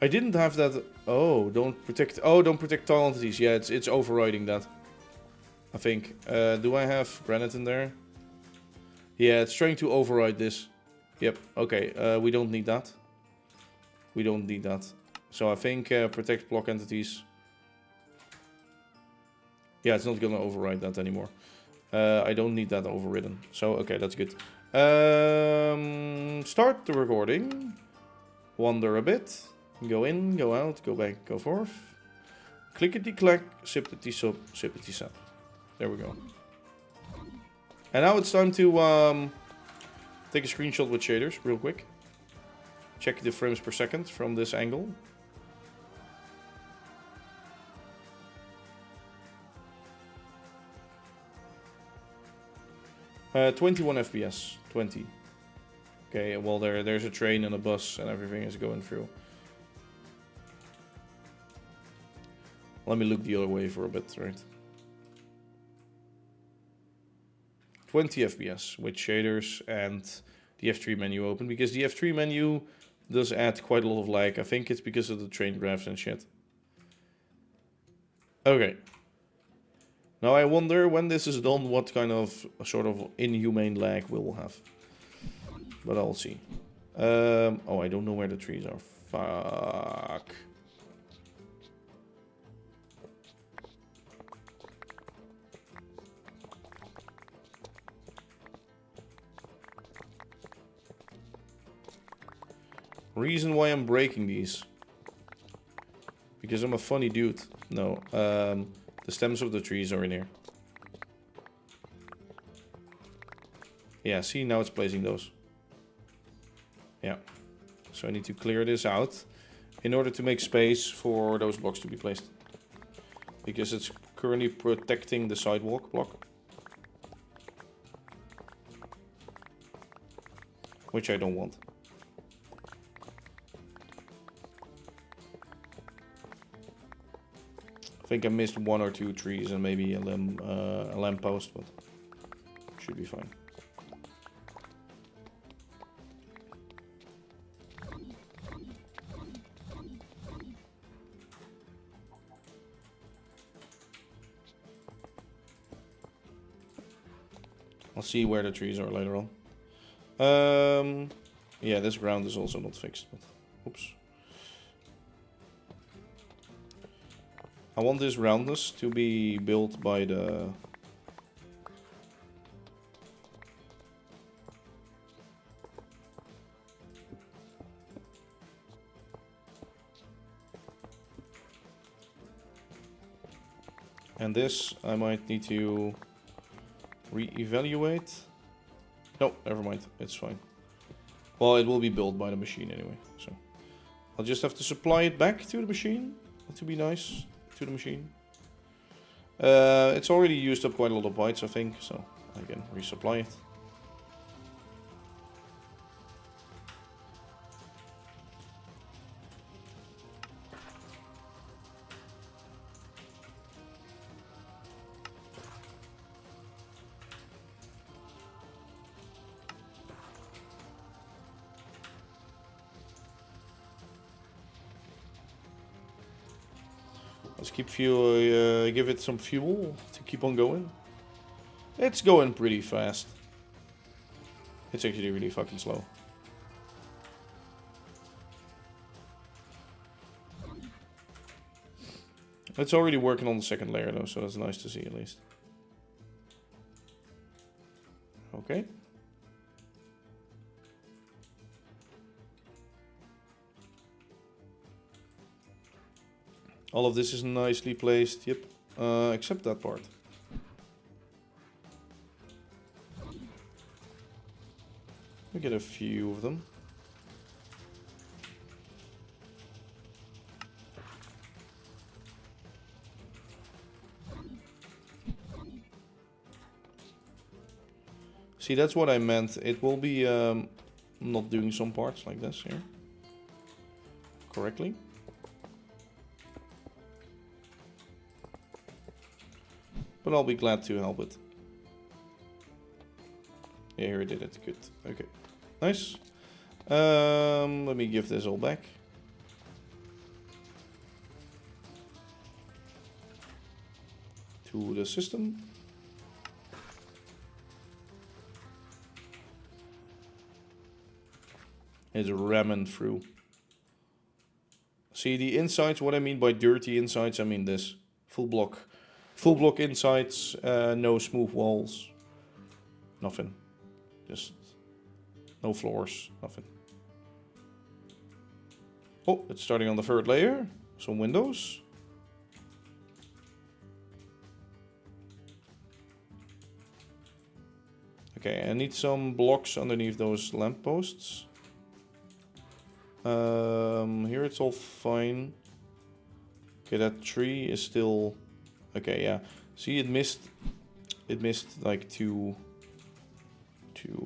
I didn't have that. Oh, don't protect. Oh, don't protect tile entities. Yeah, it's overriding that. I think. Do I have granite in there? Yeah, it's trying to override this. Yep. Okay. We don't need that. We don't need that. So I think protect block entities. Yeah, it's not gonna override that anymore. I don't need that overridden. So, okay, that's good. Start the recording. Wander a bit. Go in, go out, go back, go forth. Clickety-clack, sippity-sop, sippity-sap. There we go. And now it's time to take a screenshot with shaders real quick. Check the frames per second from this angle. Uh, 21 FPS. 20. Okay, well there's a train and a bus and everything is going through. Let me look the other way for a bit, right? 20 FPS with shaders and the F3 menu open, because the F3 menu does add quite a lot of lag. I think it's because of the train graphs and shit. Okay. Now I wonder when this is done what kind of sort of inhumane lag we will have. But I'll see. Oh, I don't know where the trees are. Fuck. Reason why I'm breaking these. Because I'm a funny dude. No. The stems of the trees are in here. Yeah, see, now it's placing those. Yeah. So I need to clear this out in order to make space for those blocks to be placed. Because it's currently protecting the sidewalk block. Which I don't want. I think I missed one or two trees and maybe a lamp post, but should be fine. I'll see where the trees are later on. Yeah, this ground is also not fixed, but oops. I want this roundness to be built by the... And this, I might need to re-evaluate. No, never mind, it's fine. Well, it will be built by the machine anyway, so... I'll just have to supply it back to the machine, to be nice. To the machine. It's already used up quite a lot of bytes, I think, so I can resupply it. Let's keep fuel, give it some fuel to keep on going. It's going pretty fast. It's actually really fucking slow. It's already working on the second layer though, so that's nice to see at least. Okay. All of this is nicely placed, yep, except that part. We get a few of them. See, that's what I meant. It will be not doing some parts like this here correctly. But I'll be glad to help it. Yeah, here it did it. Good. Okay. Nice. Let me give this all back. To the system. It's ramming through. See the insides, what I mean by dirty insides, I mean this. Full block. Full block insides, no smooth walls, nothing. Just no floors, nothing. Oh, it's starting on the third layer. Some windows. Okay, I need some blocks underneath those lampposts. Here it's all fine. Okay, that tree is still... Okay, yeah. See, it missed like two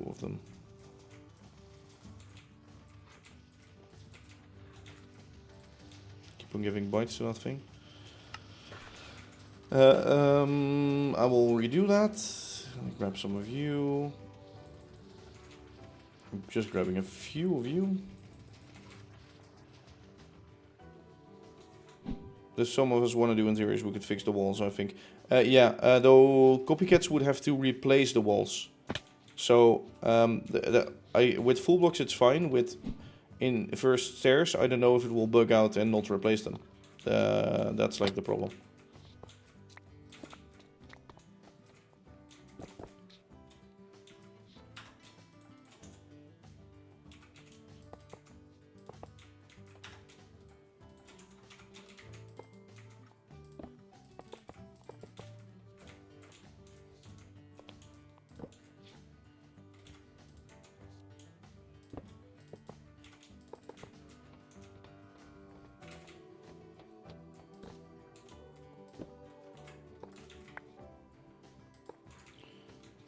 of them. Keep on giving bites to that thing. I will redo that. Let me grab some of you. I'm just grabbing a few of you. There's some of us want to do interiors, we could fix the walls, I think. Yeah, though copycats would have to replace the walls. So, with full blocks it's fine. With in first stairs, I don't know if it will bug out and not replace them. That's like the problem.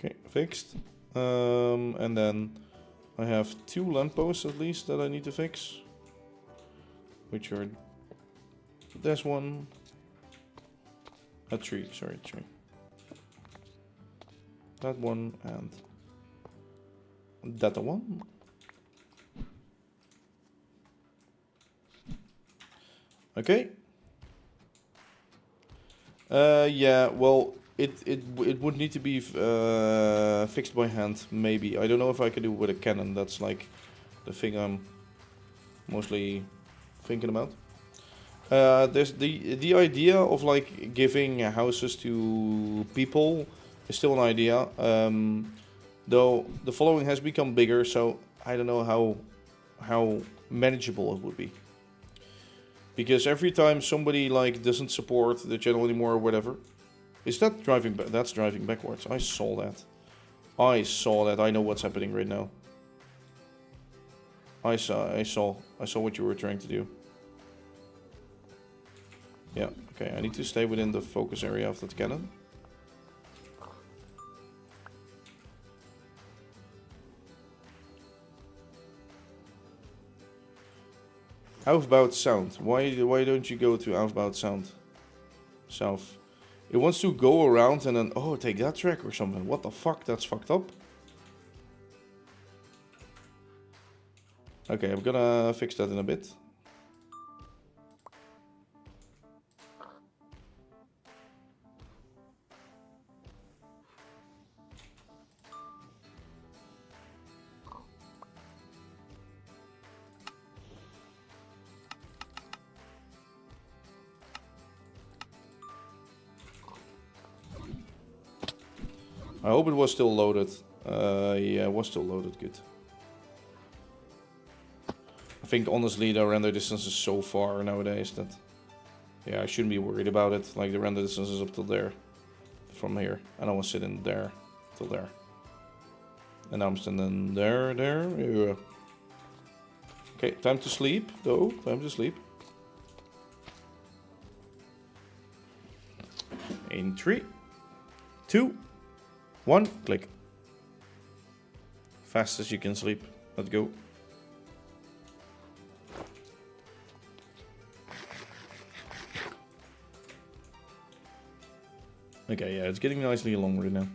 Okay, fixed. And then I have 2 lampposts at least that I need to fix. Which are this one. A tree, sorry, tree. That one and that one. Okay. Yeah, well, it would need to be fixed by hand, maybe. I don't know if I could do it with a cannon. That's like the thing I'm mostly thinking about. There's the idea of like giving houses to people is still an idea. Though the following has become bigger, so I don't know how manageable it would be. Because every time somebody like doesn't support the channel anymore or whatever, is that driving? That's driving backwards. I saw that. I saw that. I know what's happening right now. I saw what you were trying to do. Yeah. Okay. I need to stay within the focus area of that cannon. Outbound sound. Why don't you go to outbound sound? South. It wants to go around and then take that track or something. What the fuck? That's fucked up. Okay, I'm gonna fix that in a bit. I hope it was still loaded. Yeah, it was still loaded. Good. I think honestly the render distance is so far nowadays that yeah, I shouldn't be worried about it. Like the render distance is up till there from here. I don't want to sit in there till there. And now I'm standing there. Yeah. Okay, time to sleep though. Time to sleep. In 3, 2, 1, click. Fast as you can sleep. Let's go. Okay, yeah, it's getting nicely along right now.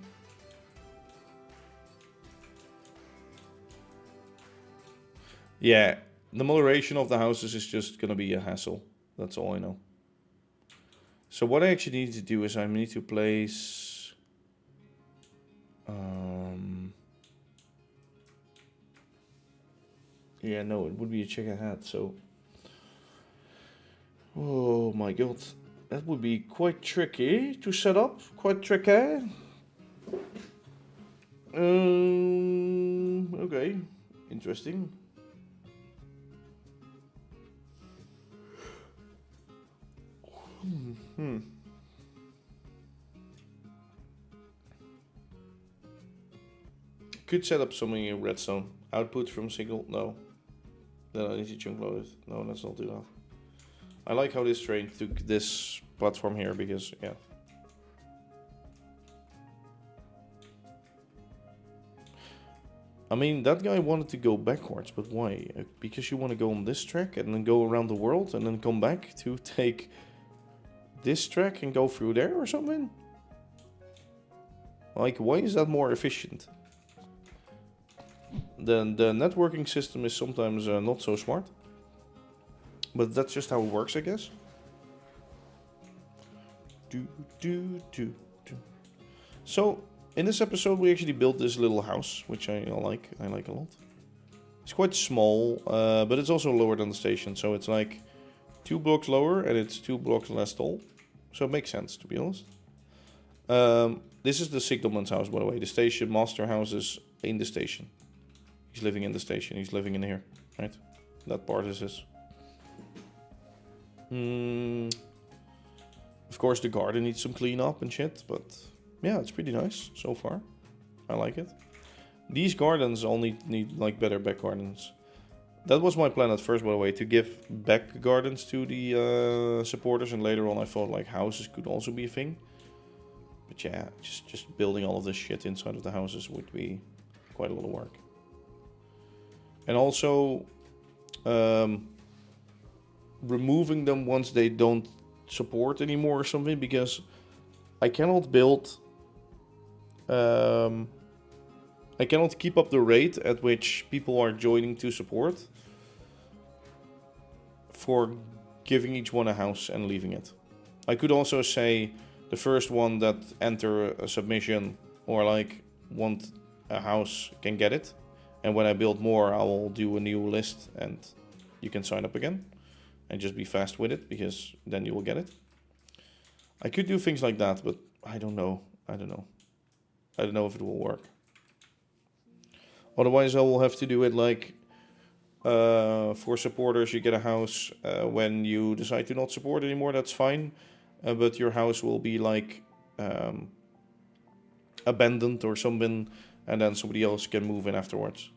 Yeah, the moderation of the houses is just gonna be a hassle. That's all I know. So what I actually need to do is I need to place... Yeah, no, it would be a chicken hat, so... Oh my god. That would be quite tricky to set up. Quite tricky. Okay. Interesting. Could set up something in redstone. Output from single. No. Then I need to chunk load it. No, let's not do that. I like how this train took this platform here because, yeah. I mean, that guy wanted to go backwards, but why? Because you want to go on this track and then go around the world and then come back to take this track and go through there or something? Like, why is that more efficient? The networking system is sometimes not so smart. But that's just how it works, I guess. So, in this episode, we actually built this little house, which I like. I like a lot. It's quite small, but it's also lower than the station. So it's like 2 blocks lower and it's 2 blocks less tall. So it makes sense, to be honest. This is the signalman's house, by the way. The station master house is in the station. He's living in the station. He's living in here, right? That part is his. Of course, the garden needs some clean up and shit, but yeah, it's pretty nice so far. I like it. These gardens all need like better back gardens. That was my plan at first, by the way, to give back gardens to the supporters, and later on I thought like houses could also be a thing. But yeah, just building all of this shit inside of the houses would be quite a lot of work. And also, removing them once they don't support anymore or something, because I cannot build I cannot keep up the rate at which people are joining to support for giving each one a house and leaving it. I could also say the first one that enter a submission or like want a house can get it, and when I build more I will do a new list and you can sign up again. And just be fast with it, because then you will get it. I could do things like that, but I don't know. I don't know if it will work. Otherwise, I will have to do it like for supporters, you get a house when you decide to not support anymore. That's fine, but your house will be like abandoned or something, and then somebody else can move in afterwards.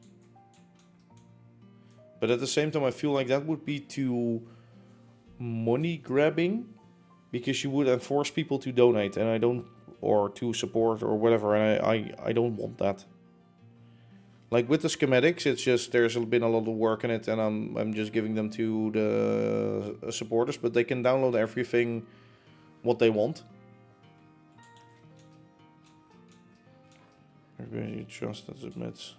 But at the same time, I feel like that would be too money grabbing, because you would enforce people to donate, and I don't, or to support or whatever, and I don't want that. Like with the schematics, it's just there's been a lot of work in it, and I'm just giving them to the supporters, but they can download everything what they want. Everybody trust that admits.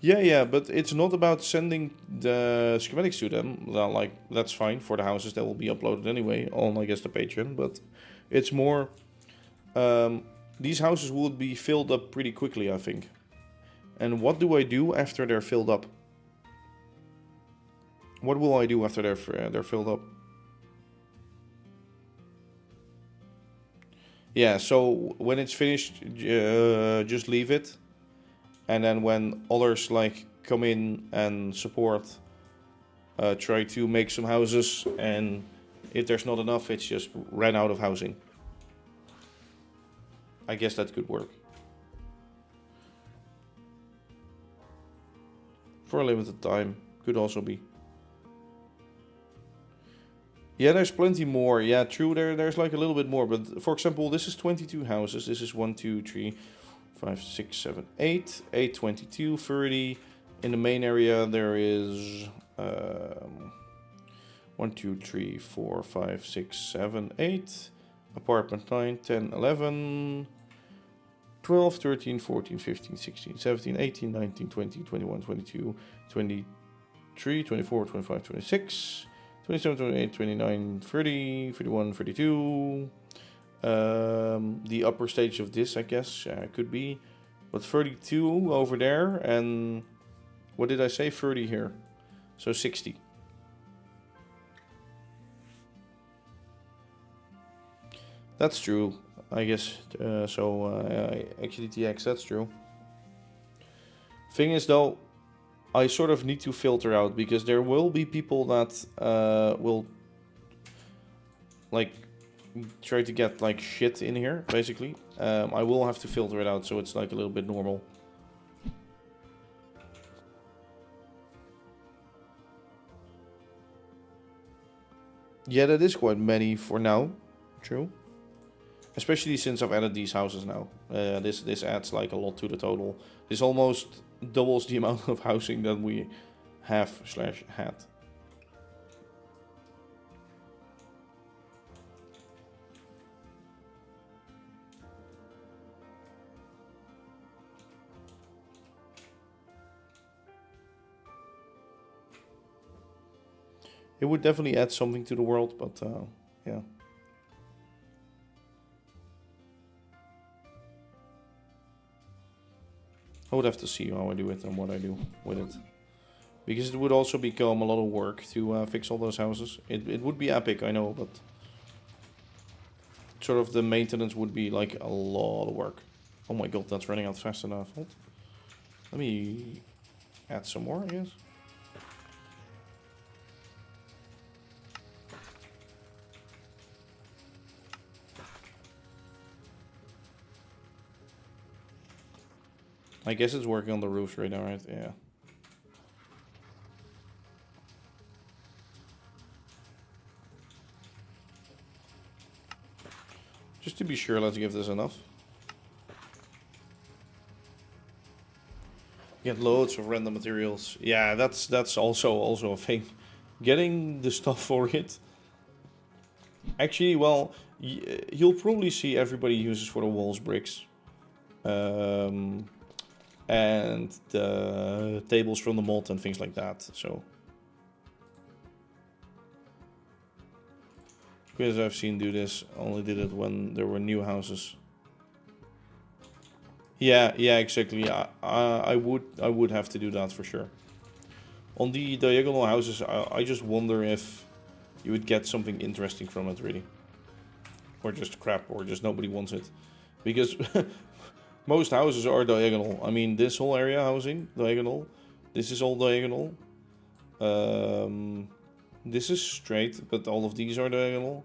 Yeah, but it's not about sending the schematics to them. Well, like, that's fine for the houses that will be uploaded anyway on, I guess, the Patreon. But it's more, these houses would be filled up pretty quickly, I think. And what do I do after they're filled up? What will I do after they're filled up? Yeah, so when it's finished, just leave it. And then when others like come in and support, try to make some houses, and if there's not enough, it's just ran out of housing. I guess that could work. For a limited time, could also be. Yeah, there's plenty more. Yeah, true, there's like a little bit more. But for example, this is 22 houses. This is 1, 2, 3... 5, 6, 7, 8, 8, 22, 30. In the main area, there is 1, 2, 3, 4, 5, 6, 7, 8. Apartment 9, 10, 11, 12, 13, 14, 15, 16, 17, 18, 19, 20, 21, 22, 23, 24, 25, 26, 27, 28, 29, 30, 31, 32. The upper stage of this, I guess, could be, but 32 over there, and what did I say, 30 here, so 60. That's true. I guess actually TX, that's true. Thing is though, I sort of need to filter out because there will be people that will like try to get like shit in here, basically. I will have to filter it out so it's like a little bit normal. Yeah, that is quite many for now. True. Especially since I've added these houses now. This adds like a lot to the total. This almost doubles the amount of housing that we have / had. It would definitely add something to the world, but yeah. I would have to see how I do it and what I do with it. Because it would also become a lot of work to fix all those houses. It would be epic, I know, but sort of the maintenance would be like a lot of work. Oh my god, that's running out fast enough. Hold. Let me add some more, I guess. I guess it's working on the roofs right now, right? Yeah. Just to be sure, let's give this enough. Get loads of random materials. Yeah, that's also a thing. Getting the stuff for it. Actually, well, you'll probably see everybody uses for the walls bricks. And the tables from the mod and things like that. So because I've seen do this, only did it when there were new houses. Yeah, exactly. I would have to do that for sure. On the diagonal houses, I just wonder if you would get something interesting from it, really, or just crap, or just nobody wants it, because most houses are diagonal. I mean, this whole area housing diagonal. This is all diagonal. This is straight, but all of these are diagonal.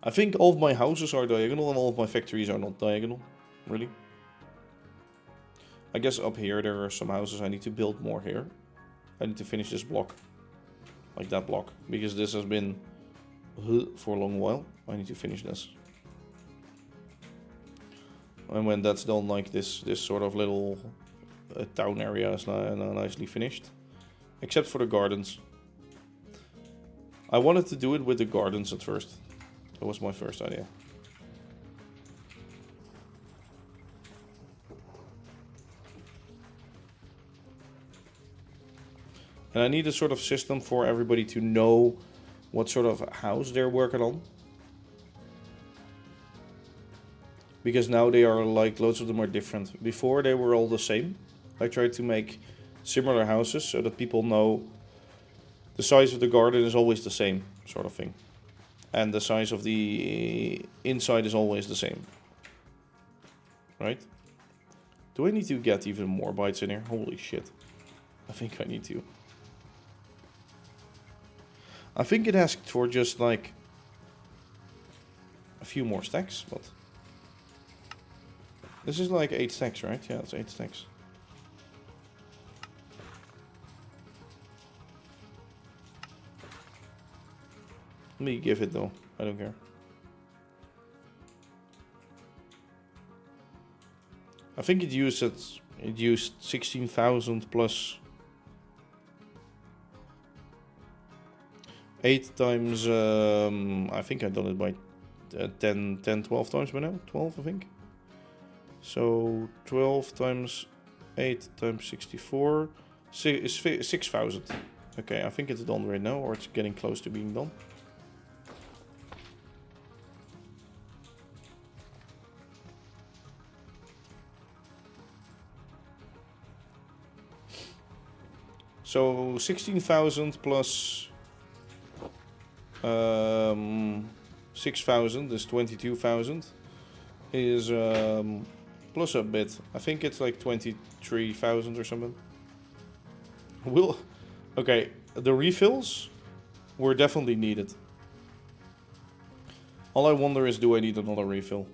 I think all of my houses are diagonal and all of my factories are not diagonal, really. I guess up here there are some houses I need to build more here. I need to finish this block. Like that block. Because this has been for a long while. I need to finish this. And when that's done, like this sort of little town area is nicely finished. Except for the gardens. I wanted to do it with the gardens at first. That was my first idea. And I need a sort of system for everybody to know what sort of house they're working on. Because now they are like, loads of them are different. Before they were all the same. I tried to make similar houses so that people know the size of the garden is always the same, sort of thing. And the size of the inside is always the same. Right? Do I need to get even more bytes in here? Holy shit. I think I need to. I think it asked for just like a few more stacks, but this is like 8 stacks, right? Yeah, it's 8 stacks. Let me give it though. I don't care. I think it used 16,000 plus 8 times. I think I've done it by 12 times by now. 12, I think. So 12 times 8 times 64 is 6,000. Okay, I think it's done right now, or it's getting close to being done. So 16,000 plus 6,000 is 22,000. Is plus a bit. I think it's like 23,000 or something. Okay, the refills were definitely needed. All I wonder is, do I need another refill?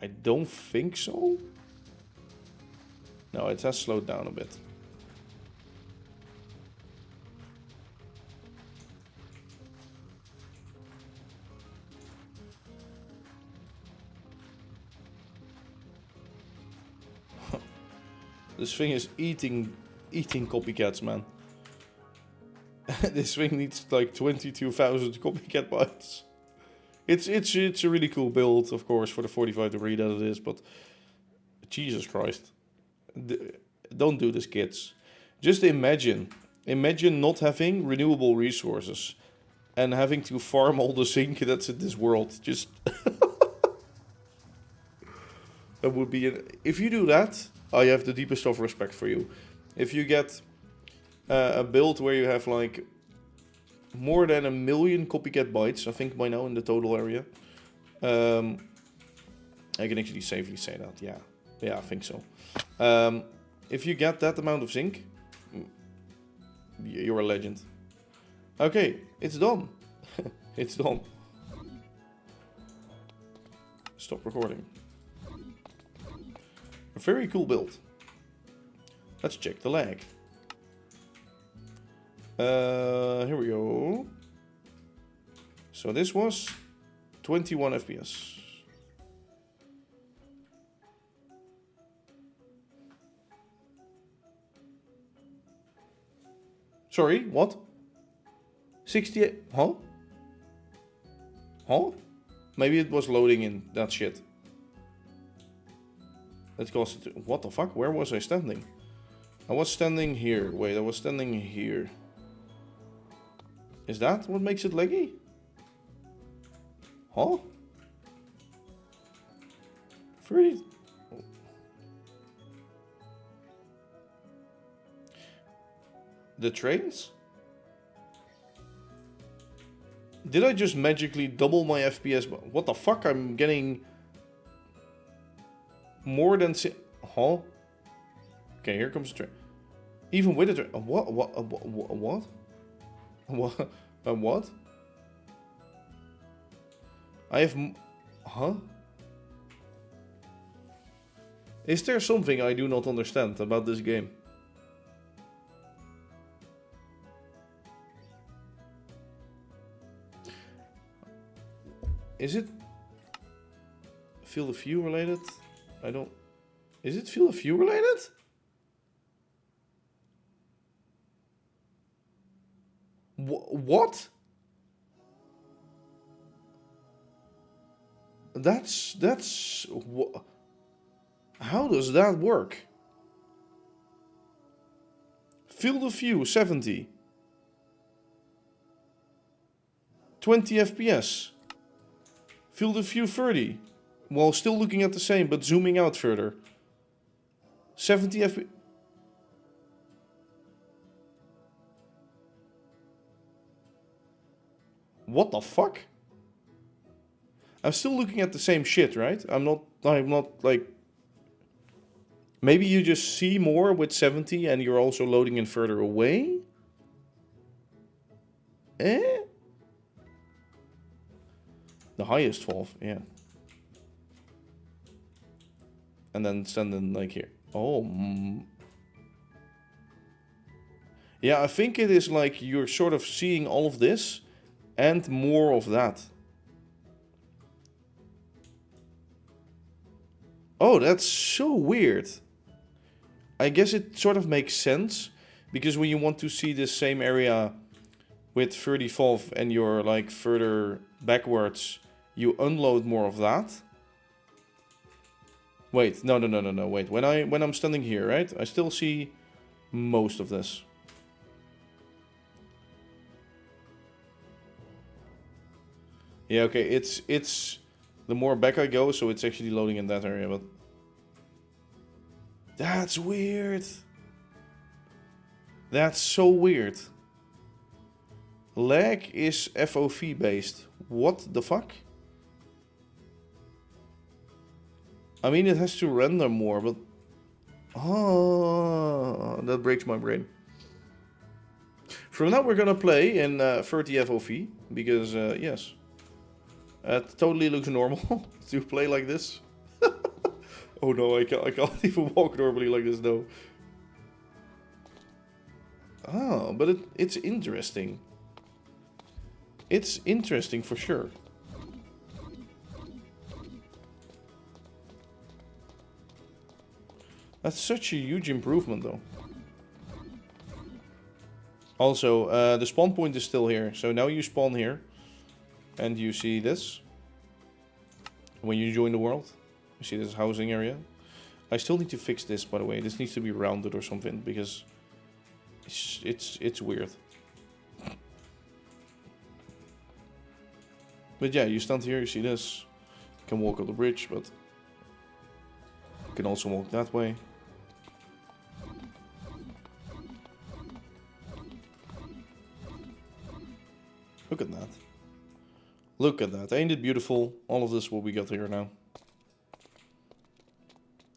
I don't think so. No, it has slowed down a bit. This thing is eating copycats, man. This thing needs like 22,000 copycat bytes. It's a really cool build, of course, for the 45 degree that it is, but Jesus Christ. Don't do this, kids. Just imagine not having renewable resources and having to farm all the zinc that's in this world. Just that would be if you do that, I have the deepest of respect for you. If you get a build where you have like more than 1 million copycat bytes, I think by now in the total area, I can actually safely say that. Yeah, I think so. If you get that amount of zinc, you're a legend. Okay, it's done. It's done. Stop recording. A very cool build. Let's check the lag. Here we go. So this was 21 FPS. Sorry, what? 68? Huh? Huh? Maybe it was loading in that shit. That cost it. What the fuck? Where was I standing? I was standing here. Wait, I was standing here. Is that what makes it laggy? Huh? 30. The trains? Did I just magically double my FPS? What the fuck? I'm getting more than... Huh? Okay, here comes the train. Even with the train... What? What? What? I have... Huh? Is there something I do not understand about this game? Is it field of view related? I don't... Is it field of view related? What? That's... How does that work? Field of view, 70. 20 FPS. Field of view 30, while still looking at the same, but zooming out further. 70 FPS. What the fuck? I'm still looking at the same shit, right? I'm not like... Maybe you just see more with 70 and you're also loading in further away? Eh? The highest 12, yeah. And then standing like here. Oh. Yeah, I think it is like you're sort of seeing all of this and more of that. Oh, that's so weird. I guess it sort of makes sense, because when you want to see this same area with 35 and you're like further backwards, you unload more of that. Wait, no, wait. When I'm standing here, right? I still see most of this. Yeah, okay, it's the more back I go, so it's actually loading in that area, but that's weird. That's so weird. Lag is FOV based. What the fuck? I mean, it has to render more, but... Oh, that breaks my brain. From now we're gonna play in 30 FOV, because, yes. It totally looks normal to play like this. Oh no, I can't even walk normally like this, though. Oh, but it's interesting. It's interesting for sure. That's such a huge improvement, though. Also, the spawn point is still here. So now you spawn here. And you see this. When you join the world. You see this housing area. I still need to fix this, by the way. This needs to be rounded or something. Because it's weird. But yeah, you stand here, you see this. You can walk up the bridge, but... You can also walk that way. Look at that. Look at that. Ain't it beautiful? All of this what we got here now.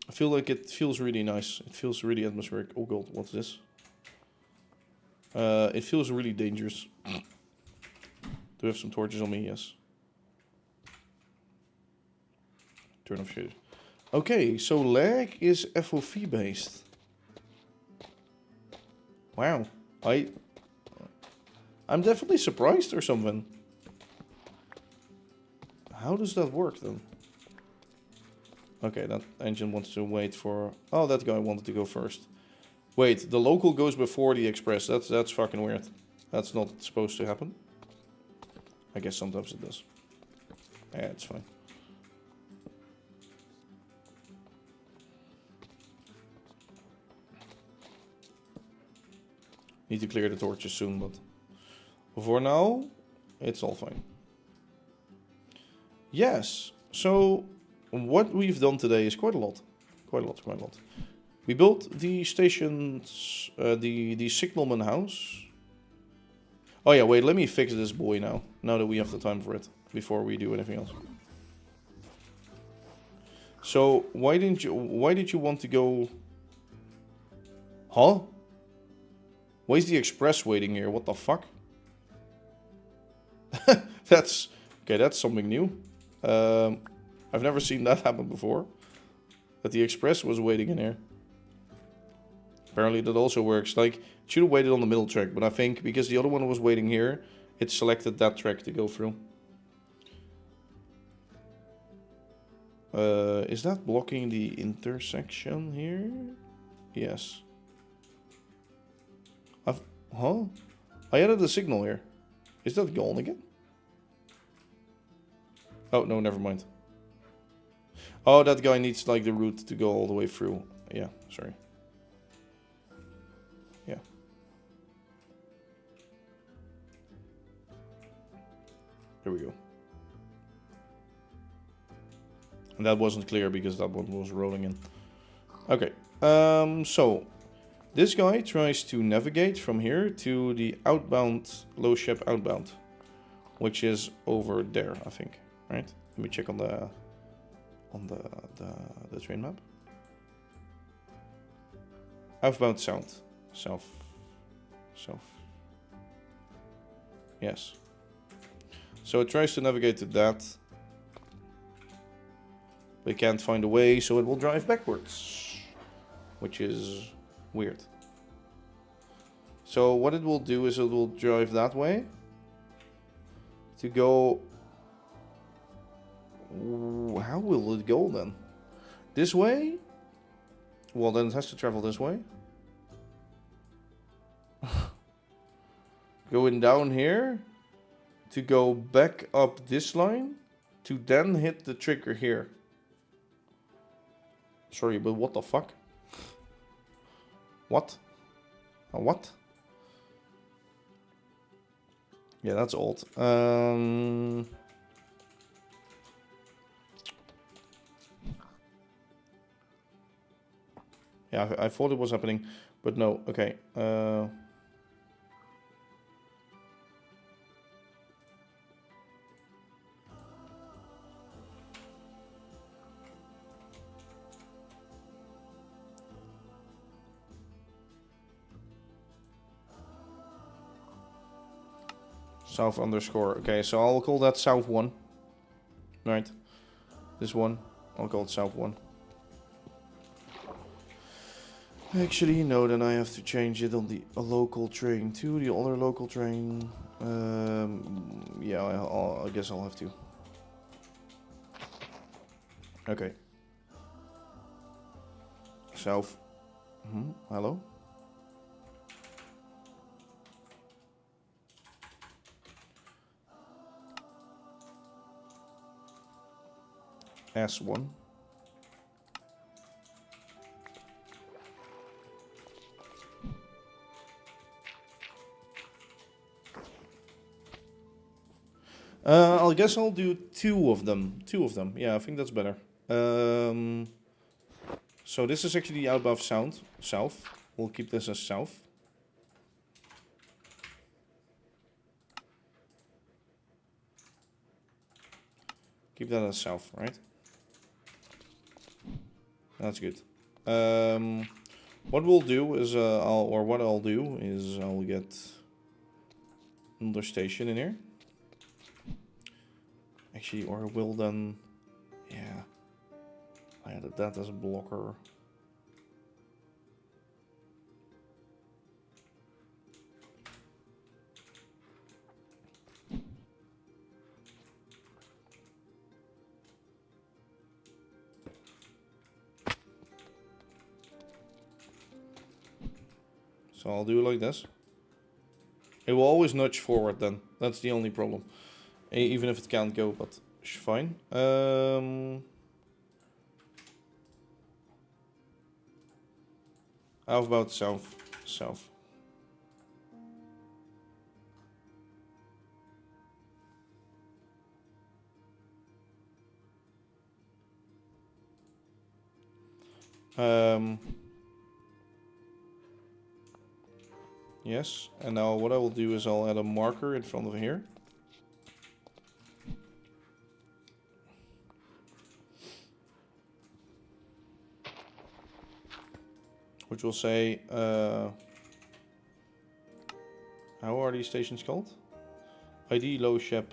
I feel like it feels really nice. It feels really atmospheric. Oh god, what's this? It feels really dangerous. Do we have some torches on me? Yes. Turn off shaders. Okay, so lag is FOV based. Wow. I'm definitely surprised or something. How does that work then? Okay, that engine wants to wait for... Oh, that guy wanted to go first. Wait, the local goes before the express. That's fucking weird. That's not supposed to happen. I guess sometimes it does. Yeah, it's fine. Need to clear the torches soon, but... For now, it's all fine. Yes, so what we've done today is quite a lot. Quite a lot. We built the stations, the signalman house. Oh yeah, wait, let me fix this boy now. Now that we have the time for it, before we do anything else. So, why did you want to go... Huh? Why is the express waiting here? What the fuck? That's something new. I've never seen that happen before. That the express was waiting in here. Apparently that also works. Like, it should have waited on the middle track, but I think because the other one was waiting here, it selected that track to go through. Is that blocking the intersection here? Yes. Huh? I added a signal here. Is that gone again? Oh, no, never mind. Oh, that guy needs, like, the route to go all the way through. Yeah, sorry. Yeah. Here we go. And that wasn't clear because that one was rolling in. Okay. So, this guy tries to navigate from here to the outbound, low ship outbound. Which is over there, I think. Right? Let me check on the train map. Outbound south. South. Yes. So it tries to navigate to that. But it can't find a way, so it will drive backwards. Which is weird. So what it will do is it will drive that way. To go... How will it go then? This way? Well, then it has to travel this way. Going down here. To go back up this line. To then hit the trigger here. Sorry, but what the fuck? What? What? Yeah, that's old. Yeah, I thought it was happening, but no. Okay. South underscore. Okay, so I'll call that South 1. Right. This one. I'll call it South 1. Actually, no, then I have to change it on the local train to the other local train. Yeah, I guess I'll have to. Okay. South. Hello? S1. I guess I'll do 2 of them. 2 of them. Yeah, I think that's better. So this is actually the outbound sound. South. We'll keep this as south. Keep that as south, right? That's good. What we'll do is, what I'll do is I'll get another station in here. Actually, or will then, yeah. I added that as a blocker. So I'll do it like this. It will always nudge forward then. That's the only problem. Even if it can't go, but it's fine. How about south? South. Yes, and now what I will do is I'll add a marker in front of here. Which will say, how are these stations called? ID low shep.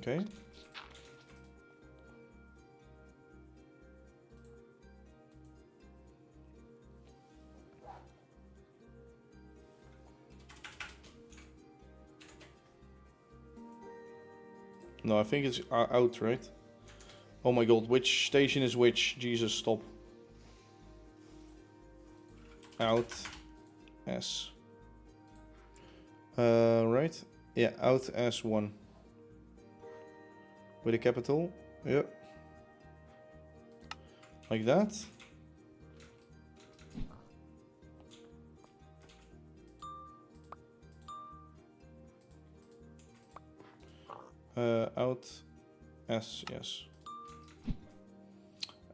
Okay. No, I think it's out, right? Oh my god, which station is which? Jesus, stop. Out. S. Right? Yeah, out S1. With a capital. Yep. Like that. Out S, yes.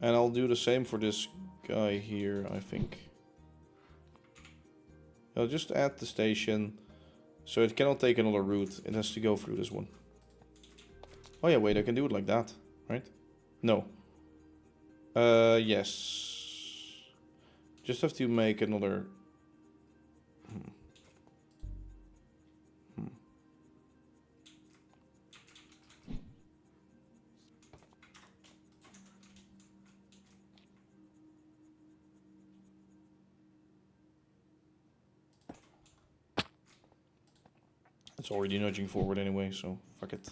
And I'll do the same for this guy here, I think. I'll just add the station. So it cannot take another route. It has to go through this one. Oh yeah, wait, I can do it like that, right? No. Yes. Just have to make another... It's already nudging forward anyway, so fuck it.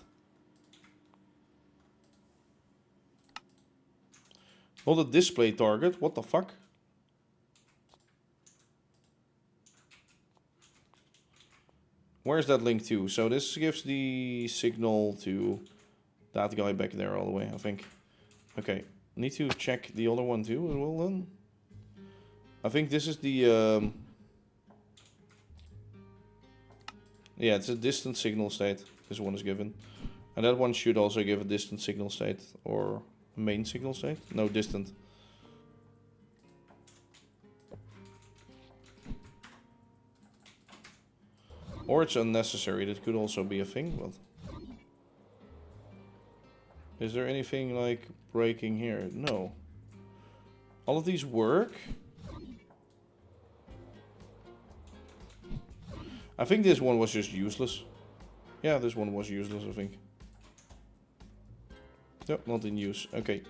Not a display target, what the fuck? Where's that link to? So this gives the signal to that guy back there all the way, I think. Okay, need to check the other one too as well then. I think this is the... Yeah, it's a distant signal state. This one is given. And that one should also give a distant signal state. Or main signal state? No, distant. Or it's unnecessary. That could also be a thing, but... Is there anything like breaking here? No. All of these work. I think this one was just useless. Yeah, this one was useless, I think. Yep, not in use. Okay.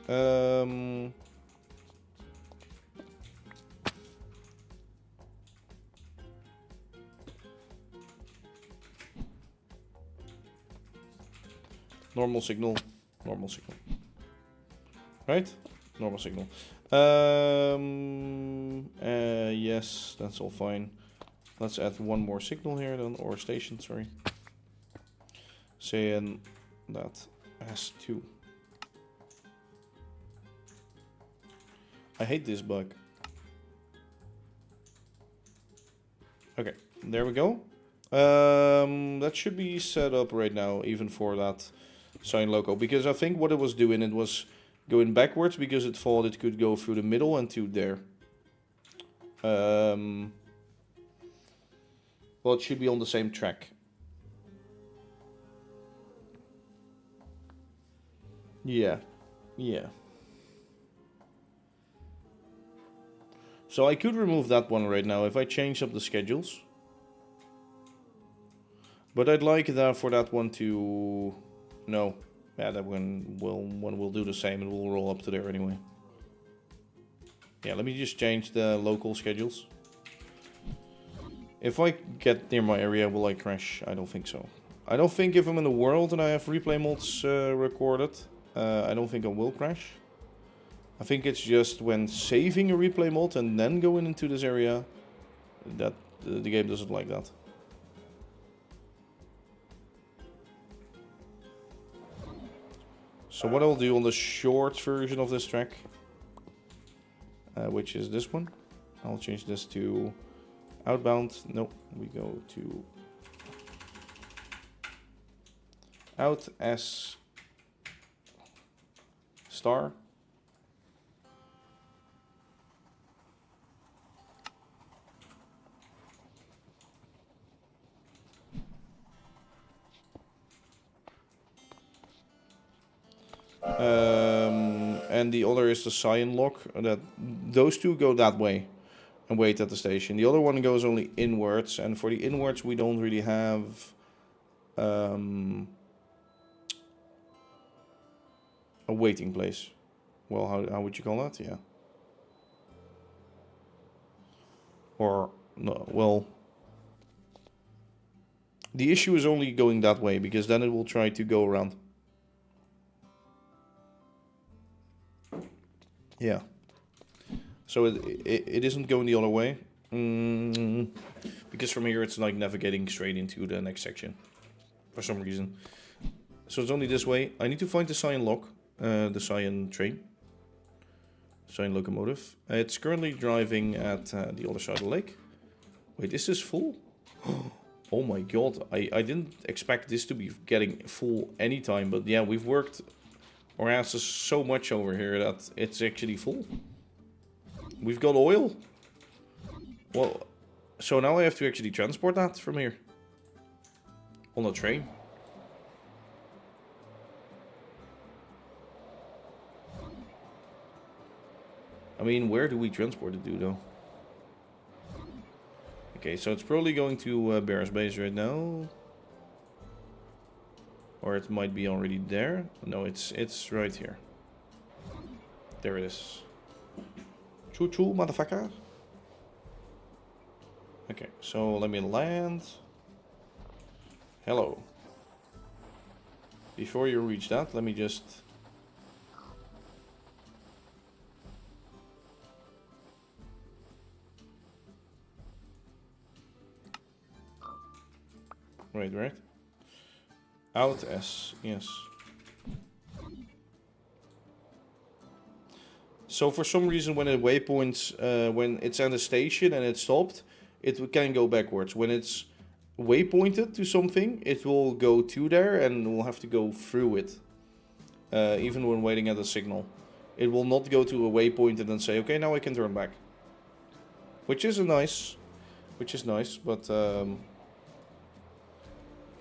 Normal signal. Normal signal. Right? Normal signal. Yes, that's all fine. Let's add one more signal here then, or station, sorry. Saying that S2. I hate this bug. Okay, there we go. That should be set up right now, even for that sign loco. Because I think what it was doing, it was going backwards because it thought it could go through the middle and to there. Well, it should be on the same track. Yeah. Yeah. So I could remove that one right now if I change up the schedules. But I'd like that for that one to... No. Yeah, that one will do the same. It will roll up to there anyway. Yeah, let me just change the local schedules. If I get near my area, will I crash? I don't think so. I don't think if I'm in the world and I have replay mods recorded, I don't think I will crash. I think it's just when saving a replay mod and then going into this area, that the game doesn't like that. So what I'll do on the short version of this track, which is this one, I'll change this to outbound. Nope, we go to out S star. And the other is the cyan lock. That those two go that way and wait at the station. The other one goes only inwards, and for the inwards we don't really have a waiting place. Well, how would you call that? Yeah. Or no, well, the issue is only going that way because then it will try to go around. Yeah. So it isn't going the other way. Because from here it's like navigating straight into the next section. For some reason. So it's only this way. I need to find the cyan lock. The cyan train. Cyan locomotive. It's currently driving at the other side of the lake. Wait, is this full? Oh my god. I didn't expect this to be getting full anytime. But yeah, we've worked our asses so much over here that it's actually full. We've got oil. Well, so now I have to actually transport that from here. On a train. I mean, where do we transport it to, though? Okay, so it's probably going to Bear's Base right now. Or it might be already there. No, it's right here. There it is. Choo-choo, motherfucker. Okay, so let me land. Hello. Before you reach that, let me just... Right. Out S, yes. So for some reason when it waypoints, when it's at a station and it's stopped, it can go backwards. When it's waypointed to something, it will go to there and we'll have to go through it. Even when waiting at a signal. It will not go to a waypoint and then say, okay, now I can turn back. Which is nice, but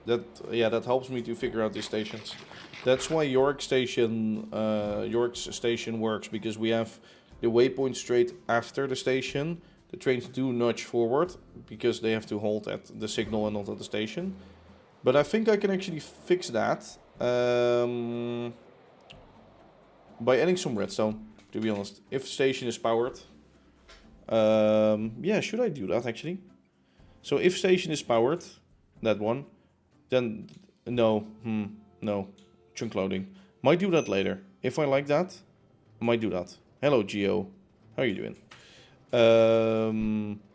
That helps me to figure out these stations. That's why York's station works, because we have the waypoint straight after the station. The trains do nudge forward because they have to halt at the signal and not at the station. But I think I can actually fix that by adding some redstone, to be honest. If station is powered. Yeah, should I do that actually? So if station is powered, that one, then no, no, chunk loading. Might do that later. If I like that, I might do that. Hello, Geo. How are you doing?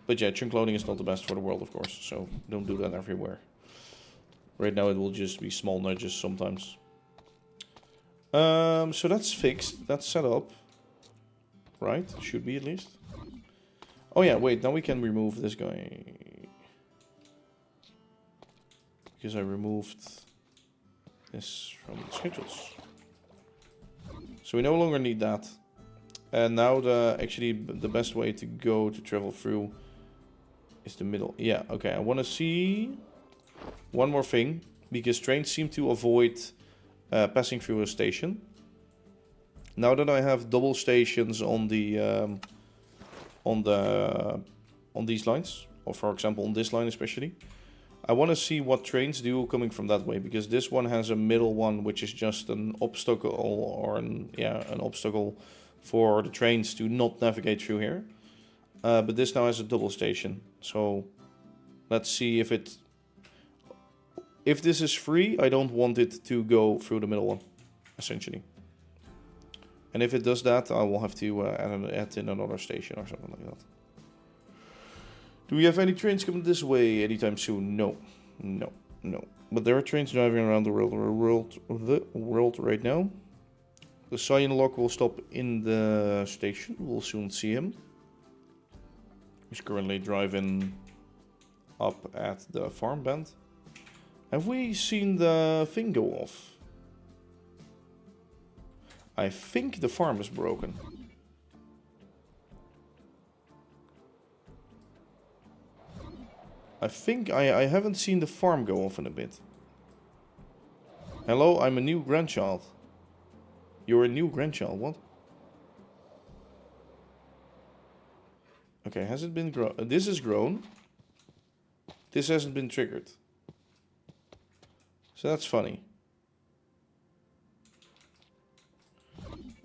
But yeah, chunk loading is not the best for the world, of course. So don't do that everywhere. Right now it will just be small nudges sometimes. So that's fixed. That's set up. Right? Should be at least. Oh yeah, wait. Now we can remove this guy. Because I removed this from the schedules. So we no longer need that. And now actually the best way to go to travel through is the middle. Yeah, okay. I want to see one more thing, because trains seem to avoid passing through a station. Now that I have double stations on the on these lines, or for example on this line especially, I want to see what trains do coming from that way, because this one has a middle one which is just an obstacle, or an obstacle for the trains to not navigate through here. But this now has a double station. So let's see if it... If this is free, I don't want it to go through the middle one, essentially. And if it does that, I will have to add in another station or something like that. Do we have any trains coming this way anytime soon? No. No. No. But there are trains driving around the world right now. The Cyan Lock will stop in the station. We'll soon see him. He's currently driving up at the farm band. Have we seen the thing go off? I think the farm is broken. I think I haven't seen the farm go off in a bit. Hello, I'm a new grandchild. You're a new grandchild, what? Okay, has it been grown? This is grown. This hasn't been triggered. So that's funny.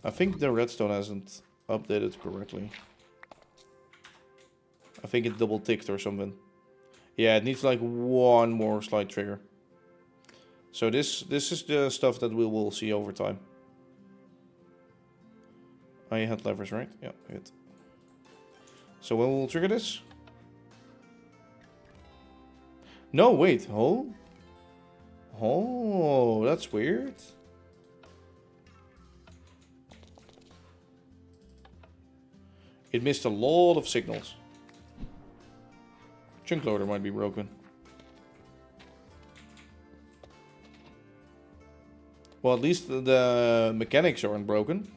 I think the redstone hasn't updated correctly. I think it double ticked or something. Yeah, it needs like one more slight trigger. So this is the stuff that we will see over time. I had levers, right? Yeah, hit. So when we'll trigger this? No, wait. Oh. Oh, that's weird. It missed a lot of signals. Chunk loader might be broken. Well, at least the mechanics aren't broken.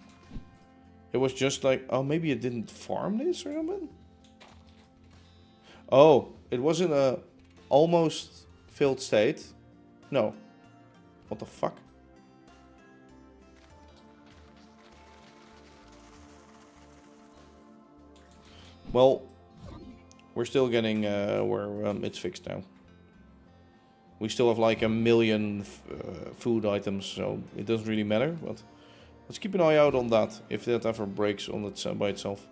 It was just like, oh, maybe it didn't farm this or something? Oh, it was in a almost filled state. No. What the fuck? Well, we're still getting where it's fixed now. We still have like 1 million food items, so it doesn't really matter. But let's keep an eye out on that, if that ever breaks on its by itself.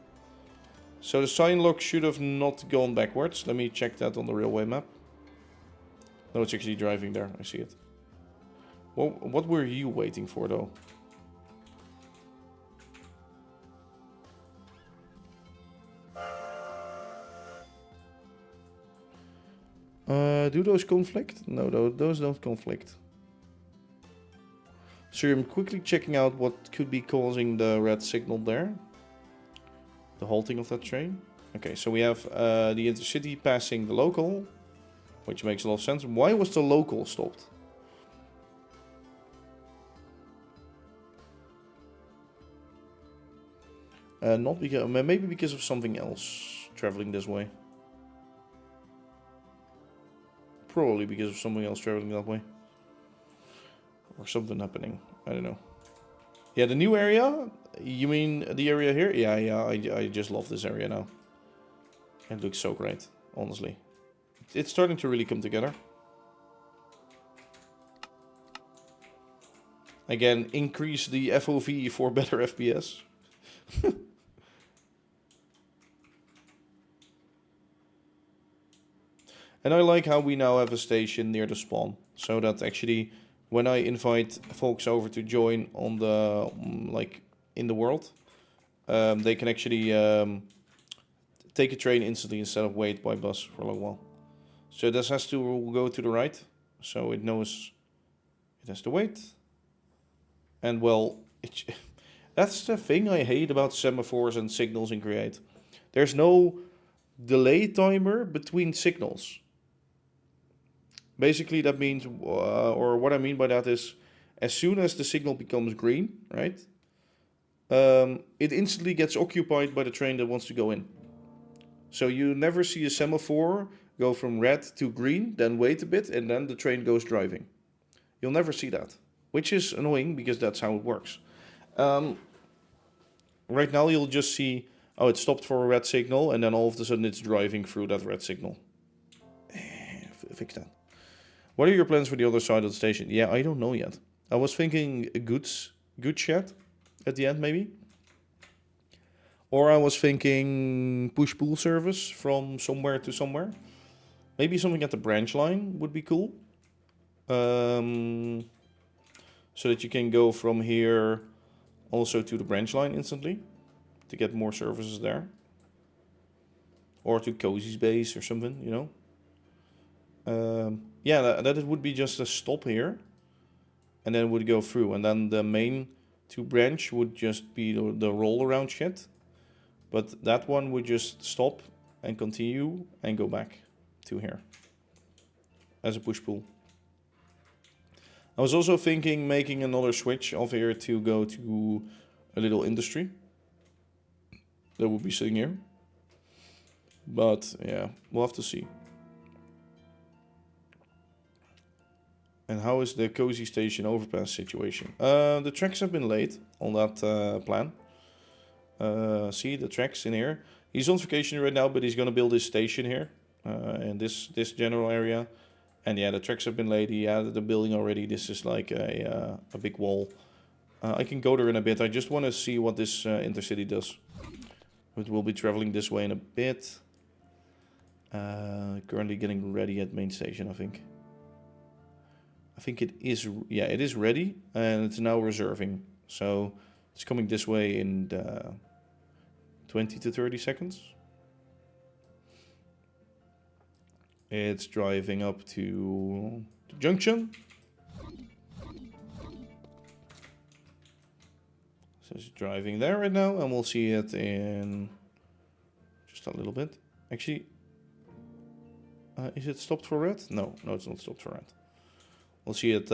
So the sign lock should have not gone backwards. Let me check that on the railway map. No, it's actually driving there. I see it. Well, what were you waiting for, though? Do those conflict? No, those don't conflict. So I'm quickly checking out what could be causing the red signal there. The halting of that train. Okay, so we have the intercity passing the local, which makes a lot of sense. Why was the local stopped? Not because, maybe because of something else traveling this way. Probably because of something else traveling that way. Or something happening. I don't know. Yeah, the new area? You mean the area here? Yeah, I just love this area now. It looks so great, honestly. It's starting to really come together. Again, increase the FOV for better FPS. And I like how we now have a station near the spawn. So that actually, when I invite folks over to join on the, like, in the world, they can actually take a train instantly instead of wait by bus for a long while. So this has to go to the right. So it knows it has to wait. And well, that's the thing I hate about semaphores and signals in Create. There's no delay timer between signals. Basically, that means, or what I mean by that is, as soon as the signal becomes green, right, it instantly gets occupied by the train that wants to go in. So you never see a semaphore go from red to green, then wait a bit, and then the train goes driving. You'll never see that, which is annoying because that's how it works. Right now, you'll just see, oh, it stopped for a red signal, and then all of a sudden it's driving through that red signal. Fix that. What are your plans for the other side of the station? Yeah, I don't know yet. I was thinking a goods shed at the end, maybe. Or I was thinking push-pull service from somewhere to somewhere. Maybe something at the branch line would be cool. So that you can go from here also to the branch line instantly to get more services there. Or to Cozy's base or something, you know. Yeah, that it would be just a stop here. And then it would go through. And then the main to branch would just be the roll around shit. But that one would just stop and continue and go back to here. As a push-pull. I was also thinking making another switch off here to go to a little industry. That would be sitting here. But yeah, we'll have to see. And how is the Cozy Station overpass situation? The tracks have been laid on that plan. See the tracks in here. He's on vacation right now, but he's gonna build his station here in this general area. And yeah, the tracks have been laid. He added the building already. This is like a big wall. I can go there in a bit. I just want to see what this intercity does. It will be traveling this way in a bit. Currently getting ready at main station, I think. I think it is, yeah, it is ready. And it's now reserving. So it's coming this way in 20 to 30 seconds. It's driving up to the junction. So it's driving there right now, and we'll see it in just a little bit. Actually, is it stopped for red? No, it's not stopped for red. We'll see it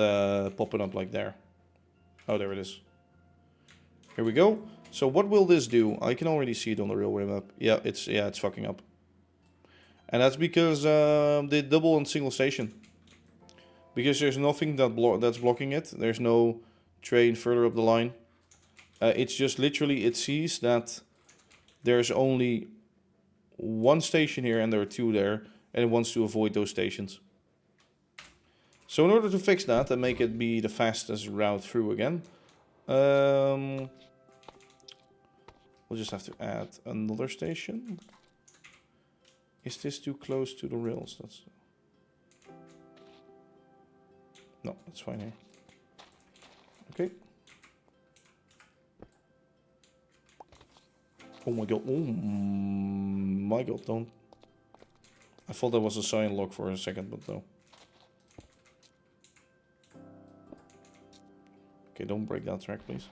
popping up like there. Oh, there it is. Here we go. So what will this do? I can already see it on the railway map. Yeah, it's fucking up. And that's because they double and single station. Because there's nothing that's blocking it. There's no train further up the line. It's just literally, it sees that there's only one station here and there are two there. And it wants to avoid those stations. So in order to fix that and make it be the fastest route through again, we'll just have to add another station. Is this too close to the rails? No, that's fine here. Okay. Oh my god. Oh my god, don't. I thought that was a sign lock for a second, but no. Okay, don't break that track, please.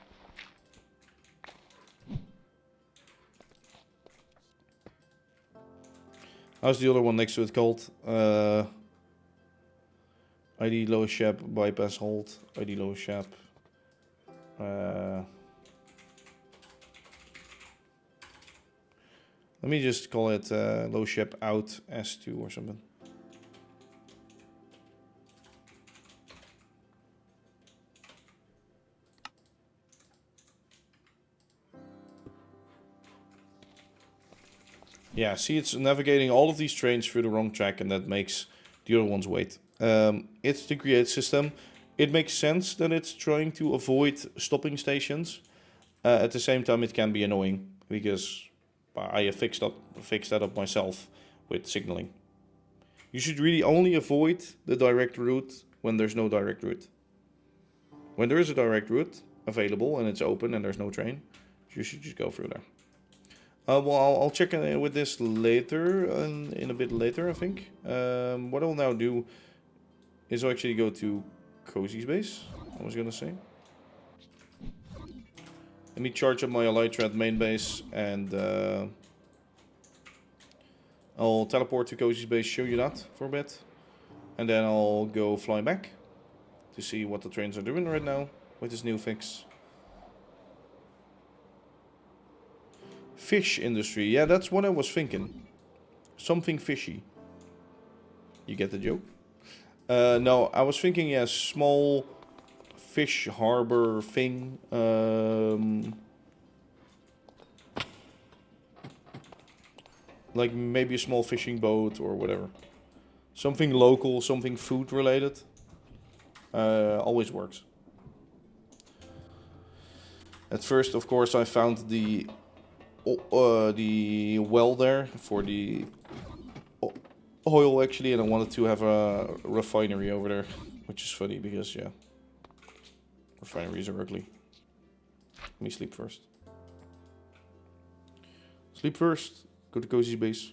How's the other one next to it called? ID low shap, bypass hold, ID low shap. Let me just call it low shap out S2 or something. Yeah, see, it's navigating all of these trains through the wrong track, and that makes the other ones wait. It's the create system. It makes sense that it's trying to avoid stopping stations. At the same time, it can be annoying because I have fixed that up myself with signaling. You should really only avoid the direct route when there's no direct route. When there is a direct route available and it's open and there's no train, you should just go through there. Well, I'll check in with this later, in a bit later, I think. What I'll now do is I'll actually go to Cozy's base, I was gonna say. Let me charge up my Elytra at main base, and I'll teleport to Cozy's base, show you that for a bit. And then I'll go fly back to see what the trains are doing right now with this new fix. Fish industry, yeah, that's what I was thinking. Something fishy. You get the joke? No, I was thinking, yeah, small fish harbor thing. Like maybe a small fishing boat or whatever. Something local, something food related. Always works. At first, of course, I found the well there for the oil actually, and I wanted to have a refinery over there, which is funny because, yeah, refineries are ugly. Let me sleep first. Sleep first. Go to Cozy's base.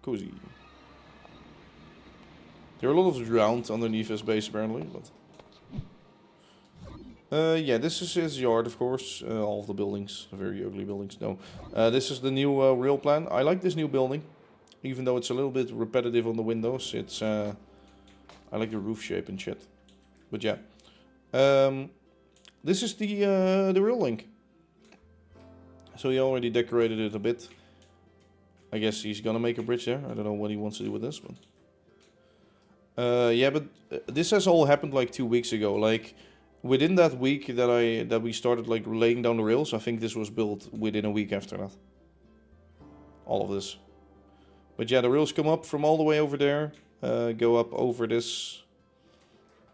Cozy. There are a lot of drowned underneath his base apparently, but yeah, this is his yard, of course. All of the buildings, very ugly buildings. No, this is the new rail plan. I like this new building, even though it's a little bit repetitive on the windows. It's I like the roof shape and shit. But yeah, this is the rail link. So he already decorated it a bit. I guess he's gonna make a bridge there. I don't know what he wants to do with this, but yeah, but this has all happened like 2 weeks ago. Like, within that week that we started like laying down the rails, I think this was built within a week after that. All of this. But yeah, the rails come up from all the way over there, go up over this,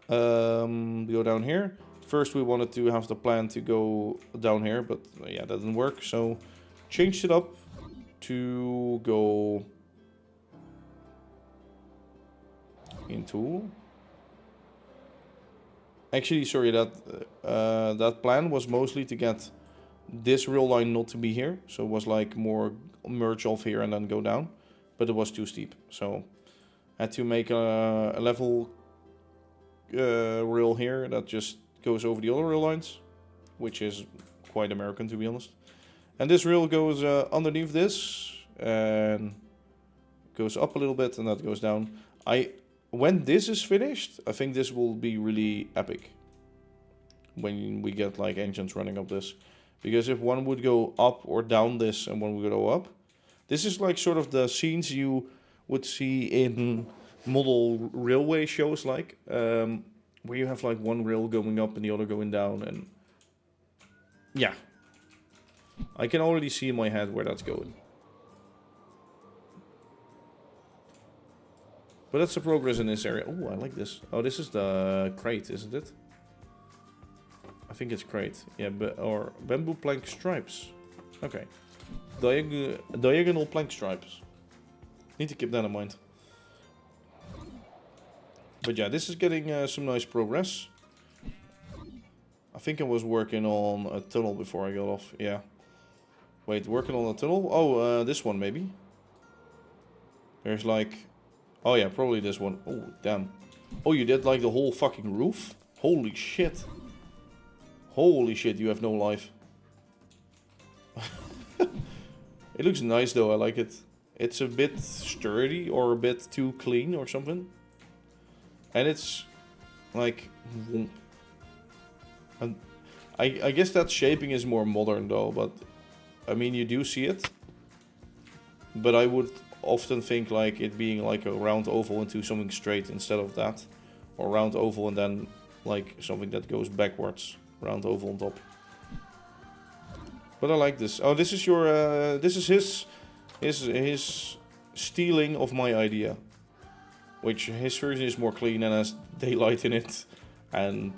go down here. First we wanted to have the plan to go down here, but yeah, that didn't work. So changed it up to go into... Actually, sorry, that plan was mostly to get this rail line not to be here. So it was like more merge off here and then go down. But it was too steep. So I had to make a level rail here that just goes over the other rail lines. Which is quite American, to be honest. And this rail goes underneath this. And goes up a little bit and that goes down. When this is finished, I think this will be really epic. When we get like engines running up this. Because if one would go up or down this and one would go up. This is like sort of the scenes you would see in model railway shows like. Where you have like one rail going up and the other going down. And yeah. I can already see in my head where that's going. But that's the progress in this area. Oh, I like this. Oh, this is the crate, isn't it? I think it's crate. Yeah, or bamboo plank stripes. Okay. Diagonal plank stripes. Need to keep that in mind. But yeah, this is getting some nice progress. I think I was working on a tunnel before I got off. Yeah. Wait, working on a tunnel? Oh, this one maybe. There's like... Oh yeah, probably this one. Oh, damn. Oh, you did like the whole fucking roof? Holy shit. Holy shit, you have no life. It looks nice though, I like it. It's a bit sturdy or a bit too clean or something. And it's like... And I guess that shaping is more modern though, but... I mean, you do see it. But I would... often think like it being like a round oval into something straight instead of that, or round oval and then like something that goes backwards, round oval on top. But I like this. Oh, this is your. This is his stealing of my idea. Which his version is more clean and has daylight in it, and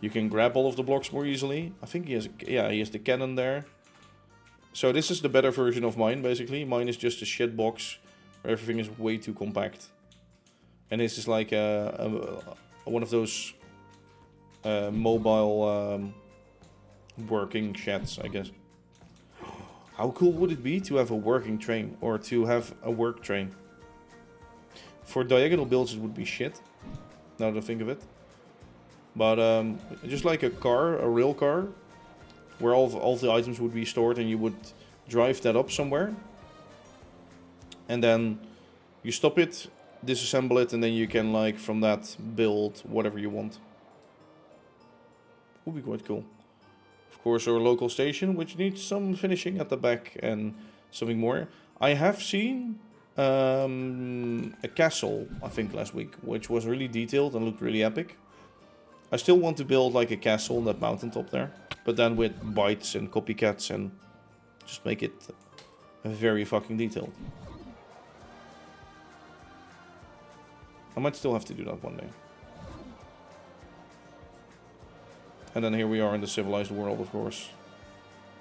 you can grab all of the blocks more easily. I think he has. He has the cannon there. So this is the better version of mine, basically. Mine is just a shit box where everything is way too compact. And this is like one of those mobile working sheds, I guess. How cool would it be to have a working train, or to have a work train? For diagonal builds it would be shit, now that I think of it. But just like a car, a rail car, where all the items would be stored and you would drive that up somewhere. And then you stop it, disassemble it, and then you can, like, from that build whatever you want. Would be quite cool. Of course, our local station, which needs some finishing at the back and something more. I have seen a castle, I think, last week, which was really detailed and looked really epic. I still want to build like a castle on that mountaintop there, but then with bytes and copycats and just make it very fucking detailed. I might still have to do that one day. And then here we are in the civilized world, of course,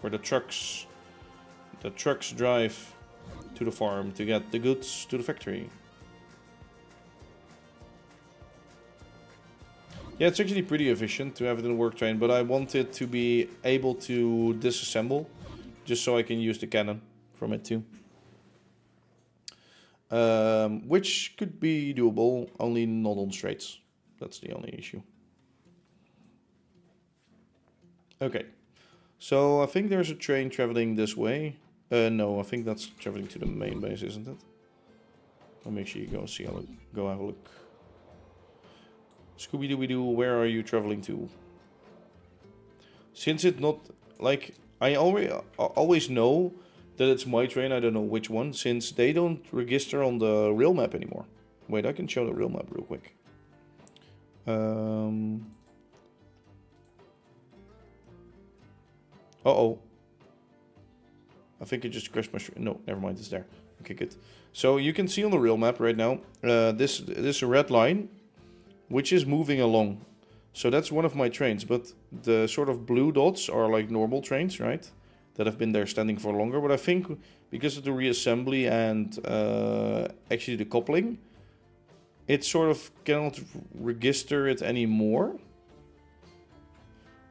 where the trucks drive to the farm to get the goods to the factory. Yeah, it's actually pretty efficient to have it in a work train, but I want it to be able to disassemble, just so I can use the cannon from it too. Which could be doable, only not on straights. That's the only issue. Okay, so I think there's a train traveling this way. No, I think that's traveling to the main base, isn't it? I'll make sure you go see. Go have a look. Scooby-Dooby-Doo, where are you traveling to? Since it's not like I always know that it's my train. I don't know which one, since they don't register on the rail map anymore. Wait, I can show the rail map real quick. Uh-oh. I think it just crashed my... No, never mind, it's there. Okay, good. So you can see on the rail map right now, this red line, which is moving along. So that's one of my trains, but the sort of blue dots are like normal trains, right? That have been there standing for longer. But I think because of the reassembly and actually the coupling, it sort of cannot register it anymore.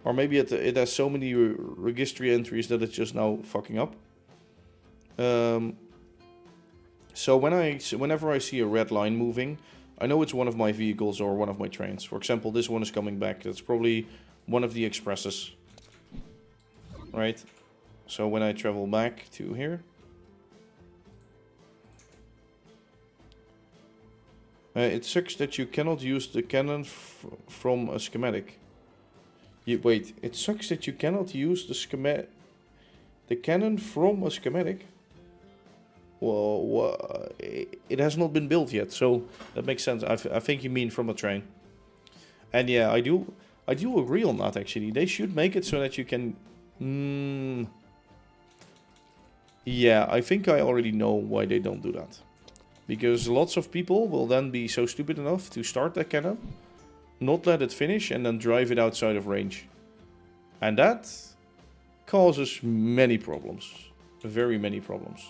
Or maybe it has so many registry entries that it's just now fucking up. So whenever I see a red line moving, I know it's one of my vehicles or one of my trains. For example, this one is coming back. That's probably one of the expresses. Right? So when I travel back to here... it sucks that you cannot use the cannon from a schematic. Wait, it sucks that you cannot use the cannon from a schematic? Well, it has not been built yet, so that makes sense. I think you mean from a train. And yeah, I do agree on that, actually. They should make it so that you can... Yeah, I think I already know why they don't do that. Because lots of people will then be so stupid enough to start that cannon, not let it finish, and then drive it outside of range. And that causes many problems. Very many problems.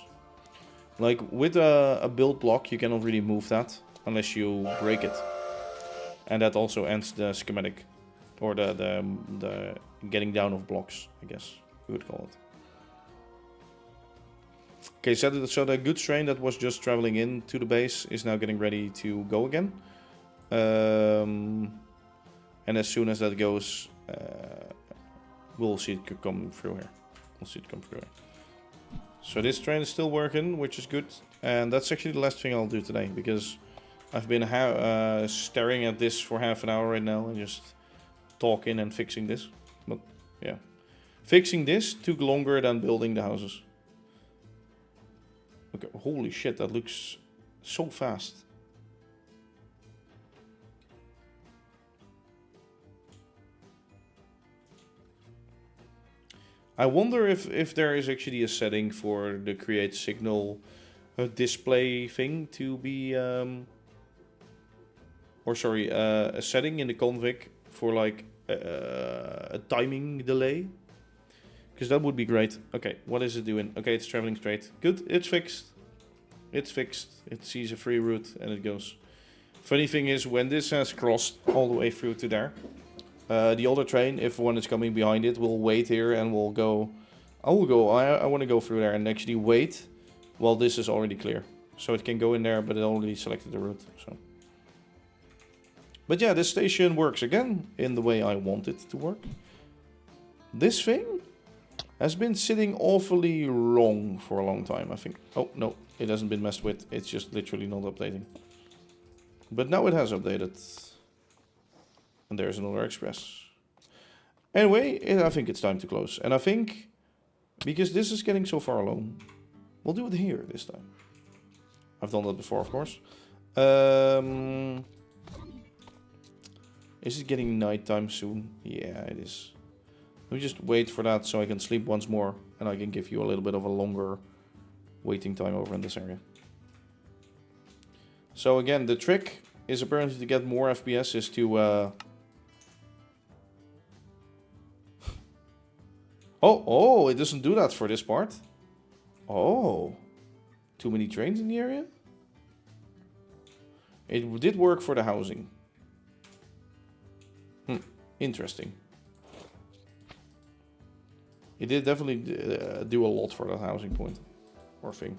Like, with a build block, you cannot really move that unless you break it. And that also ends the schematic. Or the getting down of blocks, I guess we would call it. Okay, so the goods train that was just traveling into the base is now getting ready to go again. And as soon as that goes, we'll see it come through here. We'll see it come through here. So this train is still working, which is good. And that's actually the last thing I'll do today, because I've been staring at this for half an hour right now and just talking and fixing this. But yeah, fixing this took longer than building the houses. Okay, holy shit, that looks so fast. I wonder if there is actually a setting for the create signal display thing to be, or sorry, a setting in the config for like a timing delay. Because that would be great. Okay, what is it doing? Okay, it's traveling straight. Good, it's fixed. It's fixed. It sees a free route and it goes. Funny thing is, when this has crossed all the way through to there, the other train, if one is coming behind it, will wait here and will go... I want to go through there and actually wait while this is already clear. So it can go in there, but it already selected the route. So. But yeah, this station works again in the way I want it to work. This thing has been sitting awfully wrong for a long time, I think. Oh, no, it hasn't been messed with. It's just literally not updating. But now it has updated. And there's another express. Anyway, I think it's time to close. And I think, because this is getting so far along, we'll do it here this time. I've done that before, of course. Is it getting nighttime soon? Yeah, it is. Let me just wait for that so I can sleep once more. And I can give you a little bit of a longer waiting time over in this area. So again, the trick is apparently to get more FPS is to... Oh, it doesn't do that for this part. Oh. Too many trains in the area? It did work for the housing. Interesting. It did definitely do a lot for that housing point. Or thing.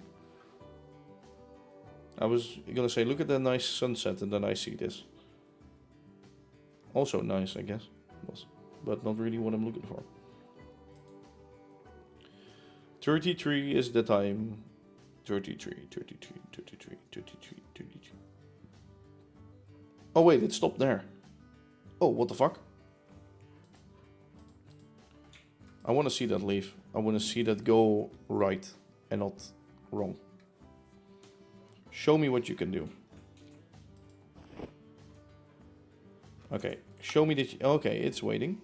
I was gonna say, look at that nice sunset, and then I see this. Also nice, I guess. But not really what I'm looking for. 33 is the time. 33. Oh wait, it stopped there. Oh, what the fuck? I want to see that leave. I want to see that go right and not wrong. Show me what you can do. Okay, show me that. Okay, it's waiting.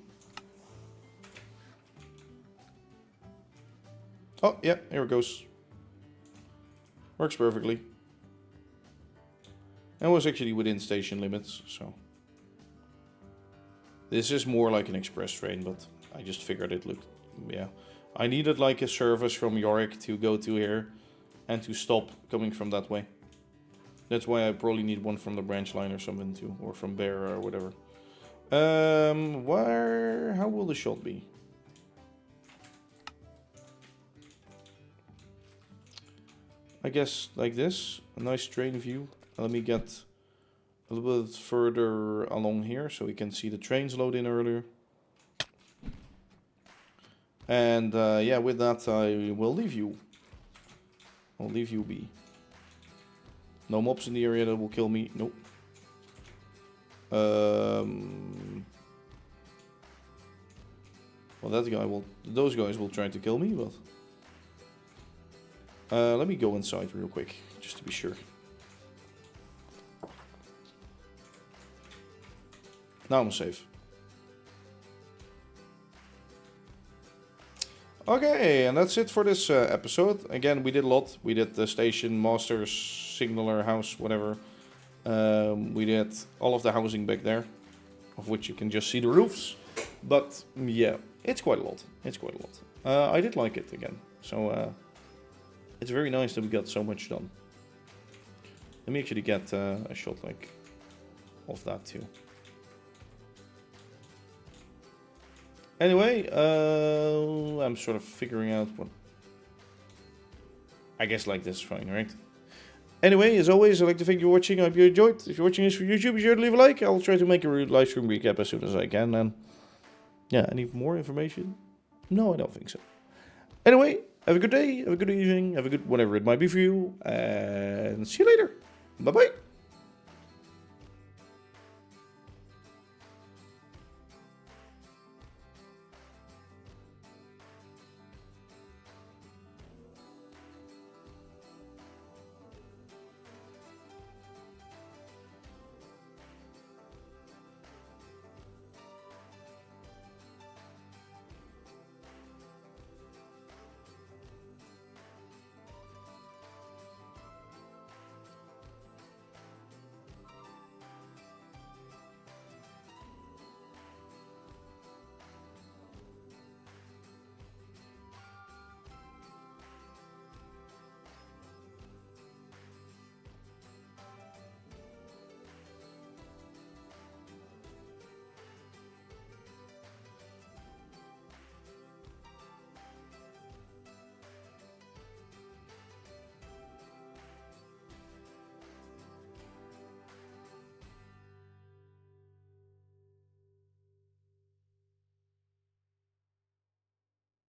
Oh, yeah, here it goes. Works perfectly. And was actually within station limits, so. This is more like an express train, but I just figured it looked, yeah. I needed like a service from Yorick to go to here and to stop coming from that way. That's why I probably need one from the branch line or something too, or from Bear or whatever. How will the shot be? I guess like this, a nice train view. Let me get a little bit further along here so we can see the trains load in earlier. And yeah, with that I will leave you. I'll leave you be. No mobs in the area that will kill me. Nope. Well, that guy will. Those guys will try to kill me, but. Let me go inside real quick, just to be sure. Now I'm safe. Okay, and that's it for this episode. Again, we did a lot. We did the station, masters, signaler, house, whatever. We did all of the housing back there, of which you can just see the roofs. But yeah, it's quite a lot. It's quite a lot. I did like it again. So it's very nice that we got so much done. Let me actually get a shot like of that too. Anyway, I'm sort of figuring out what... I guess like this is fine, right? Anyway, as always, I'd like to thank you for watching. I hope you enjoyed. If you're watching this for YouTube, be sure to leave a like. I'll try to make a live stream recap as soon as I can. And yeah, any more information? No, I don't think so. Anyway, have a good day, have a good evening, have a good whatever it might be for you. And see you later. Bye-bye.